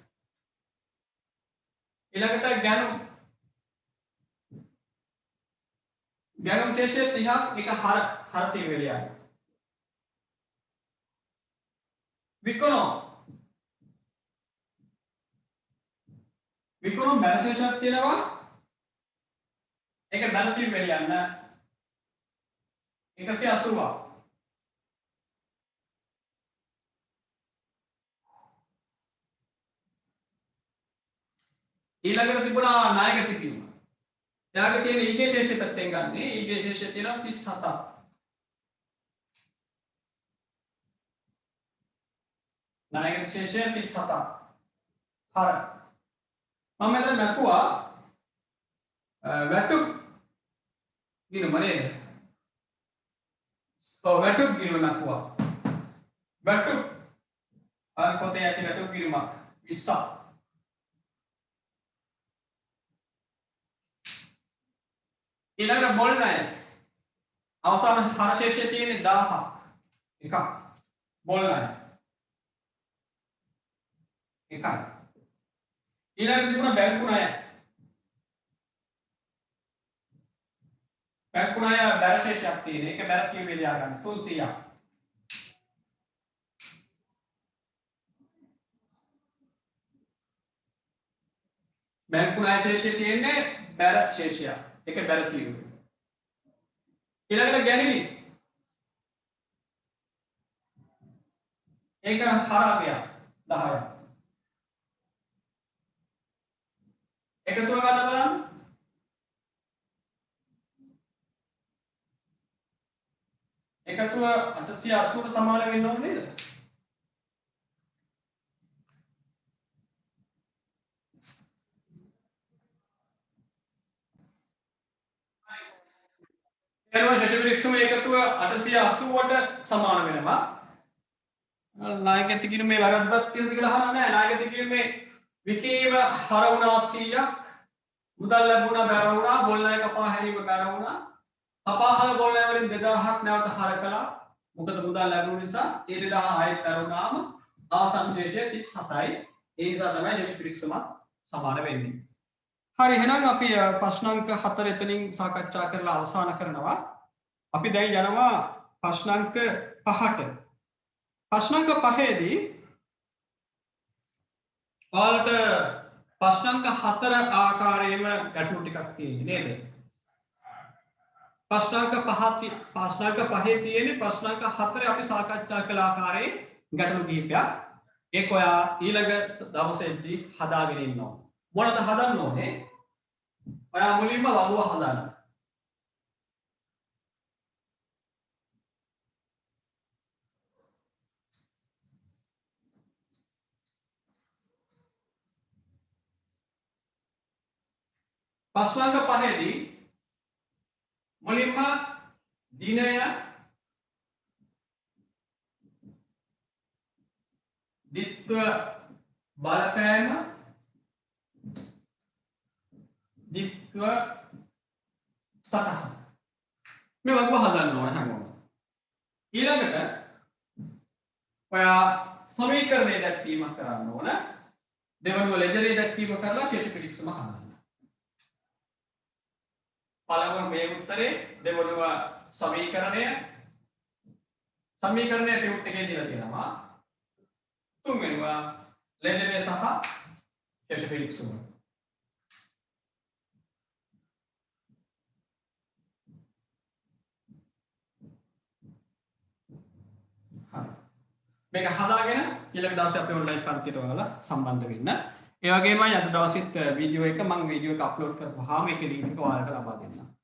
ඊළඟට ගැණුම් ගැනුම් ශේෂය 30ක් එක හර තියෙන වෙලියයි. විකුණුම් බැල ශේෂයක් තියෙනවා. ඒක බැල තියෙන වෙලියක් නෑ. 180ක්. ඊළඟට තිබුණා නායක තිබීම. එයාගේ තියෙන ඊගේ ශේෂය පැත්තෙන් ගන්න. ඊගේ ශේෂය තියෙනවා 37ක්. නායක ශේෂය 37ක්. හර. මම මෙතන මැකුවා වැටුප් ගිණුම නේද? ඔව් වැටුප් ගිණුම මැකුවා. වැටුප් අර පොතේ ඇති වැටුප් ගිණුමක් 20ක්. ඊළඟට මොල් ණය අවසාන හර ශේෂය තියෙන්නේ 1000ක්. එකක් මොල් ණය. එකක්. ඊළඟට තිබුණා බැංකු ණය. බැංකු ණය බැල ශේෂයක් තියෙන. ඒක බැල කීය වෙලියා ගන්න 300ක්. බැංකු ණය ශේෂය තියෙන්නේ බැල ශේෂයක්. ඒක බැල කීය. ඊළඟට ගැණිලි. ඒක හරාපයක් 10ක්. එකතුව ගන්න බලන්න. එකතුව 880ට සමාන වෙන්න ඕනේ නේද? ඊළඟ ශේෂ පිරික්සම එකතුව 880ට සමාන වෙනවා. නායක තිකිරීමේ වැරද්දක් තියෙනද කියලා අහන්න නෑ. නායක තිකිරීමේ විකිණීම හර වුණා 100ක්. මුදල් ලැබුණා බැර වුණා. බොල් ණය කපා හැරීම බැර වුණා. කපාහල බොල් ණය වලින් 2000ක් නැවත හර කළා. මොකද මුදල් ලැබුණ නිසා ඒ 2000 ආයෙත් බැර වුණාම ආසන්න ශේෂය 37යි. ඒ නිසා තමයි ශේෂ පිරික්සම සමාන වෙන්නේ. හරි එහෙනම් අපි ප්‍රශ්නාංක 4 එතනින් සාකච්ඡා කරලා අවසන් කරනවා. අපි දැන් යනවා ප්‍රශ්නාංක 5ට. ප්‍රශ්නාංක 5ේදී ඔයාලට ප්‍රශ්නාංක 4 ආකාරයෙන්ම ගැටලු ටිකක් තියෙන්නේ නේද? ප්‍රශ්නාංක 5 තියෙන්නේ ප්‍රශ්නාංක 4 අපි සාකච්ඡා කළ ආකාරයේ ගැටලු කිහිපයක්. ඒක ඔයා ඊළඟ දවසේදී හදාගෙන ඉන්න ඕන. මොනවද හදන්න ඕනේ? ඔයා මුලින්ම වගුව හදන්න. ප්‍රශ්නාංක 5ේදී මුලින්ම දිනය දිත්ව බලපෑම දිත්ව සටහන මේ වගුව හදන්න ඕන හැමෝම. ඊළඟට ඔයා සමීකරණය දැක්වීමක් කරන්න ඕන. දෙවනුව ලෙජරේ දැක්වීම කරලා ශේෂ පිරික්සම හදන්න. පළමුව මේ උත්තරේ, දෙවනුව සමීකරණය ටියුට් එකේ දීලා තියෙනවා. තුන්වෙනිව ලෙජරේ සහ ශේෂ පිරික්සම. මේක හදාගෙන ඊළඟ දවසේ අපේ ඔන්ලයින් පන්තියට ඔයාලා සම්බන්ධ වෙන්න. ඒ වගේමයි අද දවසෙත් වීඩියෝ එක මම වීඩියෝ එක අප්ලෝඩ් කරපුවාම ඒකේ ලින්ක් එක ඔයාලට ලබා දෙන්නම්.